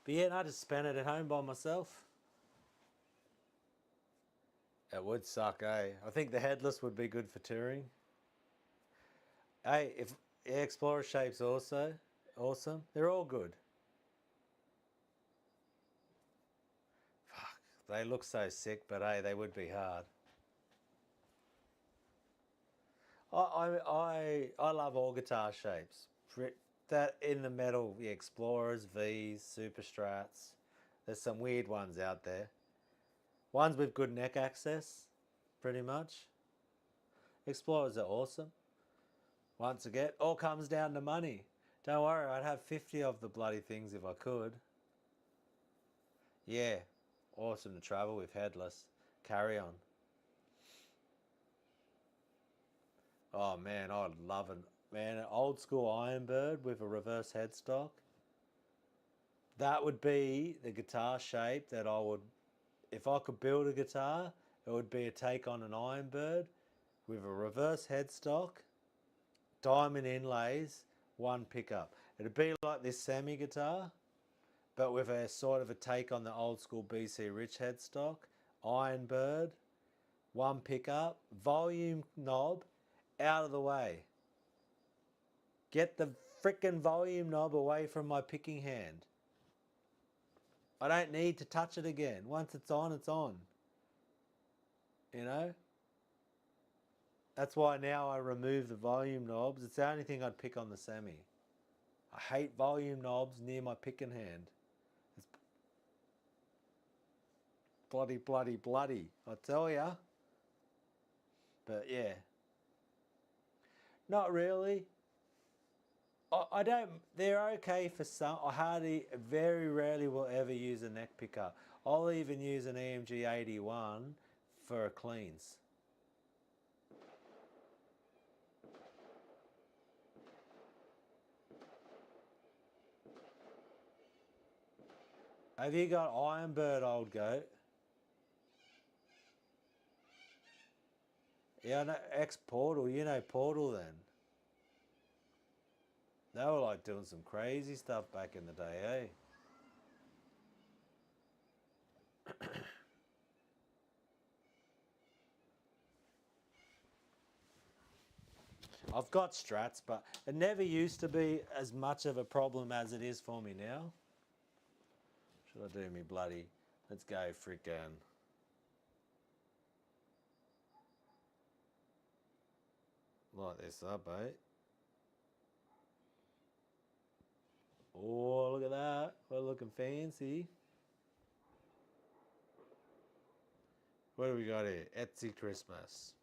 but yeah, I just spent it at home by myself. It would suck, eh? I think the headless would be good for touring. Hey, if Explorer shapes also awesome. They're all good. Fuck, they look so sick, but hey, they would be hard. I love all guitar shapes. That in the metal, the Explorers, Vs, Super Strats. There's some weird ones out there. Ones with good neck access, pretty much. Explorers are awesome. Once again, all comes down to money. Don't worry, I'd have 50 of the bloody things if I could. Yeah, awesome to travel with headless. Carry on. Oh man, I'd love it. Man, an old school Ironbird with a reverse headstock. That would be the guitar shape that I would, if I could build a guitar, it would be a take on an Ironbird with a reverse headstock, diamond inlays, one pickup. It'd be like this semi guitar, but with a sort of a take on the old school BC Rich headstock, Ironbird, one pickup, volume knob, out of the way. Get the frickin' volume knob away from my picking hand. I don't need to touch it again. Once it's on, it's on. You know? That's why now I remove the volume knobs. It's the only thing I'd pick on the semi. I hate volume knobs near my picking hand. It's bloody, bloody, bloody, I tell ya. But yeah. Not really. I don't, they're okay for some. I hardly, very rarely will ever use a neck pickup. I'll even use an EMG 81 for cleans. Have you got Ironbird, old goat? Yeah, I know Portal. You know Portal then. They were like doing some crazy stuff back in the day, eh? I've got strats, but it never used to be as much of a problem as it is for me now. Should I do me bloody? Let's go frickin'. Light this up, eh? Oh, look at that. We're looking fancy. What do we got here? Etsy Christmas.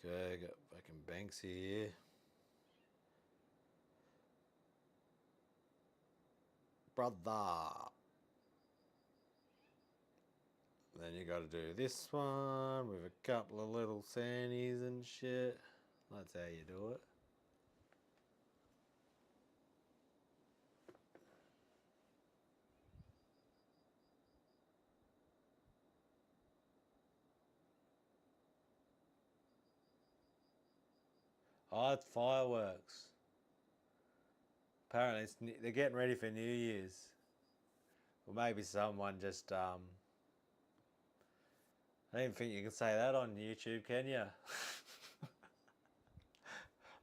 Okay, got fucking Banksy here. Brother. Then you got to do this one with a couple of little sandies and shit. That's how you do it. Oh, it's fireworks. Apparently, they're getting ready for New Year's. Or maybe someone just, I don't even think you can say that on YouTube, can you?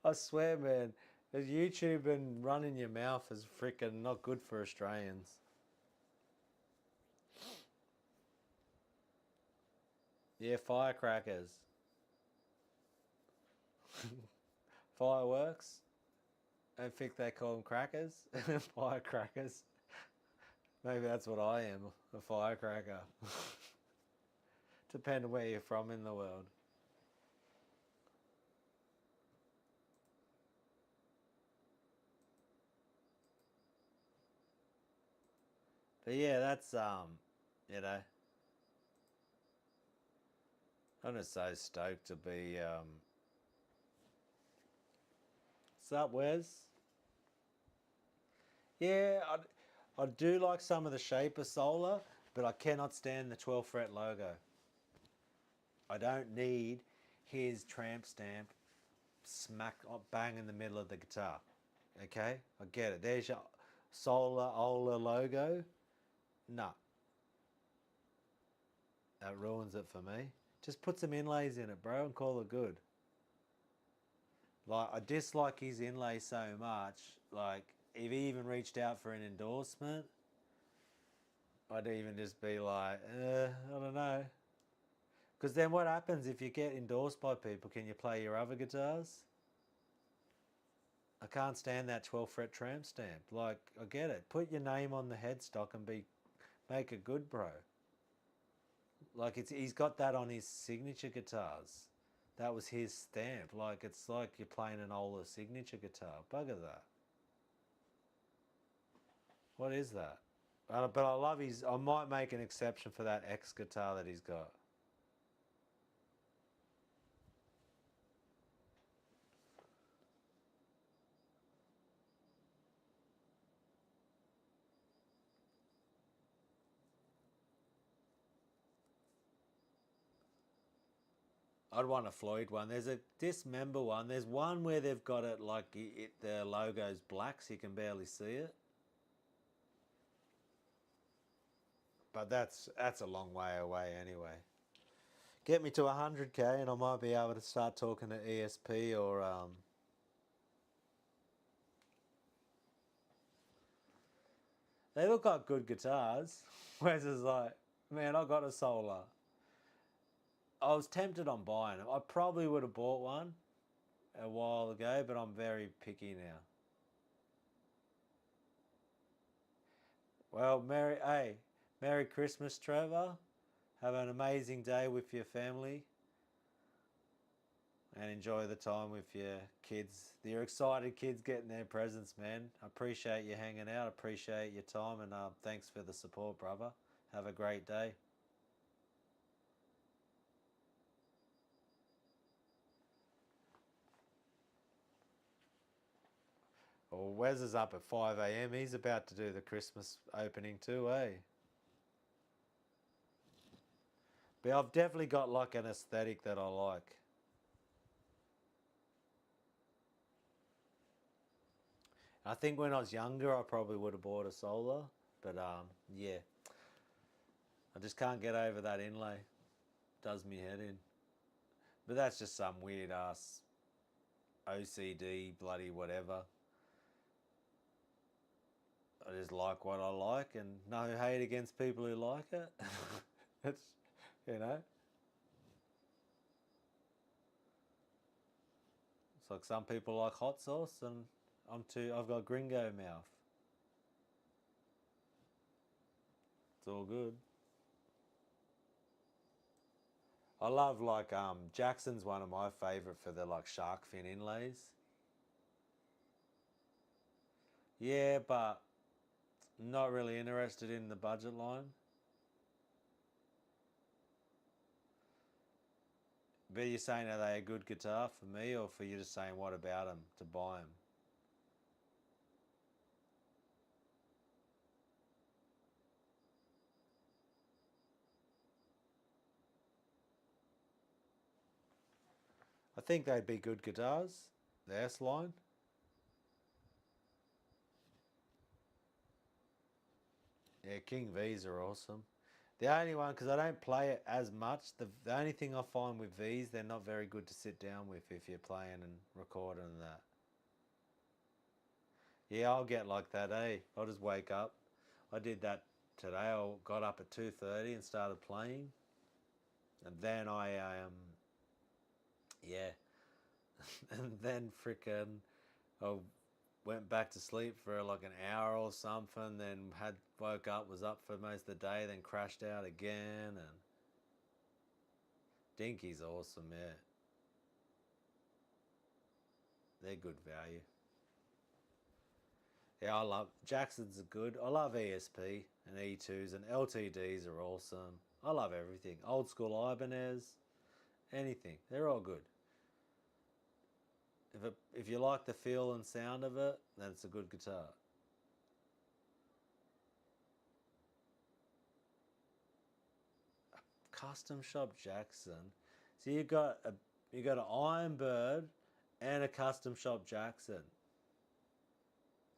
I swear, man, YouTube and running your mouth is freaking not good for Australians. Yeah, firecrackers. Fireworks. I think they call them crackers. Firecrackers. Maybe that's what I am, a firecracker. Depending where you're from in the world. But yeah, that's you know, I'm just so stoked to be What's up, Wes? Yeah, I do like some of the shape of Solar, but I cannot stand the 12 fret logo. I don't need his tramp stamp smack bang in the middle of the guitar. Okay, I get it. There's your Solar Ola logo. Nah, that ruins it for me. Just put some inlays in it, bro, and call it good. Like, I dislike his inlay so much. Like, if he even reached out for an endorsement, I'd even just be like, I don't know. Because then what happens if you get endorsed by people? Can you play your other guitars? I can't stand that 12 fret tramp stamp. Like, I get it. Put your name on the headstock and make it good, bro. Like, he's got that on his signature guitars. That was his stamp. Like, it's like you're playing an Ola signature guitar. Bugger that. What is that? But I love his. I might make an exception for that X guitar that he's got. I'd want a Floyd one. There's a Dismember one. There's one where they've got it like the logo's black so you can barely see it. But that's a long way away anyway. Get me to 100k and I might be able to start talking to ESP or they look like good guitars. Whereas it's like, man, I got a Solar. I was tempted on buying them. I probably would have bought one a while ago, but I'm very picky now. Well, Merry Christmas, Trevor. Have an amazing day with your family and enjoy the time with your kids. Your excited kids getting their presents, man. I appreciate you hanging out. Appreciate your time and thanks for the support, brother. Have a great day. Well, Wes is up at 5 a.m. He's about to do the Christmas opening too, eh? But I've definitely got like an aesthetic that I like. I think when I was younger, I probably would have bought a Solar, but yeah, I just can't get over that inlay. Does me head in. But that's just some weird ass OCD bloody whatever. I just like what I like, and no hate against people who like it. It's, you know, it's like some people like hot sauce, and I've got gringo mouth. It's all good. I love like Jackson's one of my favourite for the like shark fin inlays. Yeah, but not really interested in the budget line. But you're saying are they a good guitar for me, or for you just saying what about them to buy them? I think they'd be good guitars. The S line. Yeah, King V's are awesome. The only one, because I don't play it as much, the only thing I find with V's, they're not very good to sit down with if you're playing and recording and that. Yeah, I'll get like that, eh? I'll just wake up. I did that today. I got up at 2:30 and started playing. And then yeah. And then frickin' I went back to sleep for like an hour or something, then woke up, was up for most of the day, then crashed out again. And Dinky's awesome, yeah. They're good value. Yeah, I love Jackson's are good. I love ESP and E2s and LTDs are awesome. I love everything. Old school Ibanez, anything. They're all good. If you like the feel and sound of it, then it's a good guitar. Custom shop Jackson. So you got an Iron Bird and a custom shop Jackson.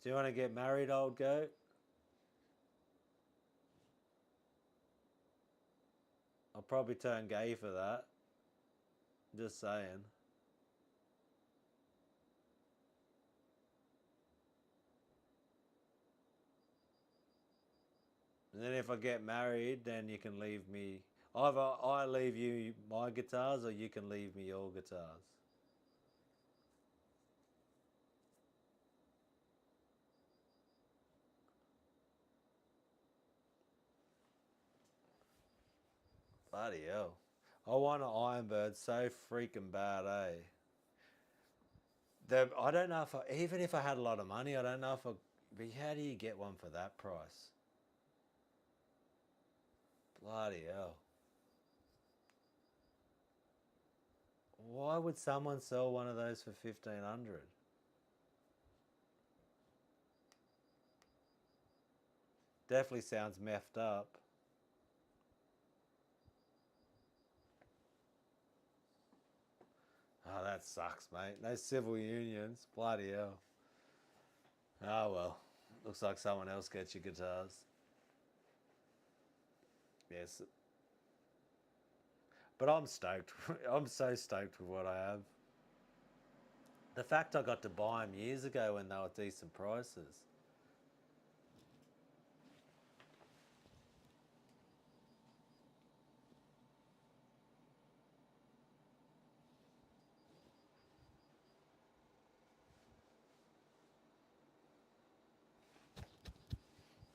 Do you want to get married, old goat? I'll probably turn gay for that. Just saying. And then if I get married, then you can leave me. Either I leave you my guitars, or you can leave me your guitars. Bloody hell! I want an Ironbird so freaking bad, eh? I don't know if even if I had a lot of money, I don't know if I. But how do you get one for that price? Bloody hell! Why would someone sell one of those for 1,500? Definitely sounds meffed up. Oh, that sucks, mate. No civil unions. Bloody hell. Oh well. Looks like someone else gets your guitars. Yes. But I'm stoked. I'm so stoked with what I have. The fact I got to buy them years ago when they were decent prices.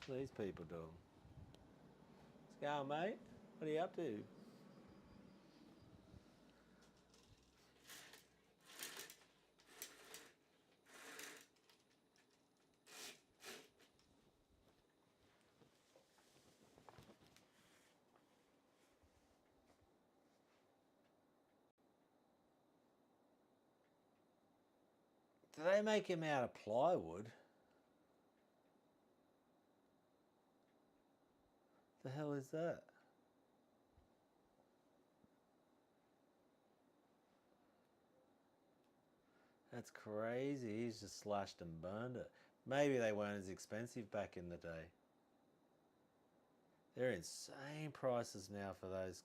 What are these people doing? What's going, mate? What are you up to? Do they make him out of plywood? The hell is that? That's crazy. He's just slashed and burned it. Maybe they weren't as expensive back in the day. They're insane prices now for those.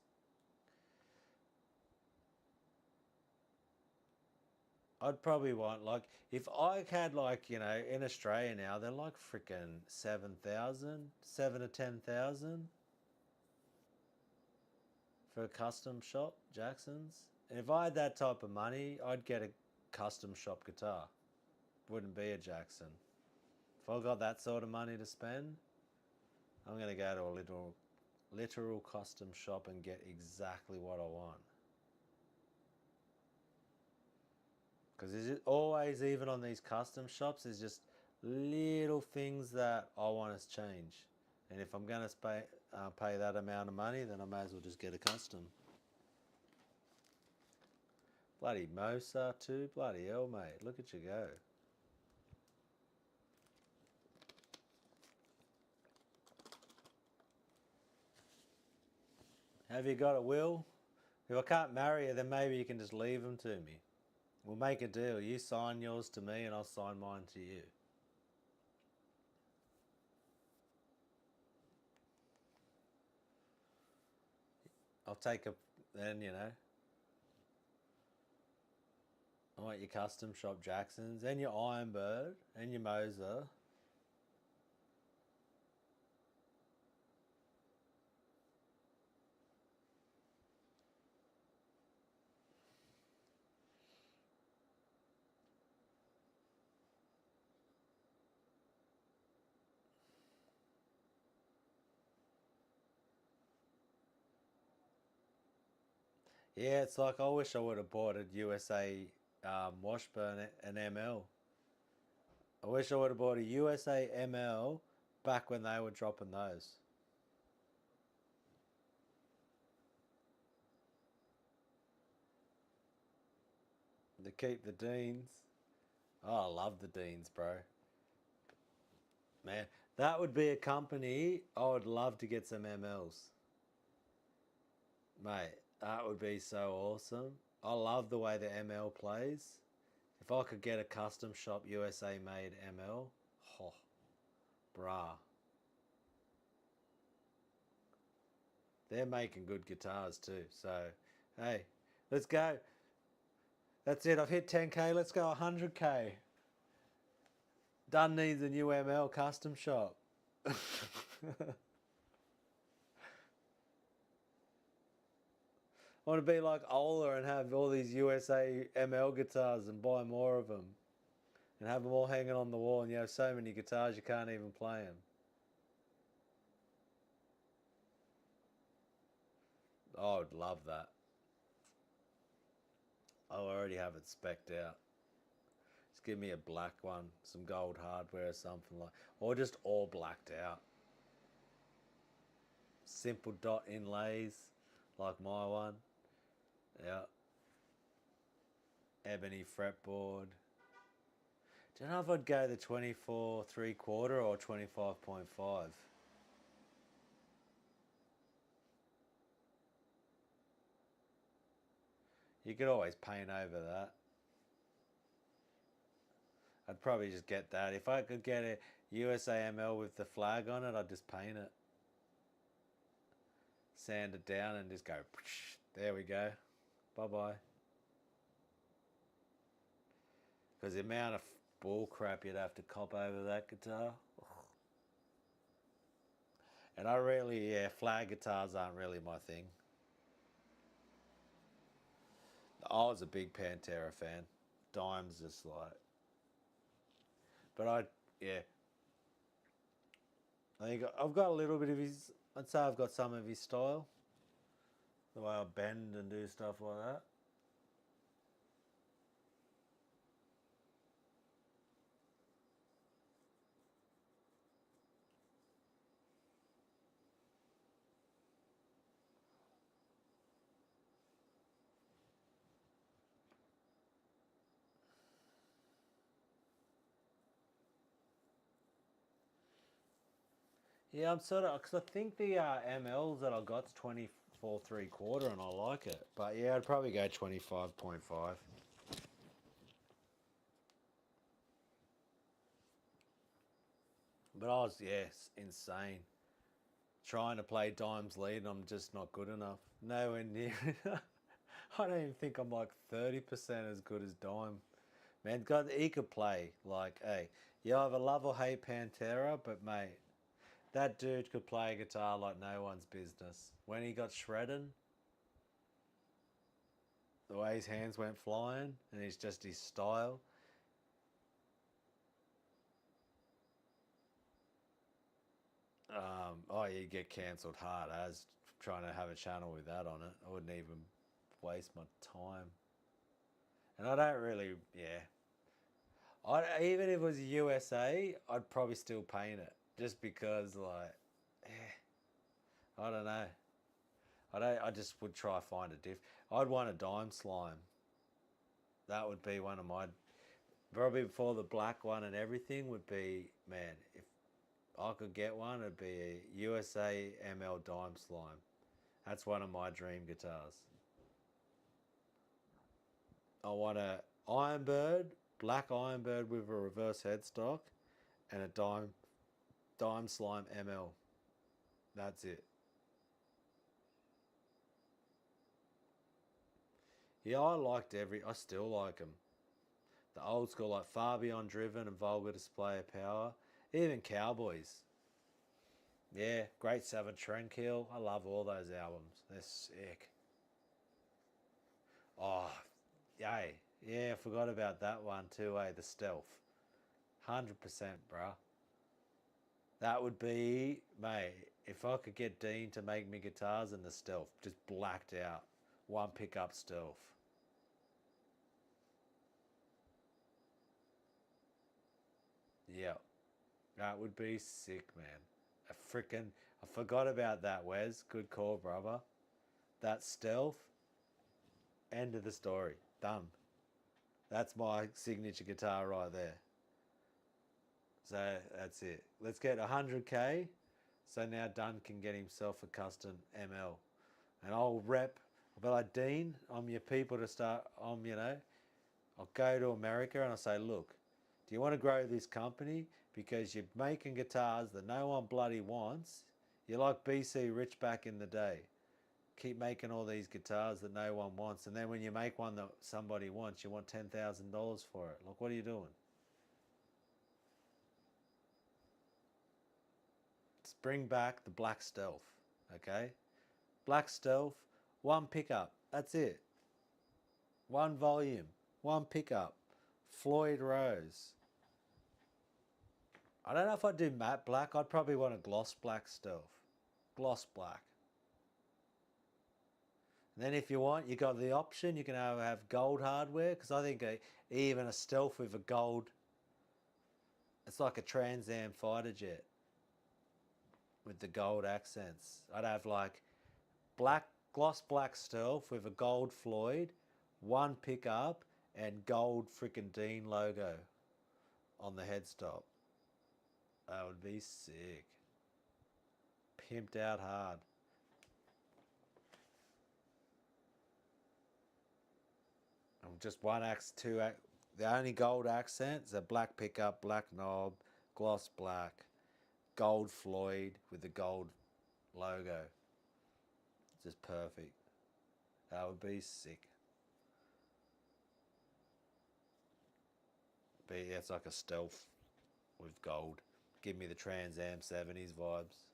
I'd probably want like if I had like in Australia now they're like freaking 7,000, 7 to 10,000 for a custom shop Jacksons. And if I had that type of money, I'd get a custom shop guitar. Wouldn't be a Jackson. If I got that sort of money to spend, I'm gonna go to a literal custom shop and get exactly what I want. Because it's always, even on these custom shops, there's just little things that I want to change. And if I'm going to pay that amount of money, then I may as well just get a custom. Bloody Mozart too. Bloody hell, mate. Look at you go. Have you got a will? If I can't marry you, then maybe you can just leave them to me. We'll make a deal. You sign yours to me and I'll sign mine to you. I'll take then. I want your custom shop Jacksons and your Ironbird and your Moser. Yeah, it's like I wish I would have bought a USA Washburn an ML. I wish I would have bought a USA ML back when they were dropping those. To keep the Deans. Oh, I love the Deans, bro. Man, that would be a company I would love to get some MLs. Mate, that would be so awesome. I love the way the ML plays. If I could get a custom shop USA made ML, oh, brah. They're making good guitars too. So, hey, let's go. That's it. I've hit 10K. Let's go 100K. Done needs a new ML custom shop. I want to be like Ola and have all these USA ML guitars and buy more of them. And have them all hanging on the wall, and you have so many guitars you can't even play them. I would love that. I already have it specced out. Just give me a black one, some gold hardware or something like, or just all blacked out. Simple dot inlays, like my one. Yeah. Ebony fretboard. Do you know if I'd go the 24 3/4 or 25.5? You could always paint over that. I'd probably just get that. If I could get a USAML with the flag on it, I'd just paint it. Sand it down and just go, there we go. Bye bye. Because the amount of bull crap you'd have to cop over that guitar. And I really, yeah, flag guitars aren't really my thing. I was a big Pantera fan. Dime's just like. But yeah. I think I've got a little bit of his, I'd say I've got some of his style. The way I bend and do stuff like that. Yeah, I'm sort of, because I think the MLs that I got's 24 3/4 and I like it. But yeah, I'd probably go 25.5. But I was, yes, insane. Trying to play Dime's lead and I'm just not good enough. Nowhere near. I don't even think I'm like 30% as good as Dime. Man, God, he could play. Like, hey, you either love or hate Pantera, but mate, that dude could play a guitar like no one's business. When he got shredded, the way his hands went flying, and it's just his style. Oh, you get cancelled hard as trying to have a channel with that on it. I wouldn't even waste my time. And I don't really, yeah. Even if it was USA, I'd probably still paint it just because, like, eh, I don't know. I just would try find a diff. I'd want a Dime slime. That would be one of my probably before the black one and everything would be, man. If I could get one, it'd be a USA ML Dime slime. That's one of my dream guitars. I want a Ironbird, black Ironbird with a reverse headstock, and a Dime slime ML. That's it. Yeah, I still like them. The old school, like Far Beyond Driven and Vulgar Display of Power. Even Cowboys. Yeah, Great Savage Trendkill. I love all those albums. They're sick. Oh, yay. Yeah, I forgot about that one too, eh? The Stealth. 100%, bruh. That would be, mate, if I could get Dean to make me guitars and the Stealth, just blacked out. One pickup Stealth. Yeah, that would be sick, man. A freaking, I forgot about that, Wes. Good call, brother. That Stealth, end of the story. Done. That's my signature guitar right there. So that's it. Let's get 100k. So now Dunn can get himself a custom ML. And I'll rep, I'll be like, Dean, I'm your people to start, I'll go to America and I'll say, look, do you want to grow this company? Because you're making guitars that no one bloody wants. You're like BC Rich back in the day. Keep making all these guitars that no one wants. And then when you make one that somebody wants, you want $10,000 for it. Like, what are you doing? Let's bring back the Black Stealth, okay? Black Stealth, one pickup. That's it. One volume, one pickup. Floyd Rose. I don't know if I'd do matte black. I'd probably want a gloss black Stealth. Gloss black. And then if you want, you got the option. You can have gold hardware, because I think even a Stealth with a gold, it's like a Trans Am fighter jet with the gold accents. I'd have like black, gloss black Stealth with a gold Floyd, one pickup, and gold frickin' Dean logo on the headstop. That would be sick. Pimped out hard. And just one the only gold accents are black pickup, black knob, gloss black, gold Floyd with the gold logo. Just perfect. That would be sick. But yeah, it's like a Stealth with gold. Give me the Trans Am 70s vibes.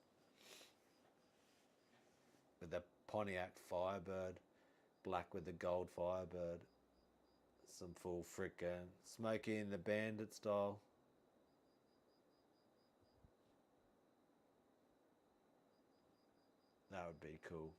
With the Pontiac Firebird, black with the gold Firebird. Some full frickin' Smokey and the Bandit style. That would be cool.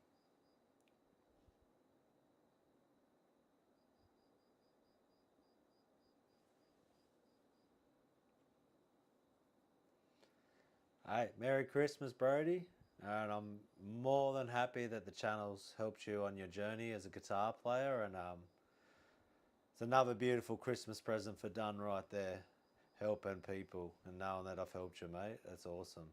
Hey, Merry Christmas, Brody. And I'm more than happy that the channel's helped you on your journey as a guitar player. And it's another beautiful Christmas present for Dunn right there. Helping people and knowing that I've helped you, mate. That's awesome.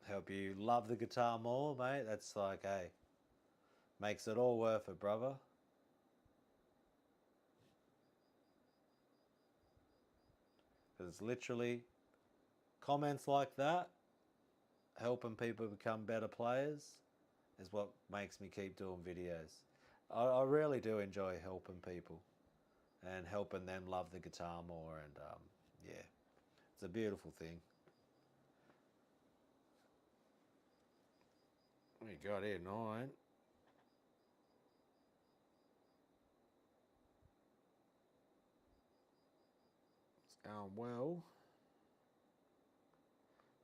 Help you love the guitar more, mate. That's like, hey, makes it all worth it, brother. Because it's literally comments like that, helping people become better players, is what makes me keep doing videos. I really do enjoy helping people and helping them love the guitar more. And yeah, it's a beautiful thing. What you got here? 9. It's going well.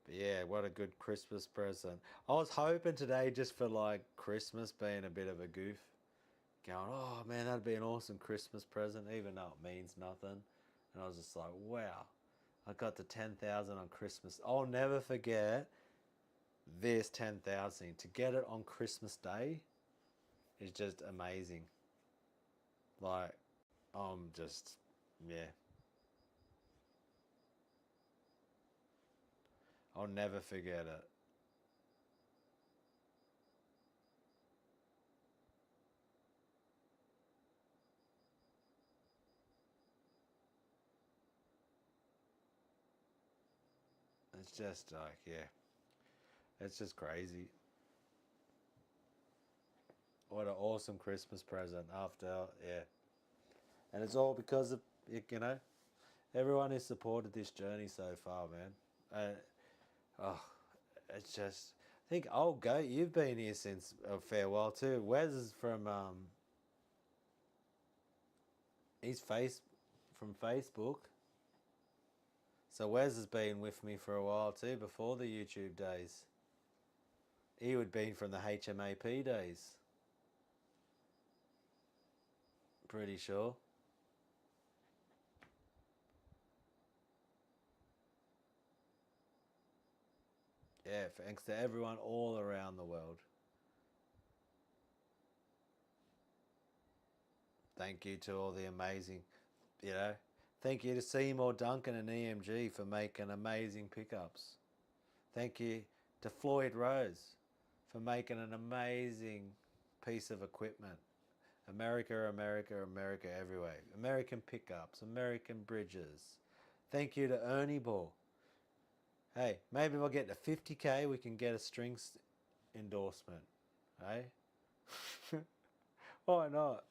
But yeah, what a good Christmas present. I was hoping today just for like Christmas being a bit of a goof. Going, oh man, that'd be an awesome Christmas present, even though it means nothing. And I was just like, wow, I got to 10,000 on Christmas. I'll never forget this 10,000. To get it on Christmas Day is just amazing. Like, I'm just, yeah. I'll never forget it. It's just like, yeah, it's just crazy. What an awesome Christmas present after, yeah. And it's all because of, everyone who's supported this journey so far, man. Oh, it's just, I think, oh, Goat, you've been here since a fair while too. Wes is from, he's from Facebook. So Wes has been with me for a while too, before the YouTube days. He would have been from the HMAP days. Pretty sure. Yeah, thanks to everyone all around the world. thank you to all the amazing, you know, thank you to Seymour Duncan and EMG for making amazing pickups. Thank you to Floyd Rose for making an amazing piece of equipment. America, America, America everywhere. American pickups, American bridges. Thank you to Ernie Ball. Hey, maybe if I get to 50k, we can get a strings endorsement. Hey? Why not?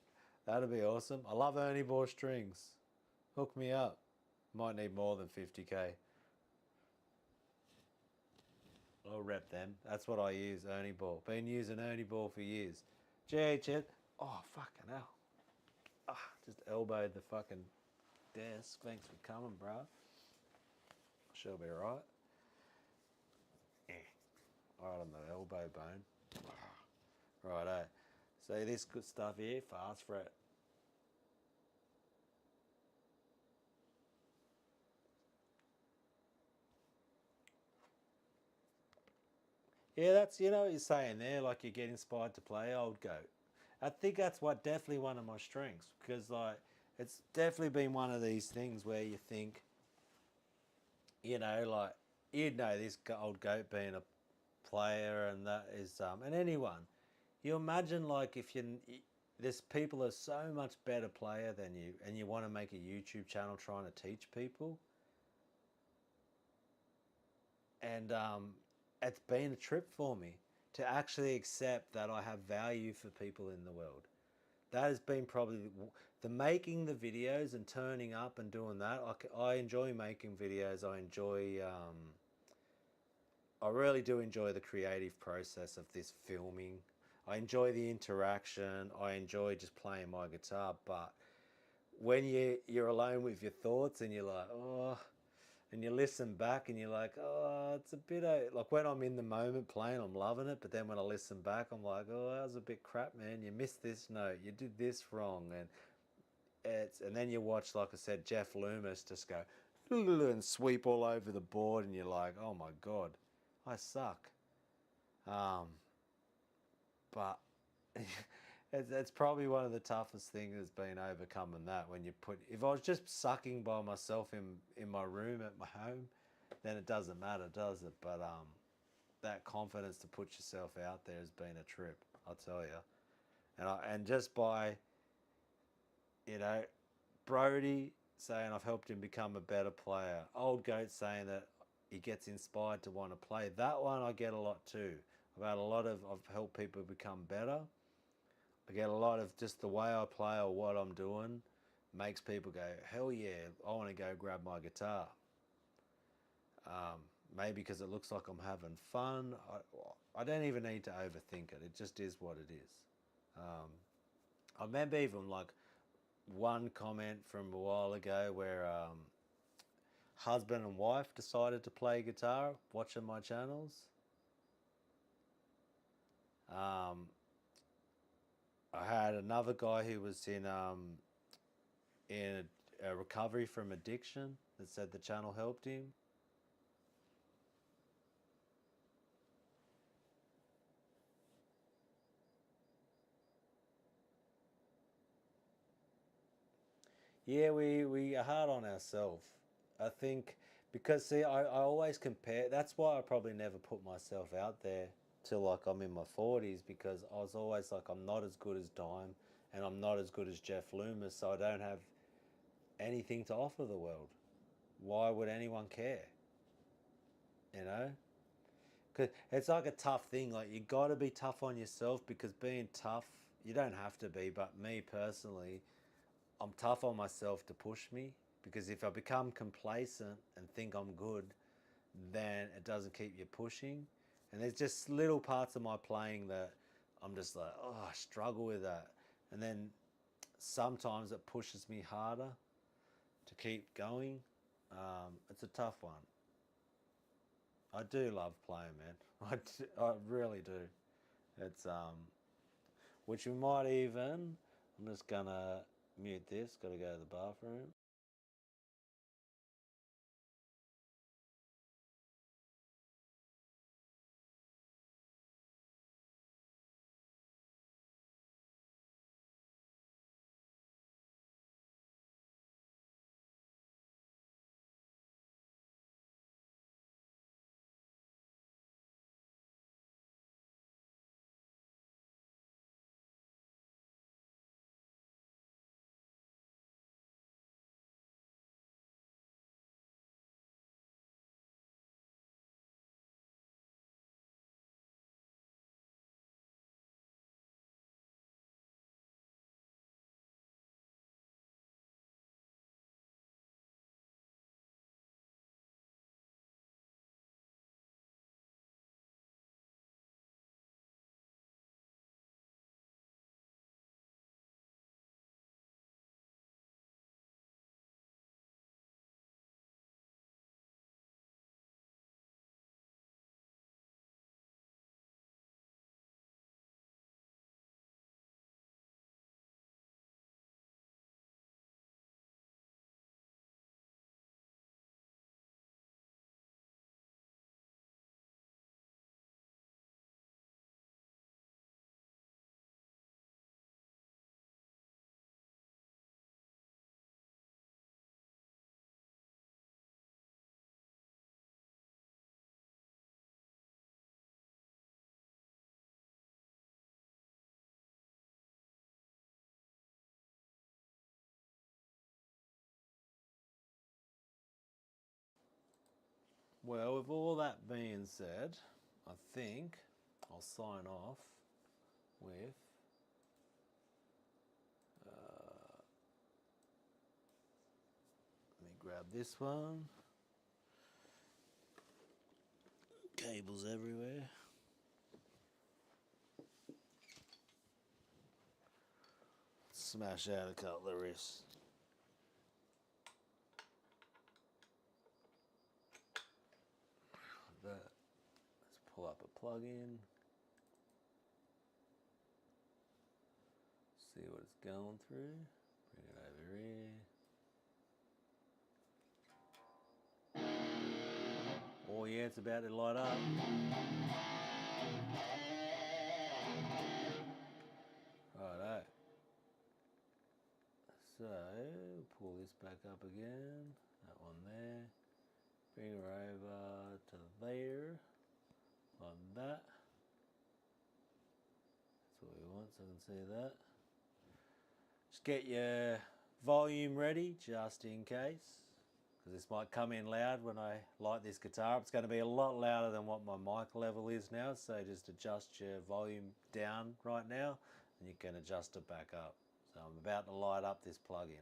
That'd be awesome. I love Ernie Ball strings. Hook me up. Might need more than 50k. I'll rep them. That's what I use, Ernie Ball. Been using Ernie Ball for years. GHS. Oh, fucking hell. Ah, just elbowed the fucking desk. Thanks for coming, bro. She'll be right. Right on the elbow bone. Righto. See this good stuff here? Fast fret. Yeah, that's, you know what you're saying there, like you get inspired to play old goat. I think that's what definitely one of my strengths, because like it's definitely been one of these things where you think, you know, like you'd know this old goat being a player, and that is and anyone. You imagine like if you there's people that are so much better player than you, and you want to make a YouTube channel trying to teach people, and it's been a trip for me to actually accept that I have value for people in the world. That has been probably the making the videos and turning up and doing that. I enjoy making videos. I enjoy, I really do enjoy the creative process of this filming. I enjoy the interaction. I enjoy just playing my guitar. But when you're alone with your thoughts and you're like, oh, and you listen back and you're like, oh, it's a bit like when I'm in the moment playing, I'm loving it. But then when I listen back, I'm like, oh, that was a bit crap, man. You missed this note. You did this wrong. And then you watch, like I said, Jeff Loomis just go and sweep all over the board, and you're like, oh my God, I suck. But it's probably one of the toughest things has been overcoming that. When you put, if I was just sucking by myself in my room at my home, then it doesn't matter, does it? But that confidence to put yourself out there has been a trip, I'll tell you. And just by, you know, Brody saying I've helped him become a better player, Old Goat saying that he gets inspired to want to play. That one I get a lot too. I've helped people become better. I get a lot of just the way I play or what I'm doing makes people go, hell yeah, I want to go grab my guitar. Maybe because it looks like I'm having fun. I don't even need to overthink it. It just is what it is. I remember even like one comment from a while ago where husband and wife decided to play guitar watching my channels. I had another guy who was in a recovery from addiction that said the channel helped him. Yeah, we are hard on ourselves. I think because see, I always compare. That's why I probably never put myself out there till like I'm in my 40s, because I was always like I'm not as good as Dime and I'm not as good as Jeff Loomis, so I don't have anything to offer the world. Why would anyone care? You know? Cause it's like a tough thing. Like you got to be tough on yourself, because being tough, you don't have to be. But me personally, I'm tough on myself to push me, because if I become complacent and think I'm good, then it doesn't keep you pushing. And there's just little parts of my playing that I'm just like, oh, I struggle with that. And then sometimes it pushes me harder to keep going. It's a tough one. I do love playing, man. I really do. It's which we might even. I'm just gonna mute this. Got to go to the bathroom. Well, with all that being said, I think I'll sign off with let me grab this one. Cables everywhere. Smash out a couple of riffs. Let's pull up a plug-in. See what it's going through. Bring it over here. Oh yeah, it's about to light up. Righto. So, pull this back up again. That one there. Bring her over to there. Like that. That's what we want, so I can see that. Just get your volume ready, just in case. Because this might come in loud when I light this guitar. It's going to be a lot louder than what my mic level is now, so just adjust your volume down right now, and you can adjust it back up. So I'm about to light up this plug-in.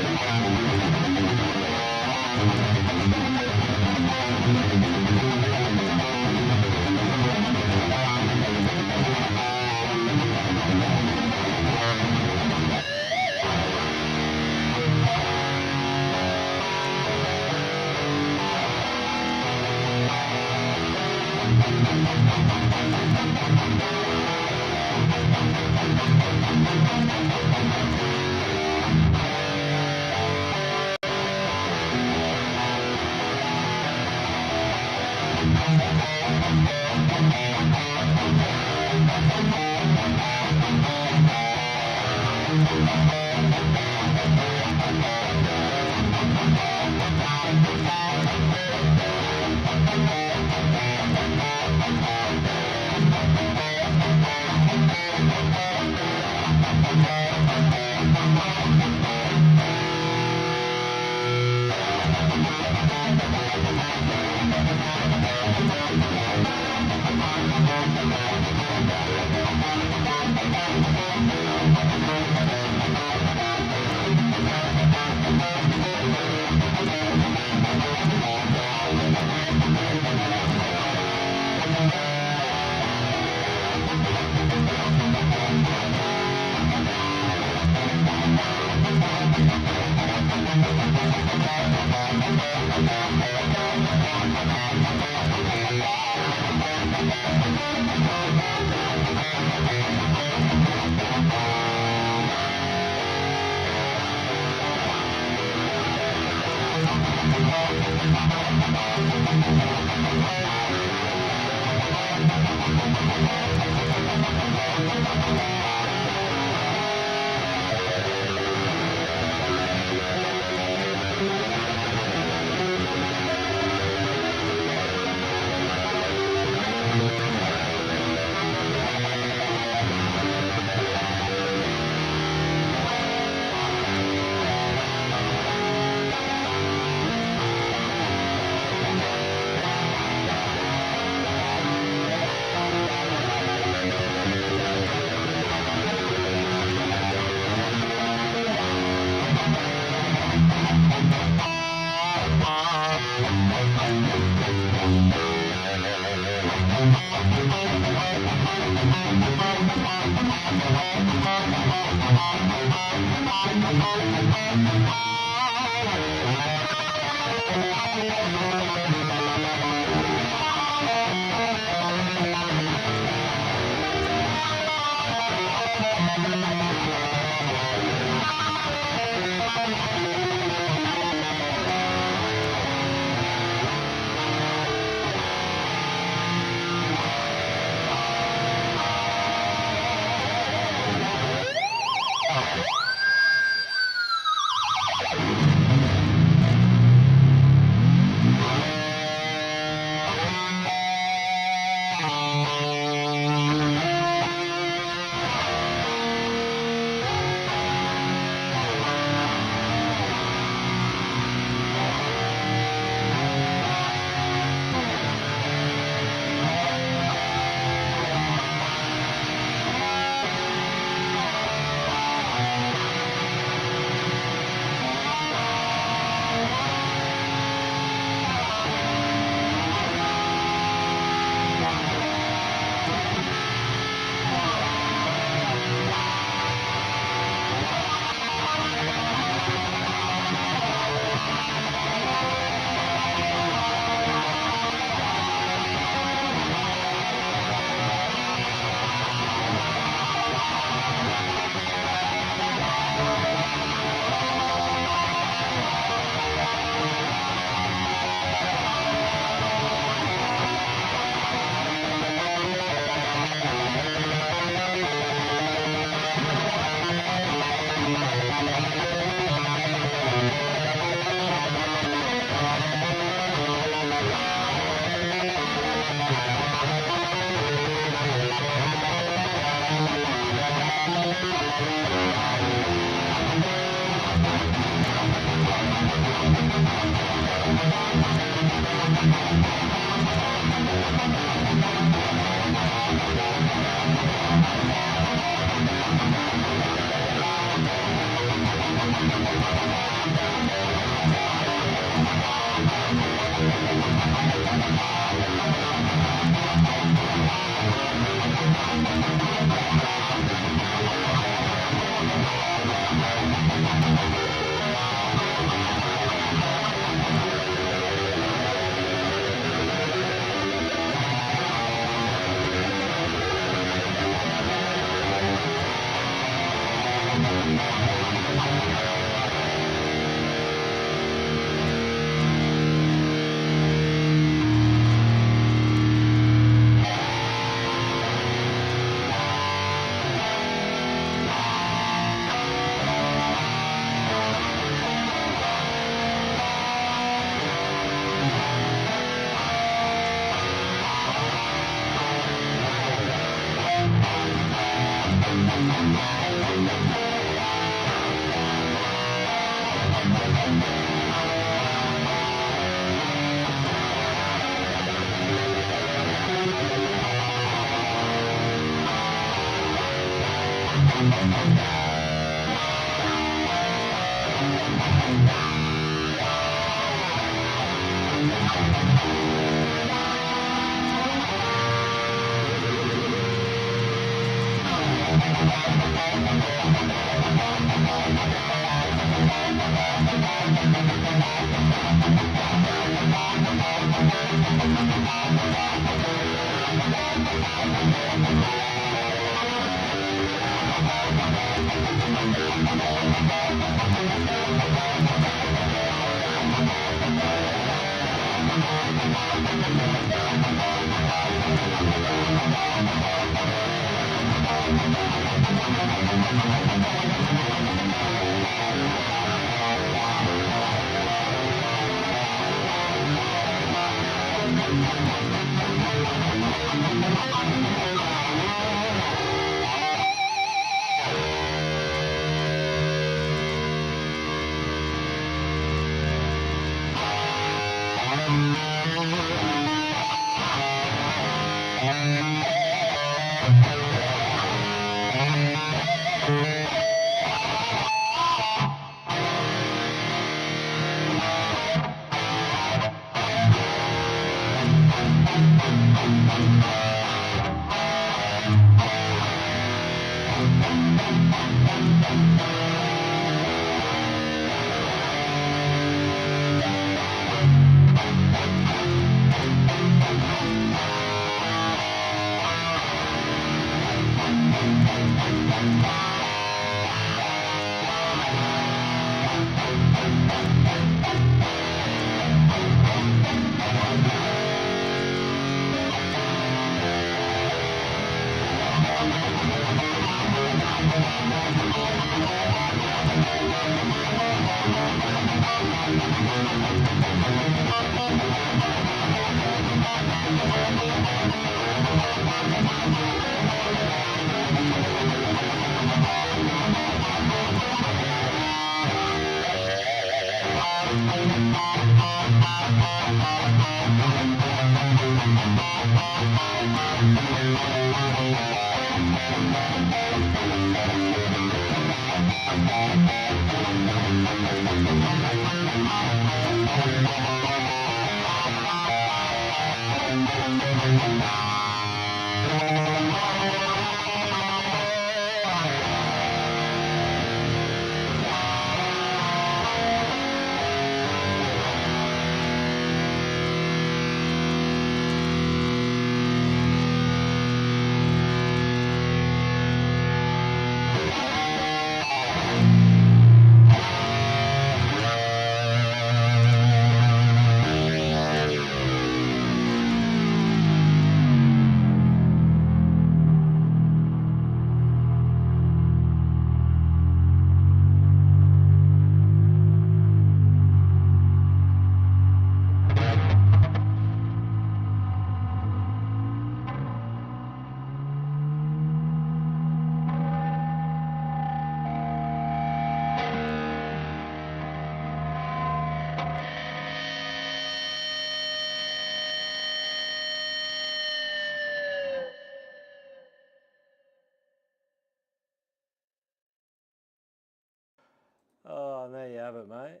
Oh, and there you have it, mate.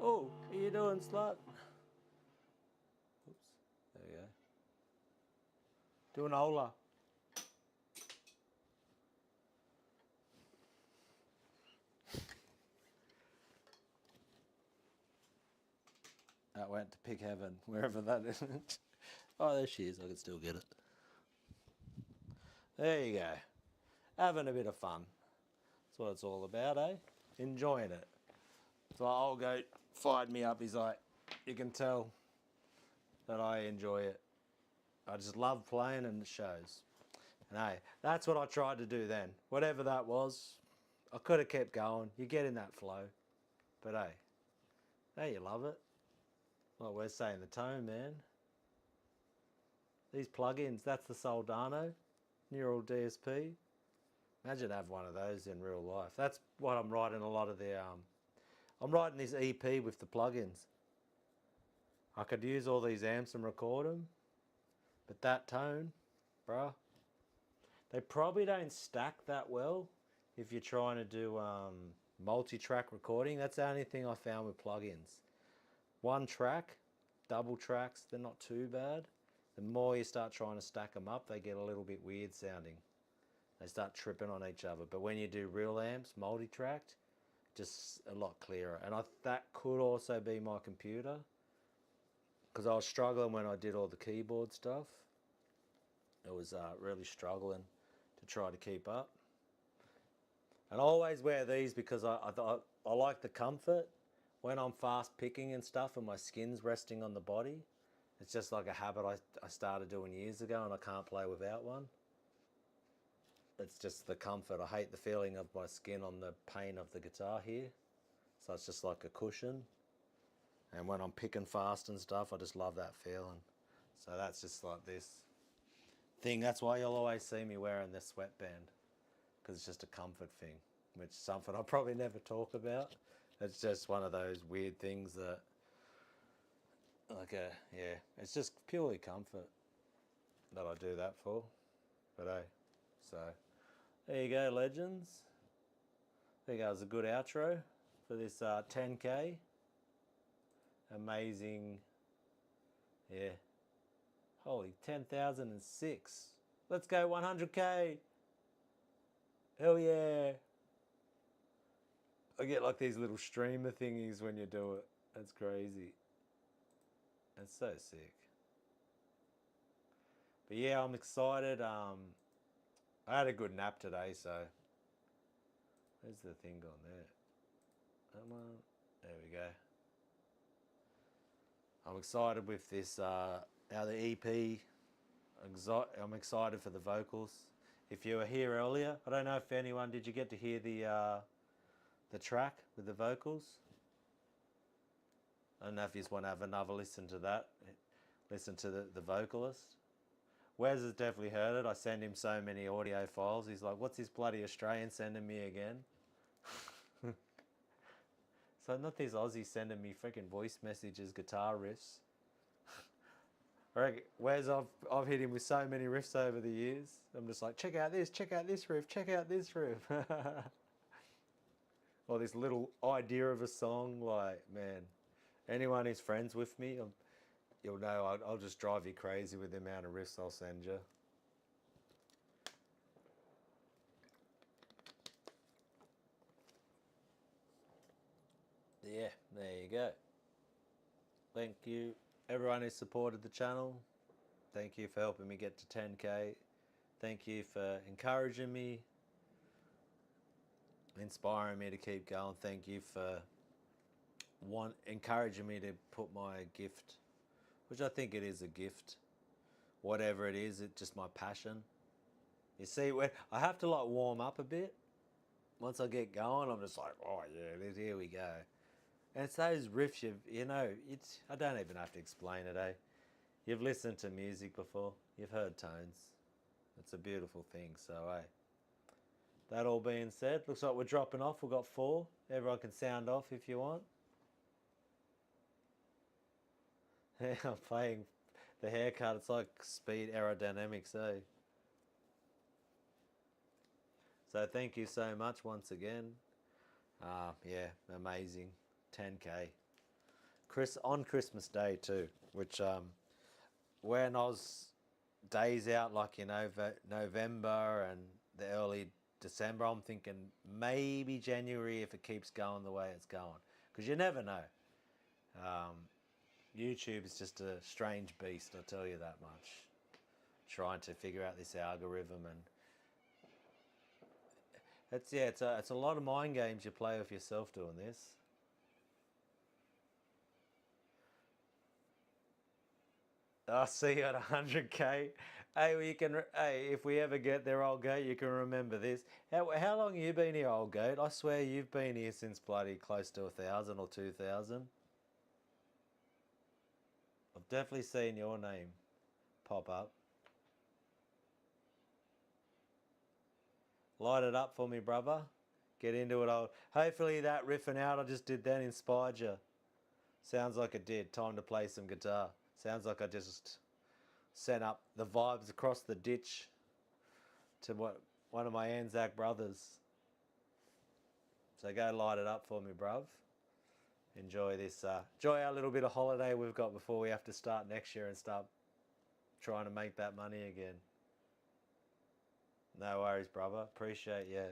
Oh, what are you doing, slut? Oops, there we go. Doing hola. That went to Pig Heaven, wherever that is. Oh, there she is. I can still get it. There you go. Having a bit of fun. That's what it's all about, eh? Enjoying it. So I'll go fired me up. He's like, you can tell that I enjoy it. I just love playing and it shows. And hey, that's what I tried to do then. Whatever that was, I could have kept going. You get in that flow. But hey, you love it. Like we're saying the tone, man. These plugins, that's the Soldano, Neural DSP. Imagine have one of those in real life. That's what I'm writing a lot of the, I'm writing this EP with the plugins. I could use all these amps and record them, but that tone, bruh, they probably don't stack that well if you're trying to do multi-track recording. That's the only thing I found with plugins. One track, double tracks, they're not too bad. The more you start trying to stack them up, they get a little bit weird sounding. They start tripping on each other. But when you do real amps, multi-tracked, just a lot clearer. And that could also be my computer, because I was struggling when I did all the keyboard stuff. I was really struggling to try to keep up. And I always wear these because I like the comfort. When I'm fast picking and stuff and my skin's resting on the body, it's just like a habit I started doing years ago, and I can't play without one. It's just the comfort. I hate the feeling of my skin on the pane of the guitar here. So it's just like a cushion. And when I'm picking fast and stuff, I just love that feeling. So that's just like this thing. That's why you'll always see me wearing this sweatband, because it's just a comfort thing, which is something I'll probably never talk about. It's just one of those weird things that, it's just purely comfort that I do that for. But hey, so there you go, legends. I think that was a good outro for this 10K. Amazing. Yeah. Holy, 10,006. Let's go 100K. Hell yeah. I get like these little streamer thingies when you do it. That's crazy. That's so sick. But yeah, I'm excited. I had a good nap today, so where's the thing gone there? Come on. There we go. I'm excited with this, now the EP. I'm excited for the vocals. If you were here earlier, I don't know if anyone, did you get to hear the track with the vocals? I don't know if you just want to have another listen to that. Listen to the vocalist. Wes has definitely heard it. I send him so many audio files. He's like, what's this bloody Australian sending me again? So not these Aussies sending me freaking voice messages, guitar riffs. I reckon, Wes, I've hit him with so many riffs over the years. I'm just like, check out this riff, check out this riff. Or this little idea of a song, like, man, anyone who's friends with me, you'll know I'll just drive you crazy with the amount of riffs I'll send you. Yeah, there you go. Thank you, everyone who supported the channel. Thank you for helping me get to 10K. Thank you for encouraging me, inspiring me to keep going. Thank you for encouraging me to put my gift, which I think it is a gift, whatever it is, it's just my passion. You see, when I have to like warm up a bit. Once I get going, I'm just like, oh yeah, here we go. And it's those riffs, I don't even have to explain it, eh? You've listened to music before, you've heard tones. It's a beautiful thing, so eh. That all being said, looks like we're dropping off. We've got 4. Everyone can sound off if you want. Yeah, I'm playing the haircut. It's like speed aerodynamics, eh? So thank you so much once again. Yeah, amazing. 10K. On Christmas Day too, which when I was days out like in November and the early December, I'm thinking maybe January if it keeps going the way it's going, because you never know. YouTube is just a strange beast, I'll tell you that much. Trying to figure out this algorithm, and it's a lot of mind games you play with yourself doing this. I'll see you at 100K. Hey, if we ever get there, old goat, you can remember this. How long have you been here, old goat? I swear you've been here since bloody close to 1,000 or 2,000. I've definitely seen your name pop up. Light it up for me, brother. Get into it, old. Hopefully that riffing out I just did then inspired you. Sounds like it did. Time to play some guitar. Sounds like I just sent up the vibes across the ditch to one of my Anzac brothers. So go light it up for me, bruv. Enjoy this. Enjoy our little bit of holiday we've got before we have to start next year and start trying to make that money again. No worries, brother. Appreciate you.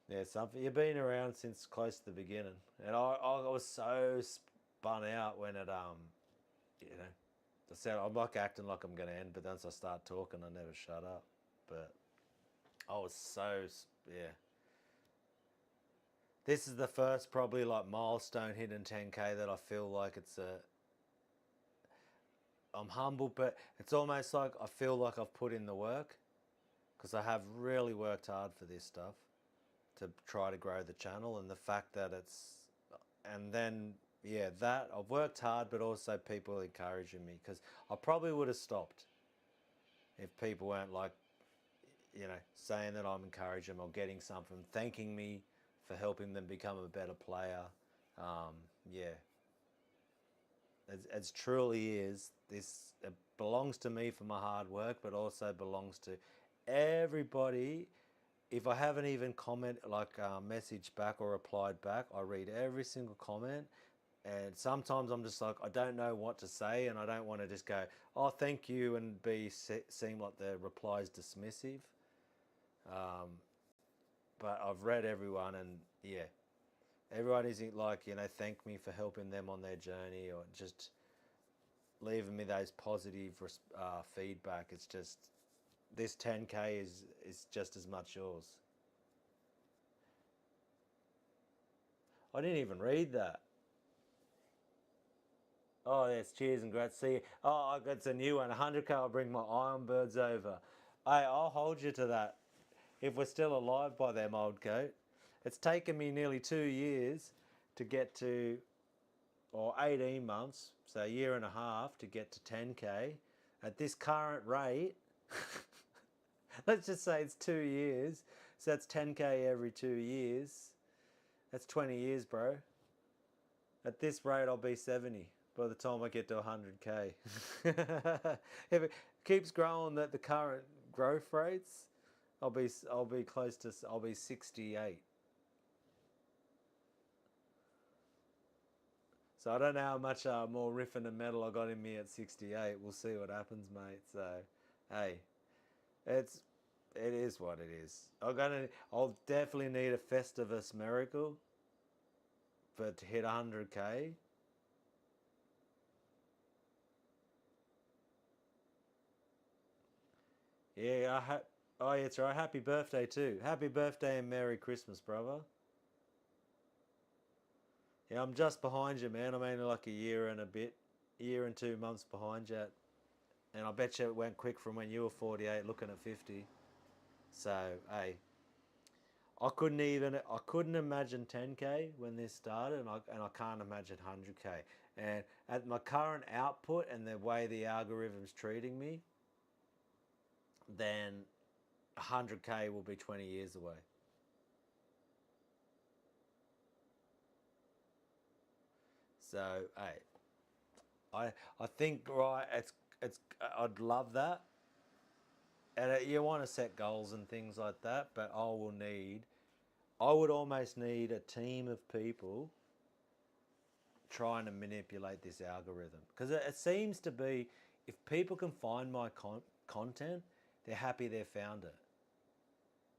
Yeah, something you've been around since close to the beginning, and I was so spun out when it you know, I said I'm like acting like I'm gonna end, but once I start talking, I never shut up. But I was so yeah. This is the first probably like milestone hit in 10K that I feel like it's a. I'm humble, but it's almost like I feel like I've put in the work because I have really worked hard for this stuff to try to grow the channel, and the fact that it's, and then yeah, that I've worked hard, but also people encouraging me, because I probably would have stopped if people weren't like, saying that I'm encouraging them or getting something, thanking me for helping them become a better player. Yeah, as truly is this. It belongs to me for my hard work, but also belongs to everybody. If I haven't even messaged back or replied back, I read every single comment. And sometimes I'm just like, I don't know what to say, and I don't want to just go, oh, thank you, and seem like the reply's dismissive. But I've read everyone, and yeah, everyone isn't like, thank me for helping them on their journey, or just leaving me those positive feedback. It's just, this 10K is just as much yours. I didn't even read that. Oh, yes, cheers and great to see you. Oh, it's a new one. 100K, I'll bring my iron birds over. I'll hold you to that. If we're still alive by them, old goat. It's taken me nearly 2 years to get to, or 18 months, so a year and a half to get to 10K. At this current rate, let's just say it's 2 years, so that's 10K every 2 years. That's 20 years, bro. At this rate, I'll be 70 by the time I get to 100K. If it keeps growing at the current growth rates, I'll be 68. So I don't know how much more riffing and metal I got in me at 68. We'll see what happens, mate. So, hey, it is what it is. I'll definitely need a Festivus miracle, but to hit 100K. Yeah, oh, yeah, that's right. Happy birthday too. Happy birthday and Merry Christmas, brother. Yeah, I'm just behind you, man. I'm only like a year and a bit, year and 2 months behind you. And I bet you it went quick from when you were 48 looking at 50. So, hey, I couldn't imagine 10K when this started, and I can't imagine 100K. And at my current output and the way the algorithm's treating me, then 100K will be 20 years away. So, hey, I think, right, it's I'd love that. And you want to set goals and things like that, but I would almost need a team of people trying to manipulate this algorithm, because it seems to be, if people can find my content, they're happy they found it.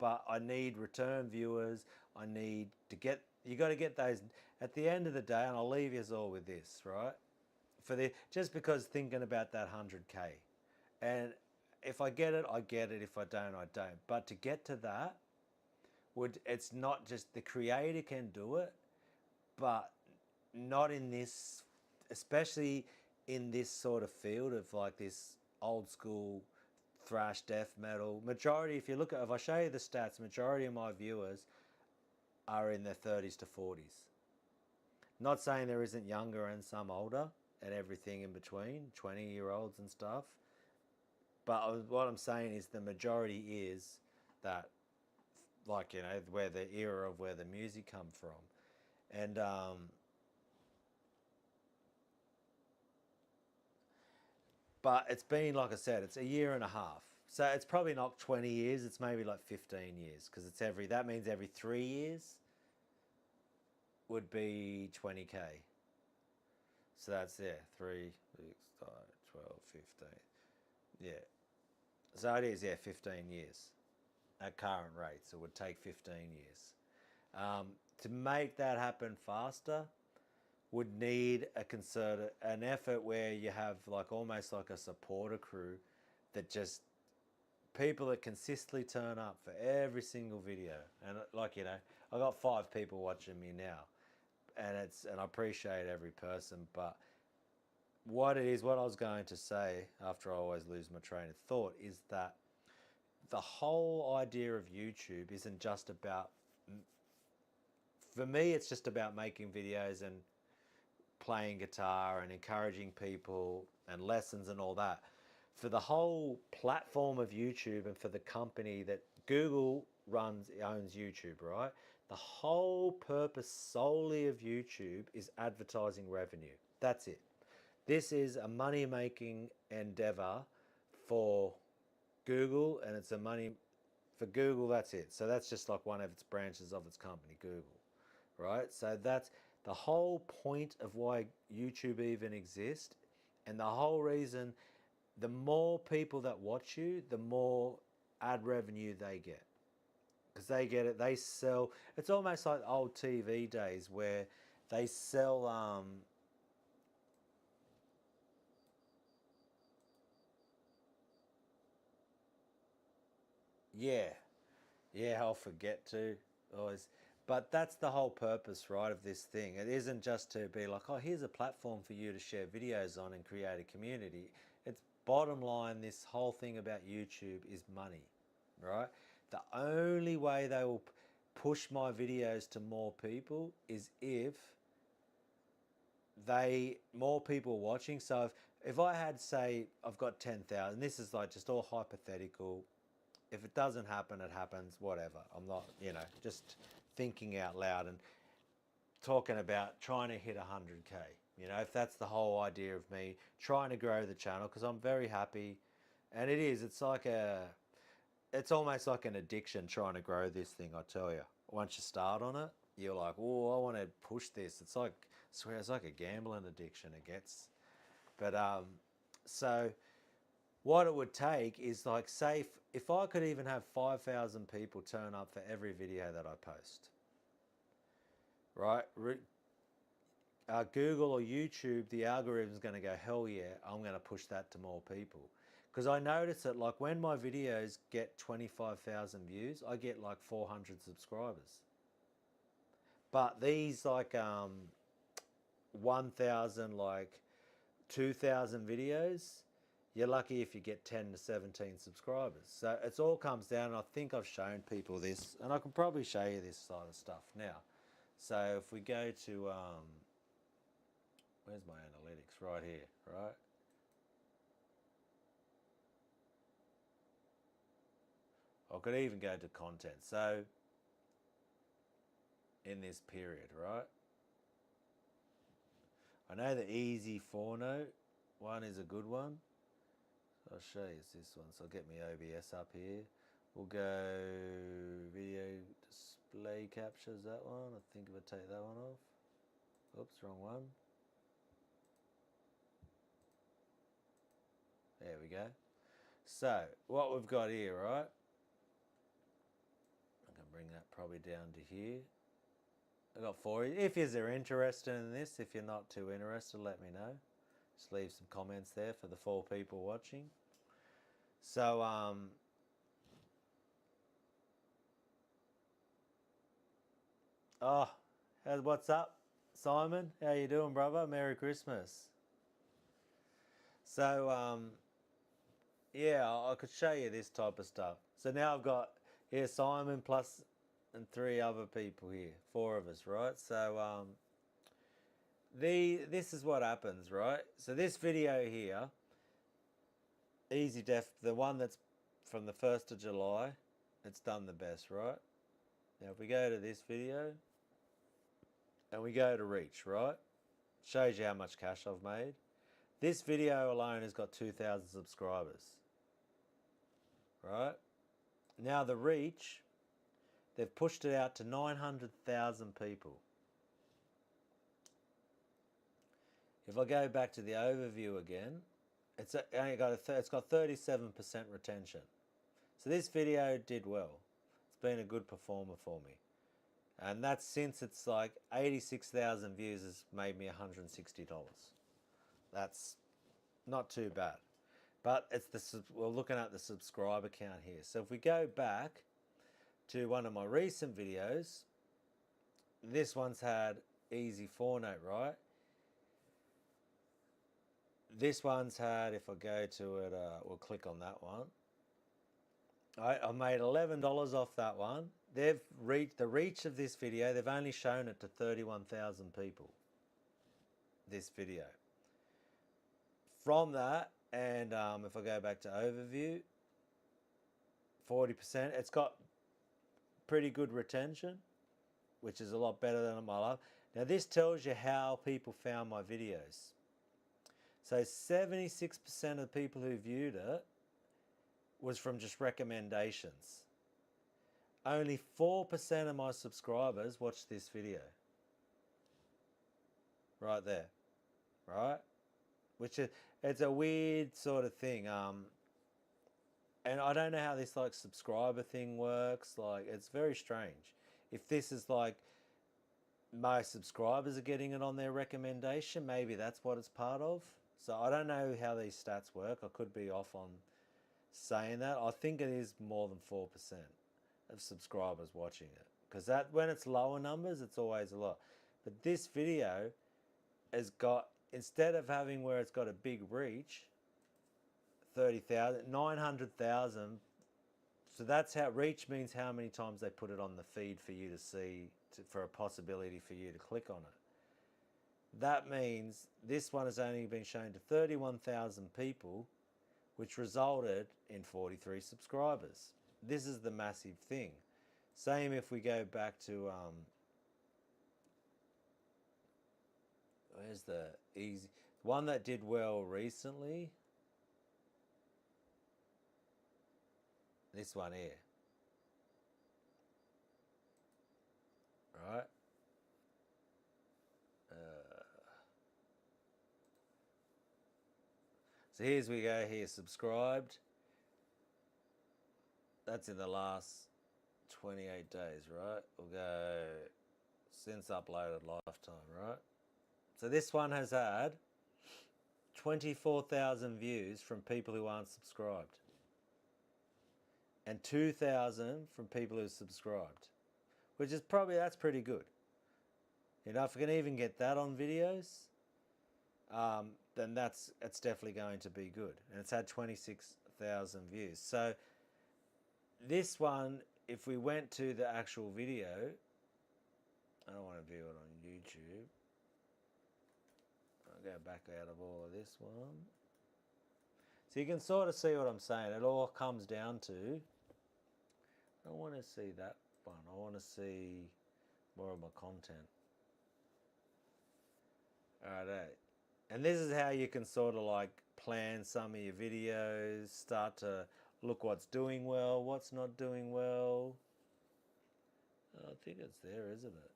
But I need return viewers. I need to get, you got to get those at the end of the day, and I'll leave you all with this, right? Just because thinking about that 100K, and if I get it, I get it. If I don't, I don't. But to get to that, it's not just the creator can do it, but not in this, especially in this sort of field of like this old school thrash death metal. Majority, if I show you the stats, majority of my viewers are in their 30s to 40s. Not saying there isn't younger and some older and everything in between, 20-year-olds and stuff. But what I'm saying is the majority is that, like, where the era of where the music come from. And but it's been, like I said, it's a year and a half. So it's probably not 20 years, it's maybe like 15 years, because that means every 3 years would be 20K. So that's, 3, 6, 12, 15. Yeah. So it is, 15 years at current rates. It would take 15 years. To make that happen faster, would need an effort where you have like almost like a supporter crew that just people that consistently turn up for every single video. And like, I got 5 people watching me now, and I appreciate every person, but what I was going to say after I always lose my train of thought is that the whole idea of YouTube isn't just about, for me, it's just about making videos and playing guitar and encouraging people and lessons and all that. For the whole platform of YouTube and for the company that Google owns YouTube, right? The whole purpose solely of YouTube is advertising revenue. That's it. This is a money-making endeavor for Google, and it's a money for Google. That's it. So that's just like one of its branches of its company, Google, right? So that's the whole point of why YouTube even exists, and the whole reason. The more people that watch you, the more ad revenue they get, because they get it. They sell. It's almost like old TV days where they sell. Yeah, yeah, I'll forget to always. But that's the whole purpose, right, of this thing. It isn't just to be like, oh, here's a platform for you to share videos on and create a community. It's bottom line, this whole thing about YouTube is money, right? The only way they will push my videos to more people is if more people watching. So if I had, say, I've got 10,000, this is like just all hypothetical. If it doesn't happen, it happens, whatever. I'm not, just thinking out loud and talking about trying to hit 100K. If that's the whole idea of me trying to grow the channel, because I'm very happy. And it's almost like an addiction trying to grow this thing, I tell you. Once you start on it, you're like, oh, I want to push this. It's like, I swear, it's like a gambling addiction it gets. But, so what it would take is, like, say, if I could even have 5,000 people turn up for every video that I post, right? Google or YouTube, the algorithm's going to go, hell yeah, I'm going to push that to more people. Because I notice that, like, when my videos get 25,000 views, I get like 400 subscribers. But these, like, 1,000, like 2,000 videos, you're lucky if you get 10 to 17 subscribers. So it all comes down, and I think I've shown people this, and I can probably show you this side of stuff now. So if we go to, where's my analytics? Right here, right? I could even go to content. So in this period, right? I know the easy note one is a good one. I'll show you this one. So I'll get my OBS up here. We'll go video display captures, that one. I think if I take that one off. Oops, wrong one. There we go. So what we've got here, right? I can bring that probably down to here. I've got 4. If you're interested in this, if you're not too interested, let me know. Just leave some comments there for the 4 people watching. So, oh, what's up, Simon? How you doing, brother? Merry Christmas. So, yeah, I could show you this type of stuff. So now I've got here Simon plus and 3 other people here, 4 of us, right? So, this is what happens, right? So this video here, the one that's from the 1st of July, it's done the best, right? Now if we go to this video and we go to reach, right? Shows you how much cash I've made. This video alone has got 2,000 subscribers. right? Now the reach, they've pushed it out to 900,000 people. If I go back to the overview again, it's got 37% retention. So this video did well. It's been a good performer for me. And that's since it's like 86,000 views has made me $160. That's not too bad. But we're looking at the subscriber count here. So if we go back to one of my recent videos, this one's had easy 4-note, right? This one's had, if I go to it, we'll click on that one. I made $11 off that one. They've reached the reach of this video. They've only shown it to 31,000 people. This video. From that, and if I go back to overview, 40%. It's got pretty good retention, which is a lot better than my life. Now this tells you how people found my videos. So 76% of the people who viewed it was from just recommendations. Only 4% of my subscribers watched this video. Right there. Right? Which is, it's a weird sort of thing. And I don't know how this like subscriber thing works. Like, it's very strange. If this is like my subscribers are getting it on their recommendation, maybe that's what it's part of. So I don't know how these stats work. I could be off on saying that. I think it is more than 4% of subscribers watching it. Because that, when it's lower numbers, it's always a lot. But this video has got, instead of having where it's got a big reach, 30,000, 900,000. So that's how reach means how many times they put it on the feed for you to see, for a possibility for you to click on it. That means this one has only been shown to 31,000 people, which resulted in 43 subscribers. This is the massive thing. Same if we go back to, where's the easy, one that did well recently. This one here. Right? So here's we go here, subscribed. That's in the last 28 days, right? We'll go since uploaded lifetime, right? So this one has had 24,000 views from people who aren't subscribed. And 2,000 from people who subscribed. Which is probably, that's pretty good. You know, if we can even get that on videos, then it's definitely going to be good. And it's had 26,000 views. So this one, if we went to the actual video, I don't want to view it on YouTube. I'll go back out of all of this one. So you can sort of see what I'm saying. It all comes down to, I don't want to see that one. I want to see more of my content. Alright, and this is how you can sort of like plan some of your videos, start to look what's doing well, what's not doing well. I think it's there, isn't it?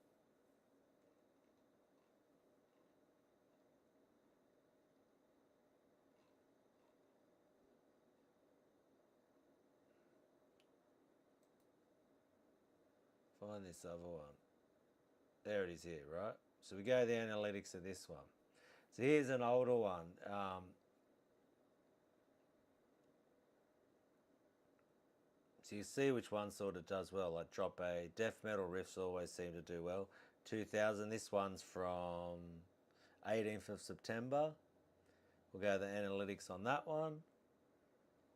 Find this other one. There it is here, right? So we go to the analytics of this one. So here's an older one. So you see which one sort of does well, like Drop A. Death Metal Riffs always seem to do well. 2000, this one's from 18th of September. We'll go to the analytics on that one.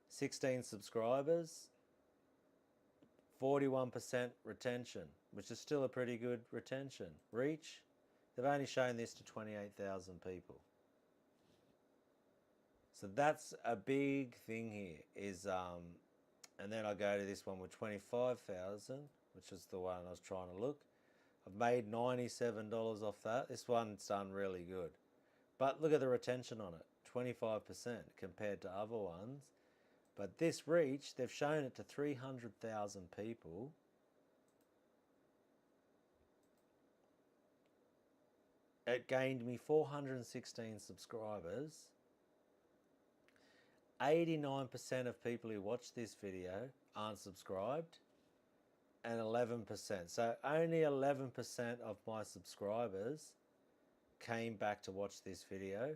16 subscribers. 41% retention, which is still a pretty good retention. Reach, they've only shown this to 28,000 people. So that's a big thing here is, and then I go to this one with 25,000, which is the one I was trying to look. I've made $97 off that. This one's done really good. But look at the retention on it, 25% compared to other ones. But this reach, they've shown it to 300,000 people. It gained me 416 subscribers. 89% of people who watch this video aren't subscribed, and 11%. So only 11% of my subscribers came back to watch this video,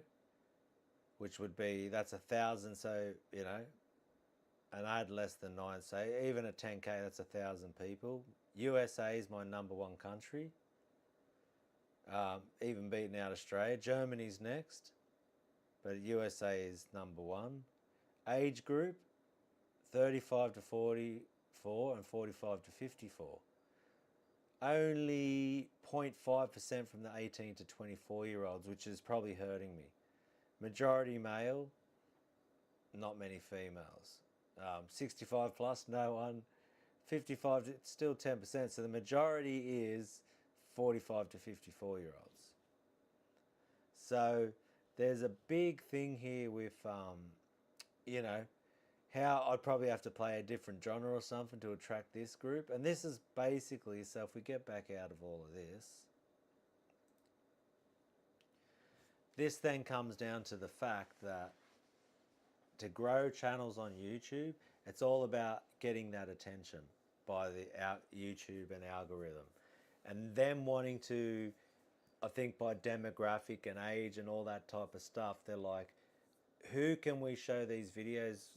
which would be, that's 1,000. So, you know, and I had less than 9. So even at 10K, that's 1,000 people. USA is my #1 country. Even beating out Australia. Germany's next, but USA is #1. Age group, 35 to 44 and 45 to 54. Only 0.5% from the 18 to 24-year-olds, which is probably hurting me. Majority male, not many females. 65 plus, no one. 55, it's still 10%. So the majority is 45 to 54-year-olds. So there's a big thing here with, you know, how I'd probably have to play a different genre or something to attract this group. And this is basically, so if we get back out of all of this, this then comes down to the fact that to grow channels on YouTube, it's all about getting that attention by the YouTube and algorithm. And them wanting to, I think by demographic and age and all that type of stuff, they're like, who can we show these videos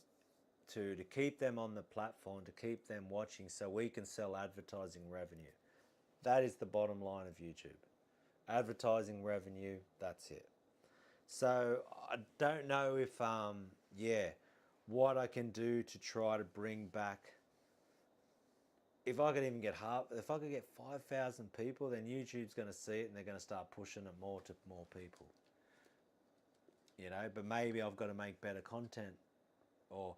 to keep them on the platform, to keep them watching so we can sell advertising revenue. That is the bottom line of YouTube. Advertising revenue, that's it. So I don't know if, what I can do to try to bring back, if I could even get if I could get 5,000 people, then YouTube's going to see it and they're going to start pushing it more to more people. You know, but maybe I've got to make better content, or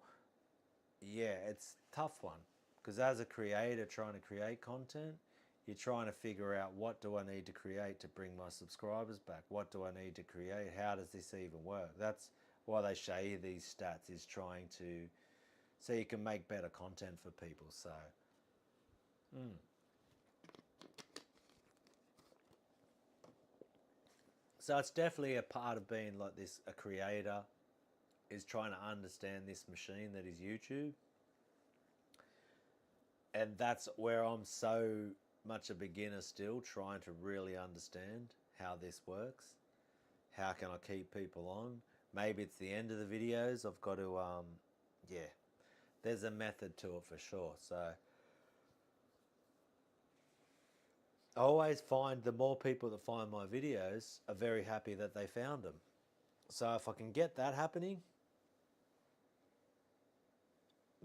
it's a tough one, because as a creator trying to create content, you're trying to figure out, what do I need to create to bring my subscribers back? What do I need to create? How does this even work? That's why they show you these stats, is trying to, so you can make better content for people. So so it's definitely a part of being like this, a creator, is trying to understand this machine that is YouTube. And that's where I'm so much a beginner still, trying to really understand how this works. How can I keep people on? Maybe it's the end of the videos. I've got to, there's a method to it for sure. So I always find the more people that find my videos are very happy that they found them. So if I can get that happening,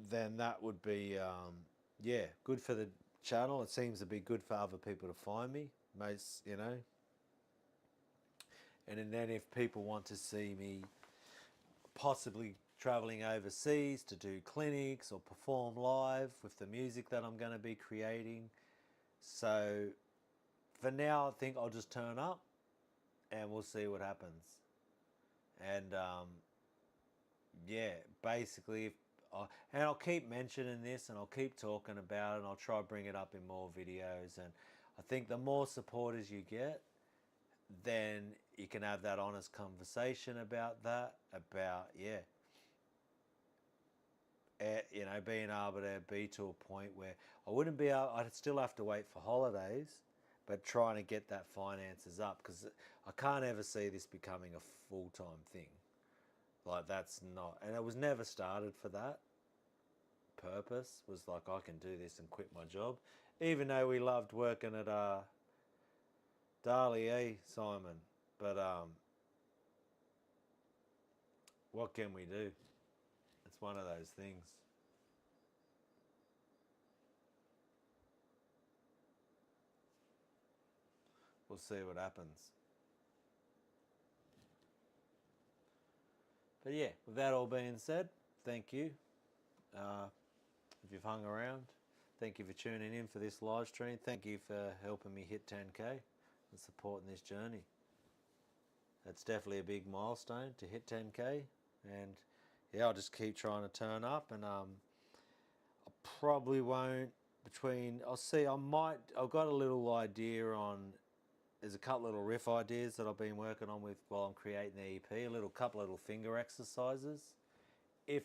then that would be, good for the channel. It seems to be good for other people to find me, most, you know. And then if people want to see me possibly traveling overseas to do clinics or perform live with the music that I'm going to be creating. So for now, I think I'll just turn up and we'll see what happens. And basically, and I'll keep mentioning this and I'll keep talking about it, and I'll try to bring it up in more videos. And I think the more supporters you get, then you can have that honest conversation about that, about, being able to be to a point where I wouldn't be able, I'd still have to wait for holidays, but trying to get that finances up, because I can't ever see this becoming a full-time thing. Like, that's not, and it was never started for that purpose. Was like, I can do this and quit my job, even though we loved working at Dali, Simon? But what can we do? It's one of those things. We'll see what happens. But yeah, with that all being said, thank you. If you've hung around, thank you for tuning in for this live stream. Thank you for helping me hit 10K and supporting this journey. It's definitely a big milestone to hit 10K, and yeah, I'll just keep trying to turn up, and I probably won't. I'll see. I've got a little idea on. There's a couple little riff ideas that I've been working on with while I'm creating the EP. Couple little finger exercises. If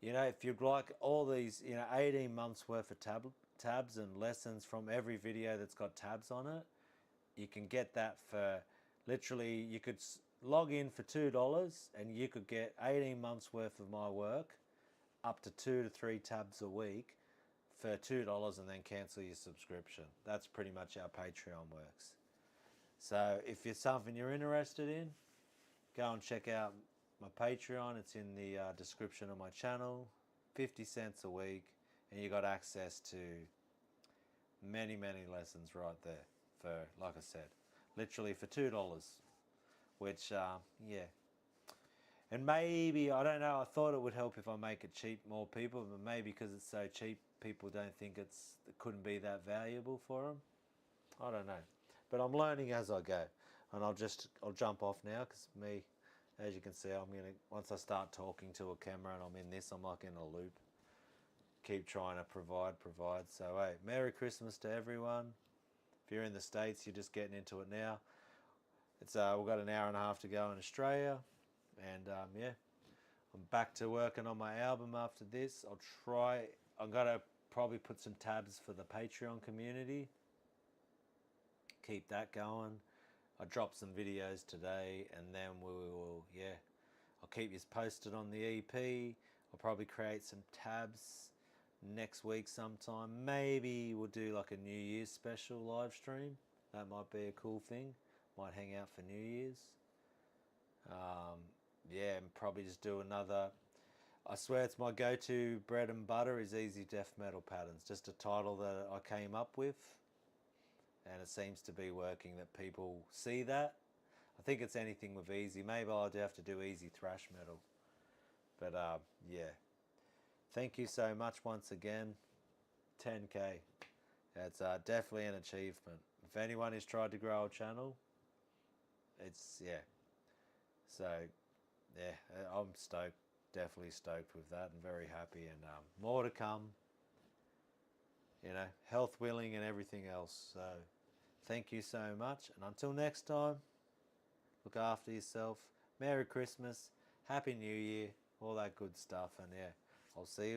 if you'd like all these, 18 months worth of tabs and lessons from every video that's got tabs on it, you can get that for literally, you could log in for $2 and you could get 18 months worth of my work, up to 2 to 3 tabs a week for $2, and then cancel your subscription. That's pretty much how Patreon works. So if it's something you're interested in, go and check out my Patreon. It's in the description of my channel. 50 cents a week, and you got access to many lessons right there for, like I said, literally for $2, which yeah. And maybe, I don't know, I thought it would help if I make it cheap more people, but maybe because it's so cheap, people don't think it couldn't be that valuable for them. I don't know, but I'm learning as I go, and I'll jump off now, because as you can see, once I start talking to a camera and I'm in this, I'm like in a loop. Keep trying to provide. So hey, Merry Christmas to everyone. If you're in the States, you're just getting into it now. It's we've got an hour and a half to go in Australia, and yeah, I'm back to working on my album after this. I'm gonna probably put some tabs for the Patreon community. Keep that going. I dropped some videos today, and then I'll keep you posted on the EP. I'll probably create some tabs next week sometime. Maybe we'll do like a New Year's special live stream. That might be a cool thing. Might hang out for New Year's. Yeah, and probably just do another. I swear it's my go-to bread and butter is easy death metal patterns. Just a title that I came up with, and it seems to be working, that people see that. I think it's anything with easy. Maybe I'll have to do easy thrash metal. But yeah. Thank you so much once again. 10K. It's definitely an achievement. If anyone has tried to grow a channel, it's, yeah. So, yeah, I'm stoked. Definitely stoked with that, and very happy, and more to come. Health willing and everything else. So, thank you so much, and until next time, look after yourself. Merry Christmas, Happy New Year, all that good stuff, and yeah, I'll see you.